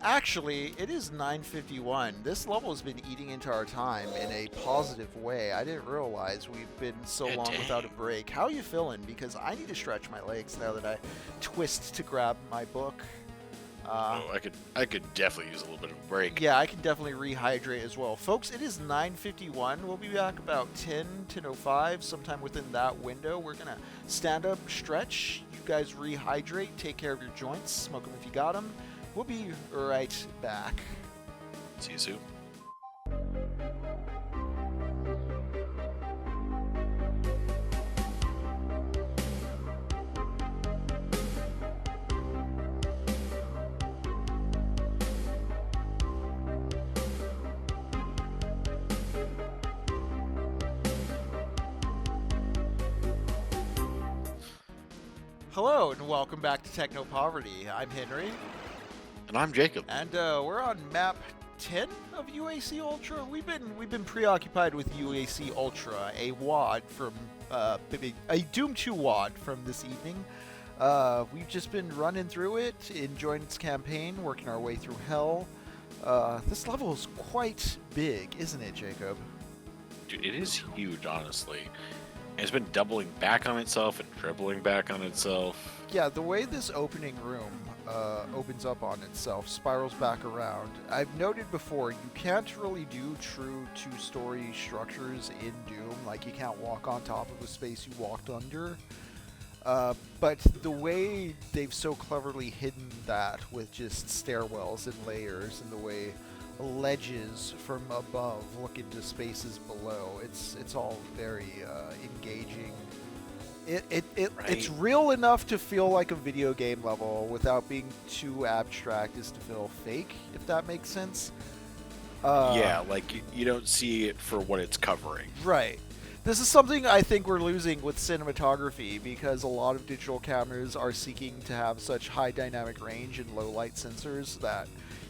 Actually, it is 9:51. This level has been eating into our time in a positive way. I didn't realize we've been so long without a break. How are you feeling? Because I need to stretch my legs now that I twist to grab my book. I could definitely use a little bit of a break. Yeah, I can definitely rehydrate as well. Folks, it is 9:51. We'll be back about 10:05, sometime within that window. We're going to stand up, stretch. You guys rehydrate, take care of your joints, smoke them if you got them. We'll be right back. See you soon. Hello and welcome back to Techno Poverty. I'm Henry. And I'm Jacob. And we're on map 10 of UAC Ultra. We've been preoccupied with UAC Ultra, a WAD from a Doom 2 WAD from this evening. We've just been running through it, enjoying its campaign, working our way through hell. This level is quite big, isn't it, Jacob? Dude, it is huge, honestly. And it's been doubling back on itself and tripling back on itself. Yeah, the way this opening room opens up on itself, spirals back around. I've noted before, you can't really do true two-story structures in Doom. Like, you can't walk on top of a space you walked under. But the way they've so cleverly hidden that with just stairwells and layers, and the way ledges from above look into spaces below, it's all very engaging. It's real enough to feel like a video game level without being too abstract as to feel fake, if that makes sense. Yeah, like you don't see it for what it's covering. Right. This is something I think we're losing with cinematography, because a lot of digital cameras are seeking to have such high dynamic range and low light sensors that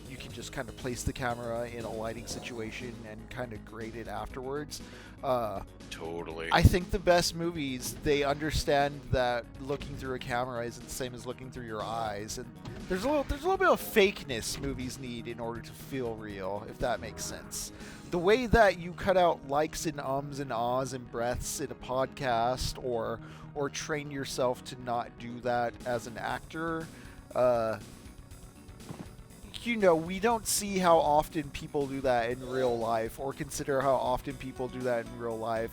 you can just kind of place the camera in a lighting situation and kind of grade it afterwards. Totally. I think the best movies, they understand that looking through a camera isn't the same as looking through your eyes, and there's a little bit of fakeness movies need in order to feel real, if that makes sense. The way that you cut out likes and ums and ahs and breaths in a podcast, or train yourself to not do that as an actor, we don't see how often people do that in real life, or consider how often people do that in real life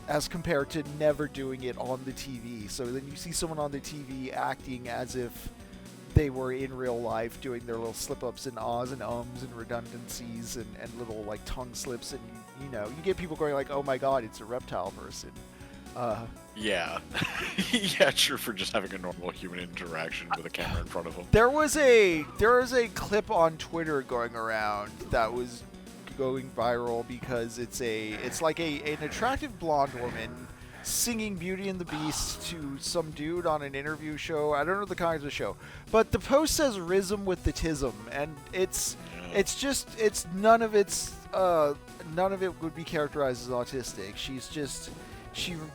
as compared to never doing it on the TV. So then you see someone on the TV acting as if they were in real life, doing their little slip-ups and ahs and ums and redundancies and little like tongue slips, and you get people going like, oh my god, it's a reptile person. Yeah. Yeah, true, for just having a normal human interaction with a camera in front of them. There was a clip on Twitter going around that was going viral because it's like an attractive blonde woman singing Beauty and the Beast to some dude on an interview show. I don't know the kinds of show, but the post says "Rism with the Tism," and it's none of it would be characterized as autistic.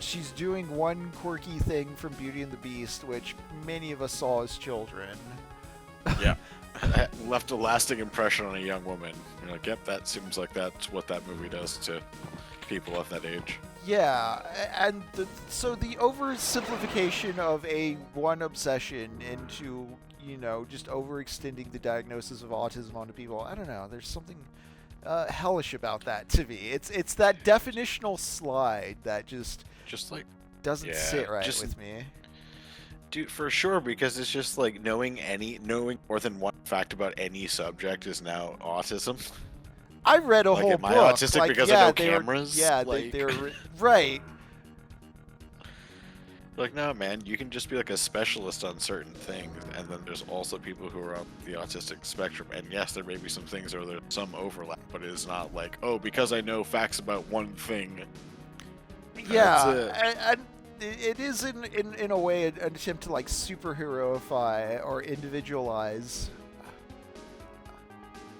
She's doing one quirky thing from Beauty and the Beast, which many of us saw as children. Yeah. Left a lasting impression on a young woman. You're like, yep, that seems like that's what that movie does to people of that age. Yeah, and so the oversimplification of one obsession into, just overextending the diagnosis of autism onto people, I don't know, there's something hellish about that to me. It's that definitional slide that just like doesn't sit right with me. Dude, for sure, because it's just like knowing more than one fact about any subject is now autism. I read a whole am book. I autistic because I know cameras? They were right. Like, no, man, you can just be like a specialist on certain things, and then there's also people who are on the autistic spectrum, and yes, there may be some things where there's some overlap, but it is not like, oh, because I know facts about one thing. Yeah, and it is in a way an attempt to like superheroify or individualize.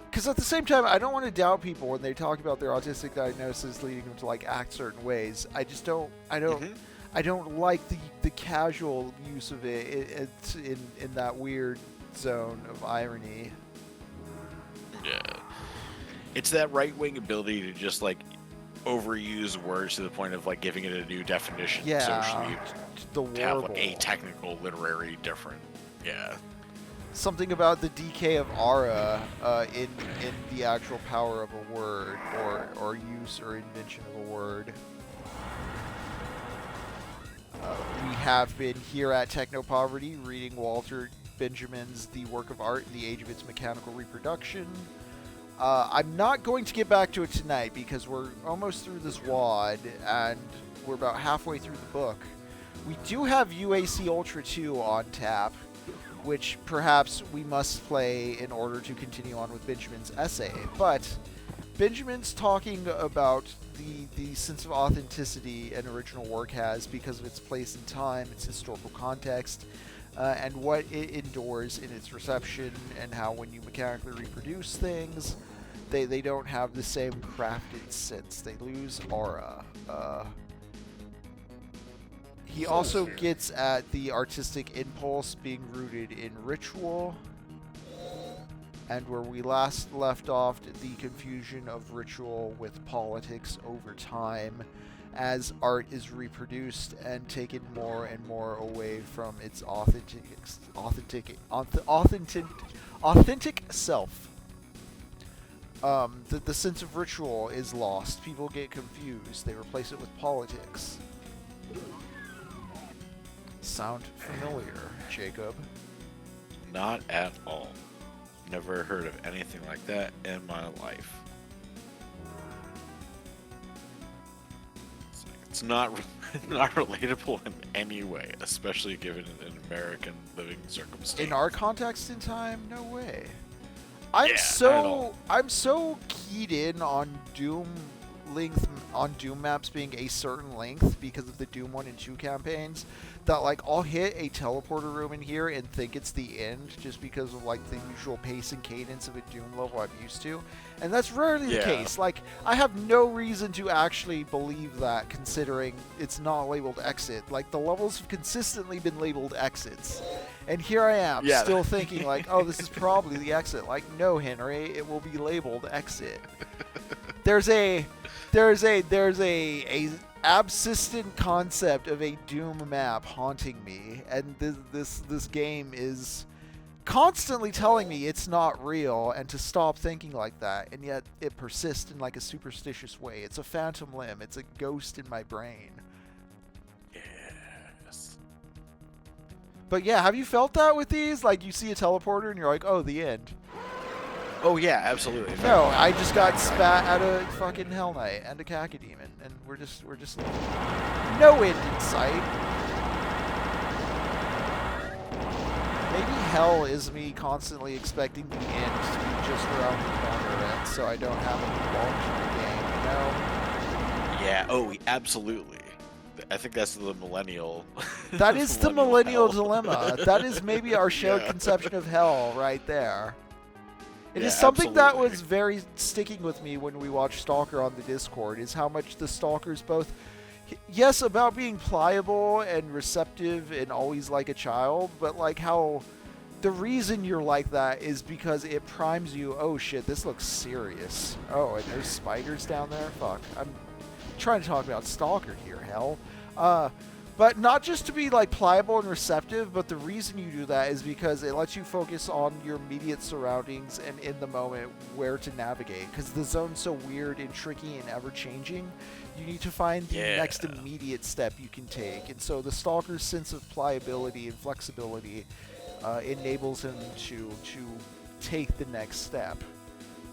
Because at the same time, I don't want to doubt people when they talk about their autistic diagnosis leading them to like act certain ways. I just don't. I don't like the casual use of it. It's in that weird zone of irony. Yeah, it's that right-wing ability to just like overuse words to the point of like giving it a new definition socially. To have like a technical, literary different. Yeah. Something about the decay of aura in the actual power of a word or use or invention of a word. We have been here at Techno Poverty reading Walter Benjamin's The Work of Art in the Age of Its Mechanical Reproduction. I'm not going to get back to it tonight because we're almost through this WAD and we're about halfway through the book. We do have UAC Ultra 2 on tap, which perhaps we must play in order to continue on with Benjamin's essay. But Benjamin's talking about the sense of authenticity an original work has because of its place in time, its historical context, and what it endures in its reception, and how when you mechanically reproduce things, they don't have the same crafted sense. They lose aura. He also gets at the artistic impulse being rooted in ritual, and where we last left off, the confusion of ritual with politics over time as art is reproduced and taken more and more away from its authentic self. The sense of ritual is lost. People get confused. They replace it with politics. Sound familiar, Jacob? Not at all. Never heard of anything like that in my life. It's not relatable in any way, especially given an American living circumstance. In our context in time, no way. Not at all. I'm so keyed in on Doom maps being a certain length because of the Doom 1 and 2 campaigns that like I'll hit a teleporter room in here and think it's the end just because of like the usual pace and cadence of a Doom level I'm used to, and that's rarely the case. Like I have no reason to actually believe that, considering it's not labeled exit. Like the levels have consistently been labeled exits, and here I am still thinking like, oh, this is probably the exit. Like, no, Henry, it will be labeled exit. There's a absistent concept of a Doom map haunting me, and this game is constantly telling me it's not real and to stop thinking like that, and yet it persists in like a superstitious way. It's a phantom limb. It's a ghost in my brain. Yes. But yeah, have you felt that with these? Like you see a teleporter and you're like, oh, the end. Oh yeah, absolutely. No, I just got spat at a fucking Hell Knight and a Cacodemon, and we're just no end in sight. Maybe hell is me constantly expecting the end to be just around the corner, and so I don't have any bulk in the game, you know? Yeah. Oh, absolutely. I think that's the millennial. That is the millennial dilemma. That is maybe our shared conception of hell right there. It is something that was very sticking with me when we watched Stalker on the Discord, is how much the Stalker's both, yes, about being pliable and receptive and always like a child, but like how the reason you're like that is because it primes you, oh shit, this looks serious. Oh, and there's spiders down there? Fuck. I'm trying to talk about Stalker here, hell. But not just to be like pliable and receptive, but the reason you do that is because it lets you focus on your immediate surroundings and in the moment where to navigate. Because the zone's so weird and tricky and ever-changing, you need to find the next immediate step you can take. And so the Stalker's sense of pliability and flexibility enables him to take the next step.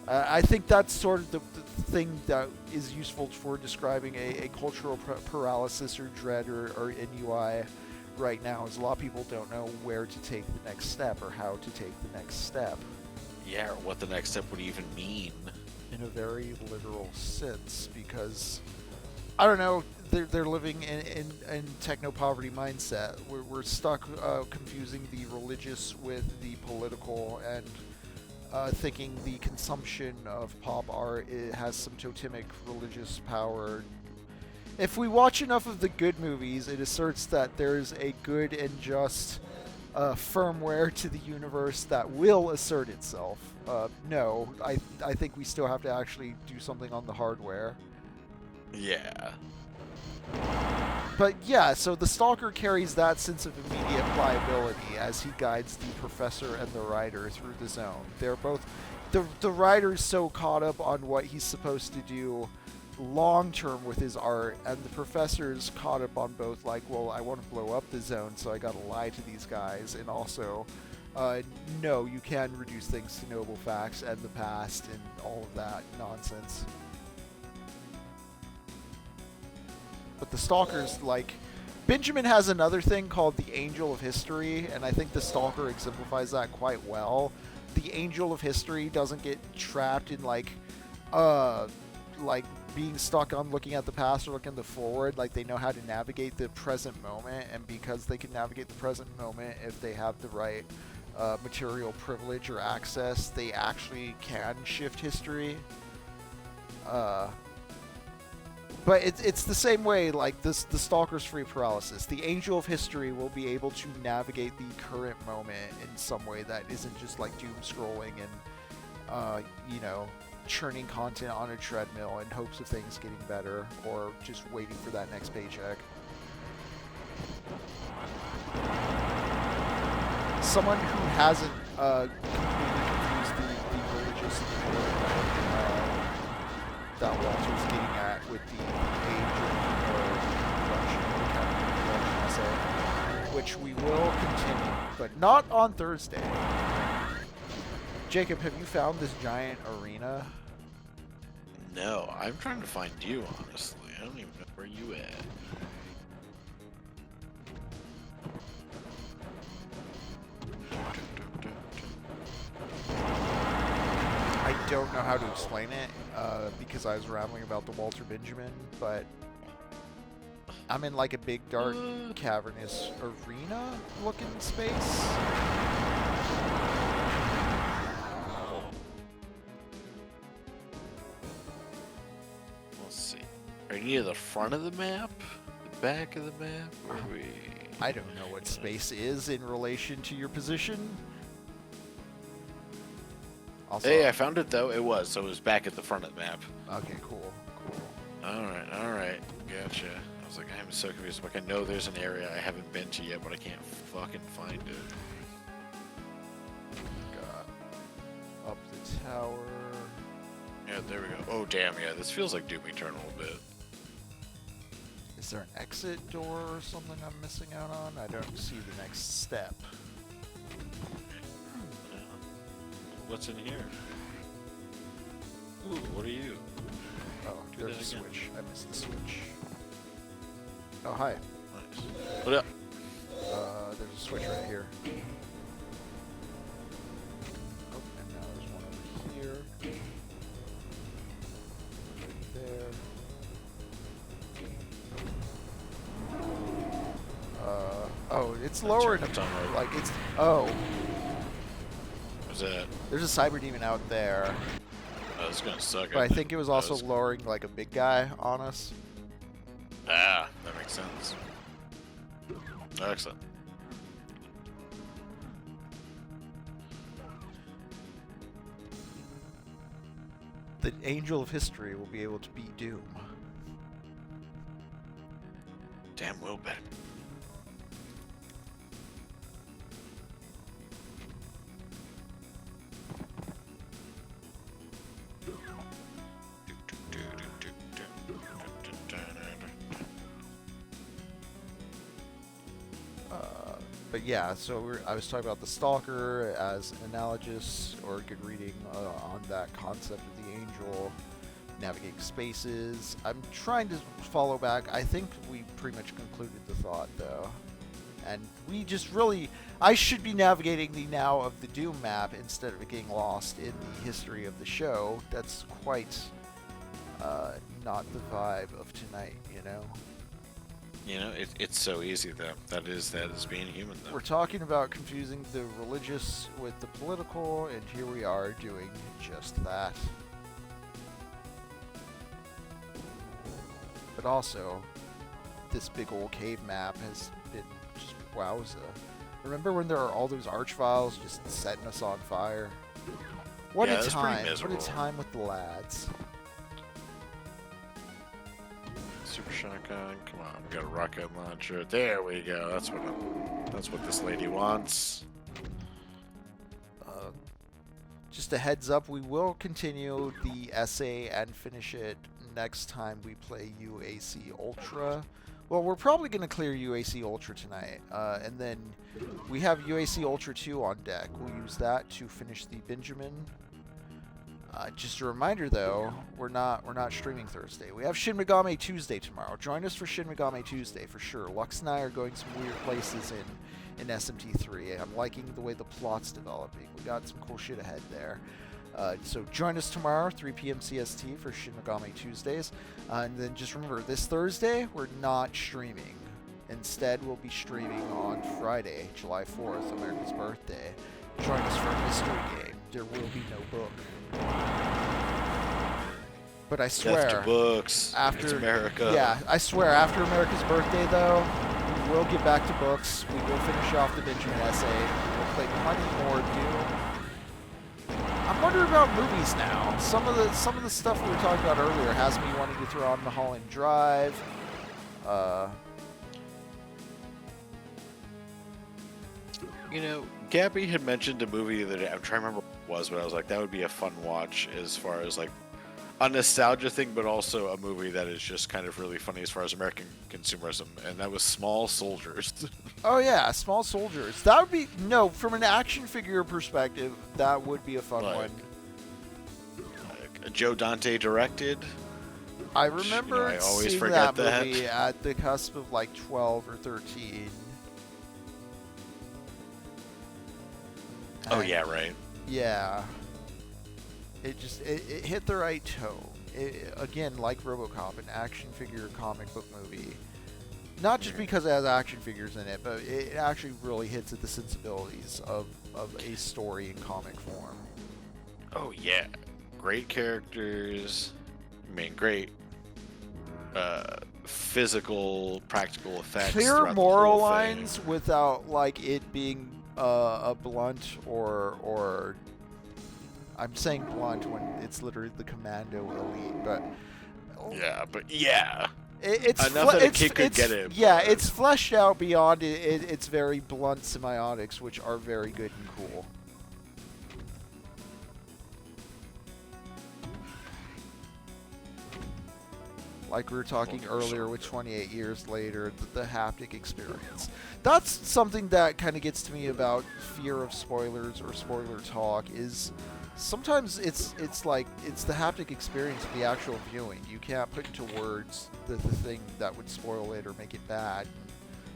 I think that's sort of the thing that is useful for describing a cultural paralysis or dread or in UI right now, is a lot of people don't know where to take the next step or how to take the next step. Yeah, or what the next step would even mean. In a very literal sense, because, I don't know, they're living in techno-poverty mindset. We're stuck confusing the religious with the political, and thinking the consumption of pop art has some totemic religious power. If we watch enough of the good movies, it asserts that there's a good and just firmware to the universe that will assert itself. No, I think we still have to actually do something on the hardware. Yeah. But yeah, so the Stalker carries that sense of immediate pliability as he guides the professor and the writer through the zone. They're both... The writer's so caught up on what he's supposed to do long-term with his art, and the professor's caught up on both, like, well, I want to blow up the zone, so I gotta lie to these guys, and also, no, you can reduce things to noble facts and the past and all of that nonsense. But the Stalker's, like... Benjamin has another thing called the Angel of History, and I think the Stalker exemplifies that quite well. The Angel of History doesn't get trapped in, like, like being stuck on looking at the past or looking forward, like they know how to navigate the present moment, and because they can navigate the present moment, if they have the right material privilege or access, they actually can shift history. But it's the same way, like the Stalker's free paralysis. The Angel of History will be able to navigate the current moment in some way that isn't just like doom scrolling and, churning content on a treadmill in hopes of things getting better or just waiting for that next paycheck. Someone who hasn't completely confused the religious that Walter's getting at with the age of reproduction essay, which we will continue, but not on Thursday. Jacob, have you found this giant arena? No, I'm trying to find you, honestly. I don't even know where you at. I don't know how to explain it because I was rambling about the Walter Benjamin, but I'm in like a big, dark, cavernous arena-looking space. Are you near the front of the map? The back of the map? Where are we? I don't know what space is in relation to your position. Also, hey, I found it though. It was. So it was back at the front of the map. Okay, cool. Alright. Gotcha. I was like, I'm so confused. Like, I know there's an area I haven't been to yet, but I can't fucking find it. Got up the tower. Yeah, there we go. Oh, damn, yeah. This feels like Doom Eternal a bit. Is there an exit door or something I'm missing out on? I don't see the next step. What's in here? Ooh, what are you? Oh, there's a switch. I missed the switch. Oh, hi. Nice. What up? There's a switch right here. Oh, and now there's one over here. Right there. Oh, it's lower. Like it's. Oh. What's that? There's a cyber demon out there. Oh, it's gonna suck. But I think it was also lowering like a big guy on us. Ah, that makes sense. Excellent. The Angel of History will be able to beat Doom. Damn will bet. But yeah, so I was talking about the Stalker as analogous or good reading on that concept of the Angel, navigating spaces. I'm trying to follow back. I think we pretty much concluded the thought, though. And we just really... I should be navigating the now of the Doom map instead of getting lost in the history of the show. That's quite not the vibe of tonight, you know? You know, it's so easy, though. That is being human, though. We're talking about confusing the religious with the political, and here we are doing just that. But also, this big old cave map has been just wowza. Remember when there are all those archviles just setting us on fire? What a time! What a time with the lads. Super shotgun, come on, we got a rocket launcher. There we go. That's what this lady wants. Just a heads up, we will continue the essay and finish it next time we play UAC Ultra. Well, we're probably going to clear UAC Ultra tonight, and then we have UAC Ultra 2 on deck. We'll use that to finish the Benjamin. Just a reminder, though, we're not streaming Thursday. We have Shin Megami Tuesday tomorrow. Join us for Shin Megami Tuesday for sure. Lux and I are going some weird places in SMT3. I'm liking the way the plot's developing. We got some cool shit ahead there. So join us tomorrow, 3 p.m. CST for Shin Megami Tuesdays. And then just remember, this Thursday, we're not streaming. Instead, we'll be streaming on Friday, July 4th, America's birthday. Join us for a mystery game. There will be no book. But I swear, Death to books. After it's America. Yeah, I swear, after America's birthday, though, we will get back to books. We will finish off the Benjamin essay. We'll play plenty more Doom. I'm wondering about movies now. Some of the stuff we were talking about earlier has me wanting to throw on Mulholland Drive. Gabby had mentioned a movie that I'm trying to remember what it was, but I was like, that would be a fun watch as far as like a nostalgia thing, but also a movie that is just kind of really funny as far as American consumerism, and that was Small Soldiers. Oh yeah, Small Soldiers. That would be from an action figure perspective, that would be a fun one. Joe Dante directed. I remember I always seeing forget that movie at the cusp of like 12 or 13. Oh yeah, right. Yeah. It hit the right tone. Again, like RoboCop, an action figure comic book movie. Not just because it has action figures in it, but it actually really hits at the sensibilities of a story in comic form. Oh yeah, great characters. I mean, great physical, practical effects. Clear moral lines without like it being a blunt or I'm saying blunt when it's literally the commando elite, but it's enough that a kid could get it. Yeah, it's fleshed out beyond its very blunt semiotics, which are very good and cool. Like we were talking earlier with 28 years later, the haptic experience. That's something that kind of gets to me about fear of spoilers or spoiler talk is sometimes it's the haptic experience of the actual viewing. You can't put into words the thing that would spoil it or make it bad.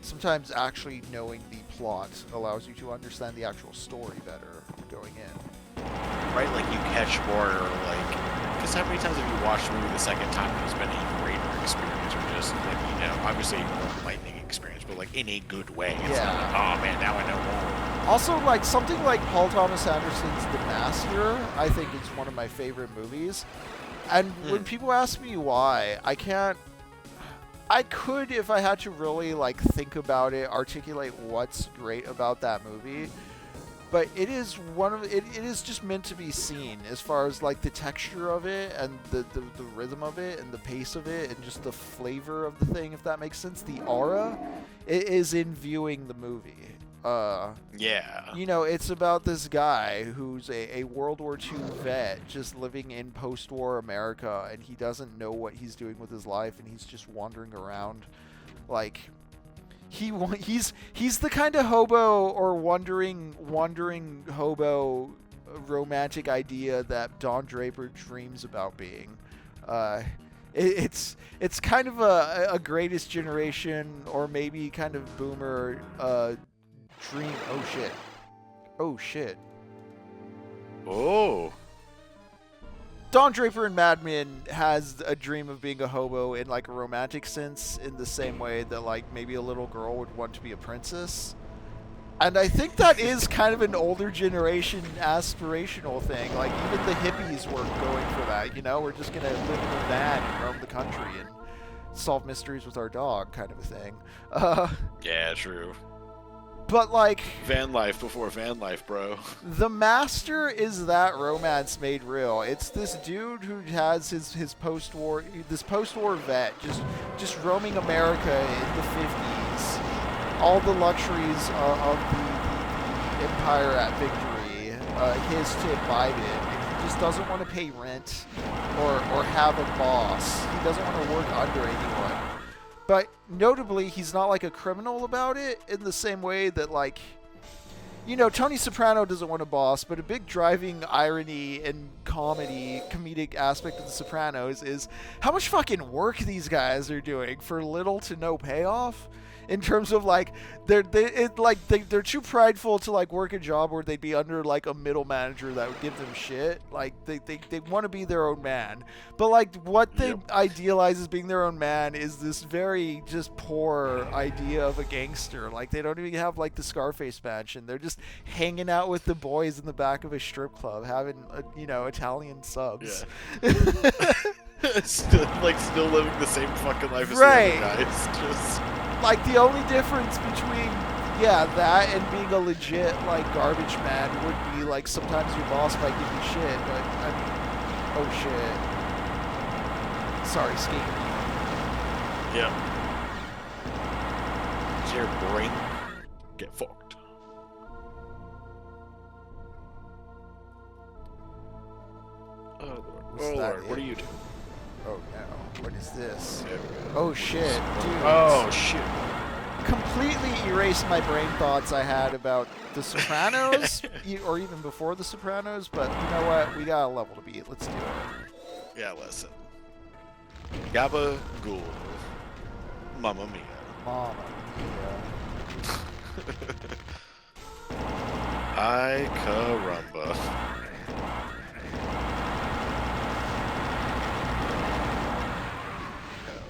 Sometimes actually knowing the plot allows you to understand the actual story better going in. Right, like you catch more, like, because how many times have you watched the movie the second time and it's been a greater experience, or just like, obviously a lightning experience, but like in a good way. It's not like, oh man, now I know more. Also, like something like Paul Thomas Anderson's The Master, I think is one of my favorite movies. And when people ask me why, I could, if I had to really like think about it, articulate what's great about that movie. But it is it is just meant to be seen as far as like the texture of it and the rhythm of it and the pace of it and just the flavor of the thing, if that makes sense. The aura is in viewing the movie. It's about this guy who's a World War II vet just living in post-war America, and he doesn't know what he's doing with his life, and he's just wandering around like he's the kind of hobo or wandering hobo romantic idea that Don Draper dreams about being. It's kind of a greatest generation or maybe kind of boomer dream. Oh shit. Oh. Don Draper in Mad Men has a dream of being a hobo in like a romantic sense, in the same way that like maybe a little girl would want to be a princess. And I think that is kind of an older generation aspirational thing. Like even the hippies were going for that, we're just gonna live in a van and roam the country and solve mysteries with our dog kind of a thing. Yeah, true. But like van life before van life, bro. The Master is that romance made real. It's this dude who has his post-war vet just roaming America in the 50s. All the luxuries of the empire at victory, his to imbibe it. And he just doesn't want to pay rent or have a boss. He doesn't want to work under anyone. But notably, he's not like a criminal about it in the same way that like, Tony Soprano doesn't want a boss, but a big driving irony and comedic aspect of The Sopranos is how much fucking work these guys are doing for little to no payoff. in terms of like they're too prideful to like work a job where they'd be under like a middle manager that would give them shit. Like they want to be their own man, but like what they idealize as being their own man is this very just poor idea of a gangster. Like they don't even have like the Scarface mansion. They're just hanging out with the boys in the back of a strip club having Italian subs. Yeah. still living the same fucking life as right. the other guys. Just like the only difference between that and being a legit like garbage man would be like sometimes your boss might give you shit, but I mean, oh shit. Sorry, skating. Yeah. Does your brain get fucked? Oh Lord. Lord, what are you doing? Oh no, what is this? Oh shit, dude. Oh shit. Completely erased my brain thoughts I had about The Sopranos, or even before The Sopranos, but you know what? We got a level to beat. Let's do it. Yeah, listen. Gabba Ghoul. Mamma Mia. Mamma Mia. Ay caramba.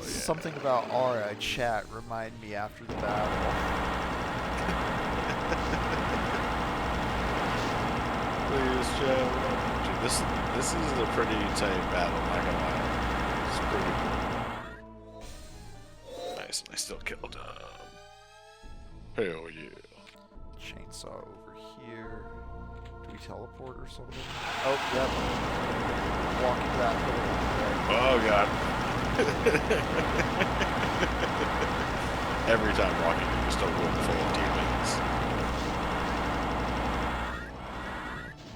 Something about Aura chat remind me after the battle. Please, chat. Dude, this is a pretty tight battle, not gonna lie. It's pretty cool. Nice, and I still killed hell yeah. Chainsaw over here. Do we teleport or something? Oh, yep. Walk into that pillar. Oh god. Every time walking into just a room full of demons.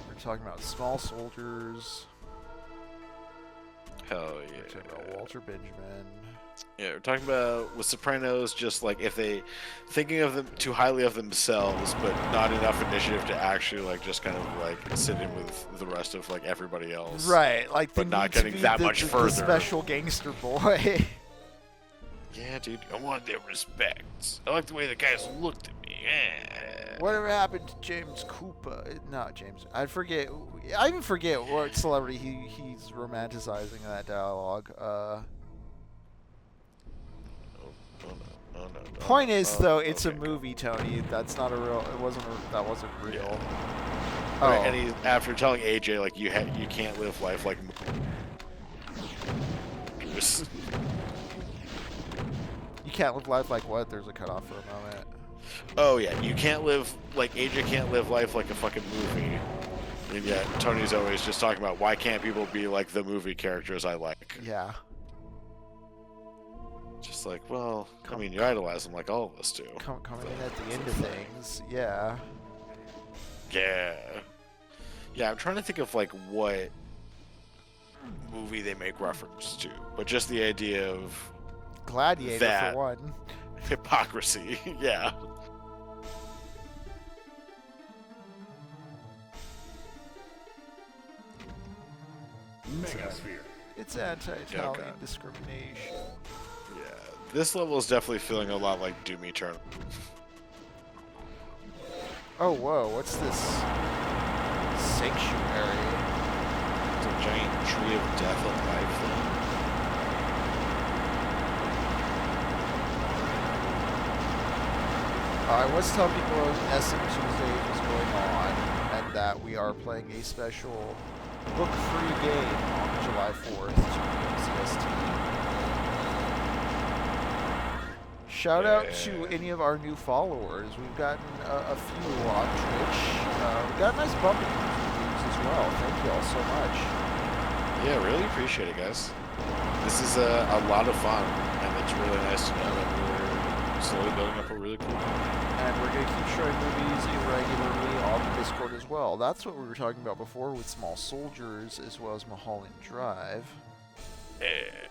We're talking about small soldiers. Hell yeah. We're talking about Walter Benjamin. Yeah, we're talking about with Sopranos, just like if they thinking of them too highly of themselves, but not enough initiative to actually like just kind of like sit in with the rest of like everybody else. Right, like but not getting that much further. The special gangster boy. Yeah, dude, I want their respect. I like the way the guys looked at me. Yeah. Whatever happened to James Cooper? Not James. I even forget what celebrity he's romanticizing in that dialogue. No. Point is, though, it's a movie, Tony. That's not a real. That wasn't real. Yeah. Oh. Right, and he's after telling AJ like you can't live life like. You can't live life like what? There's a cutoff for a moment. Oh yeah, you can't live like AJ can't live life like a fucking movie. And yet Tony's always just talking about why can't people be like the movie characters I like. Yeah. Just like, well, I mean, you idolize them like all of us do. Coming in at the end of things, yeah. Yeah. Yeah, I'm trying to think of like what movie they make reference to, but just the idea of Gladiator that for one. Hypocrisy, yeah. Megasphere. It's anti-Italian discrimination. Yeah, this level is definitely feeling a lot like Doom Eternal. Oh, whoa, what's this? Sanctuary. It's a giant tree of death and life thing. I was telling people SM Tuesdays was going on, and that we are playing a special book-free game on July 4th, 2 p.m. CST. Shout out to any of our new followers. We've gotten a few on Twitch. We got a nice bump in reviews as well. Thank you all so much. Yeah, really appreciate it, guys. This is a lot of fun, and it's really nice to know that we're slowly building up a really cool one. And we're going to keep showing movies irregularly on the Discord as well. That's what we were talking about before with Small Soldiers as well as Mulholland Drive. Yeah.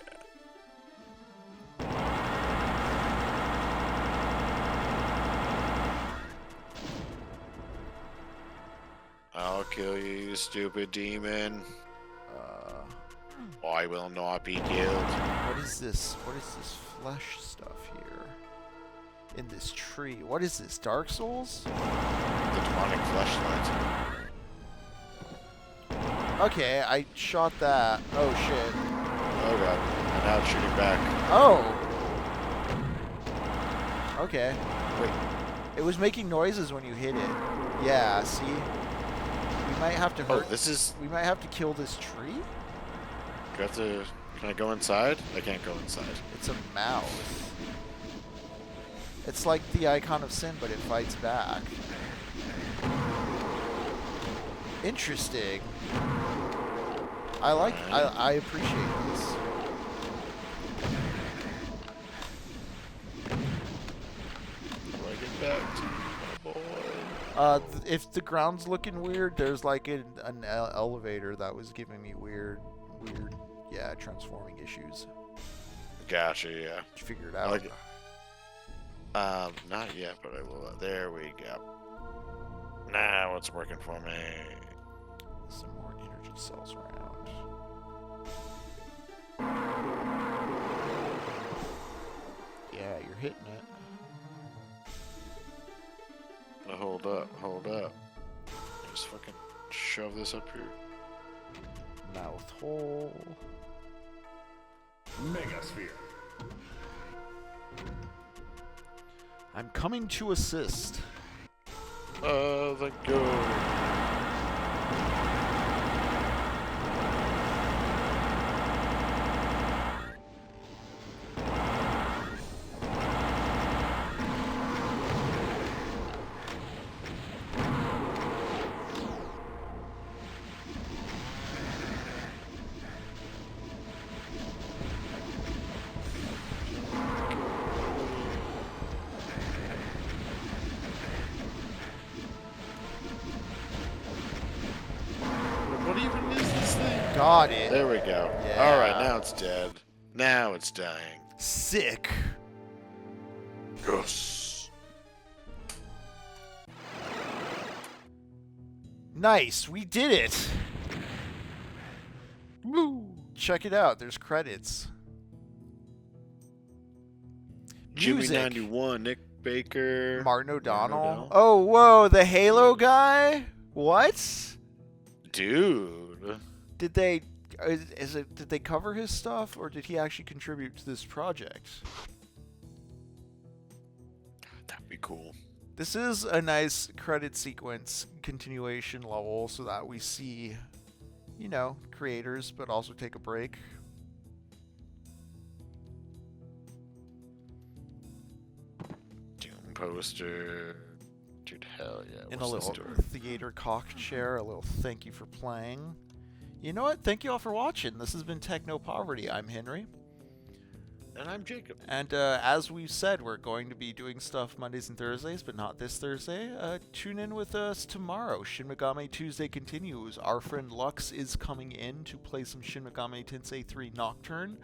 I'll kill you, you stupid demon. I will not be killed. What is this? What is this flesh stuff here? in this tree. What is this? Dark Souls? The demonic fleshlight. Okay, I shot that. Oh shit. Oh god. And now it's shooting back. Oh. Okay. Wait. It was making noises when you hit it. Yeah, see? We might have to hurt. Oh, this is... We might have to kill this tree? Do I have to... Can I go inside? I can't go inside. It's a mouth. It's like the icon of sin, but it fights back. Interesting. I appreciate this. How do I get back to my boy? If the ground's looking weird, there's like an elevator that was giving me weird, yeah, transforming issues. Gotcha, yeah. Did you figure it out? I like it. Not yet, but I will. There we go. Now it's working for me. Some more energy cells around. Yeah, you're hitting it. Now hold up. Just fucking shove this up here. Mouth hole. Megasphere. I'm coming to assist. Thank you. Got it. There we go. Yeah. Alright, now it's dead. Now it's dying. Sick. Yes. Nice. We did it. Woo. Check it out. There's credits. Jimmy Music. 91, Nick Baker. Martin O'Donnell. O'Donnell. Oh, whoa. The Halo guy? What? Dude. Did they did they cover his stuff, or did he actually contribute to this project? That'd be cool. This is a nice credit sequence continuation level so that we see, you know, creators, but also take a break. Doom poster. Dude, hell yeah. In a What's little this door? theater cock chair, a little thank you for playing. You know what? Thank you all for watching. This has been Techno Poverty. I'm Henry. And I'm Jacob. And as we've said, we're going to be doing stuff Mondays and Thursdays, but not this Thursday. Tune in with us tomorrow. Shin Megami Tuesday continues. Our friend Lux is coming in to play some Shin Megami Tensei 3 Nocturne.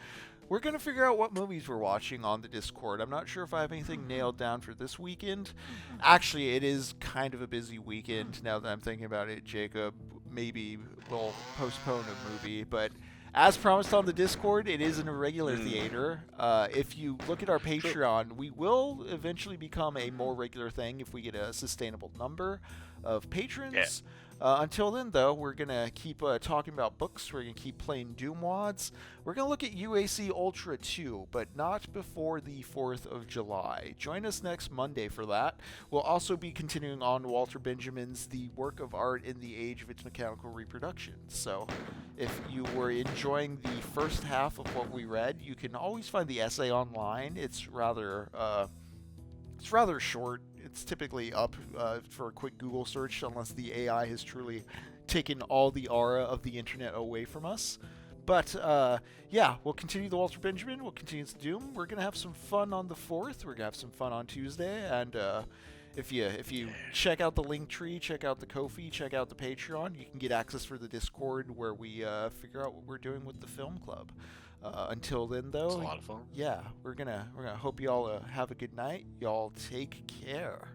We're going to figure out what movies we're watching on the Discord. I'm not sure if I have anything nailed down for this weekend. Actually, it is kind of a busy weekend now that I'm thinking about it. Jacob maybe will postpone a movie, but as promised on the Discord, it is in a regular theater. If you look at our Patreon, we will eventually become a more regular thing if we get a sustainable number of patrons. Yeah. Until then, though, we're going to keep talking about books. We're going to keep playing Doom Wads. We're going to look at UAC Ultra 2, but not before the 4th of July. Join us next Monday for that. We'll also be continuing on Walter Benjamin's The Work of Art in the Age of Its Mechanical Reproduction. So if you were enjoying the first half of what we read, you can always find the essay online. It's rather short. It's typically up for a quick Google search unless the AI has truly taken all the aura of the internet away from us. But yeah, we'll continue the Walter Benjamin. We'll continue the Doom. We're going to have some fun on the 4th. We're going to have some fun on Tuesday. And if you check out the link tree, check out the Ko-fi, check out the Patreon, you can get access for the Discord where we figure out what we're doing with the film club. Until then, though, It's a lot of fun. yeah, we're gonna hope y'all have a good night. Y'all take care.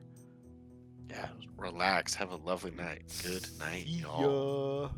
Yeah, relax. Have a lovely night. Good night, See y'all. ya.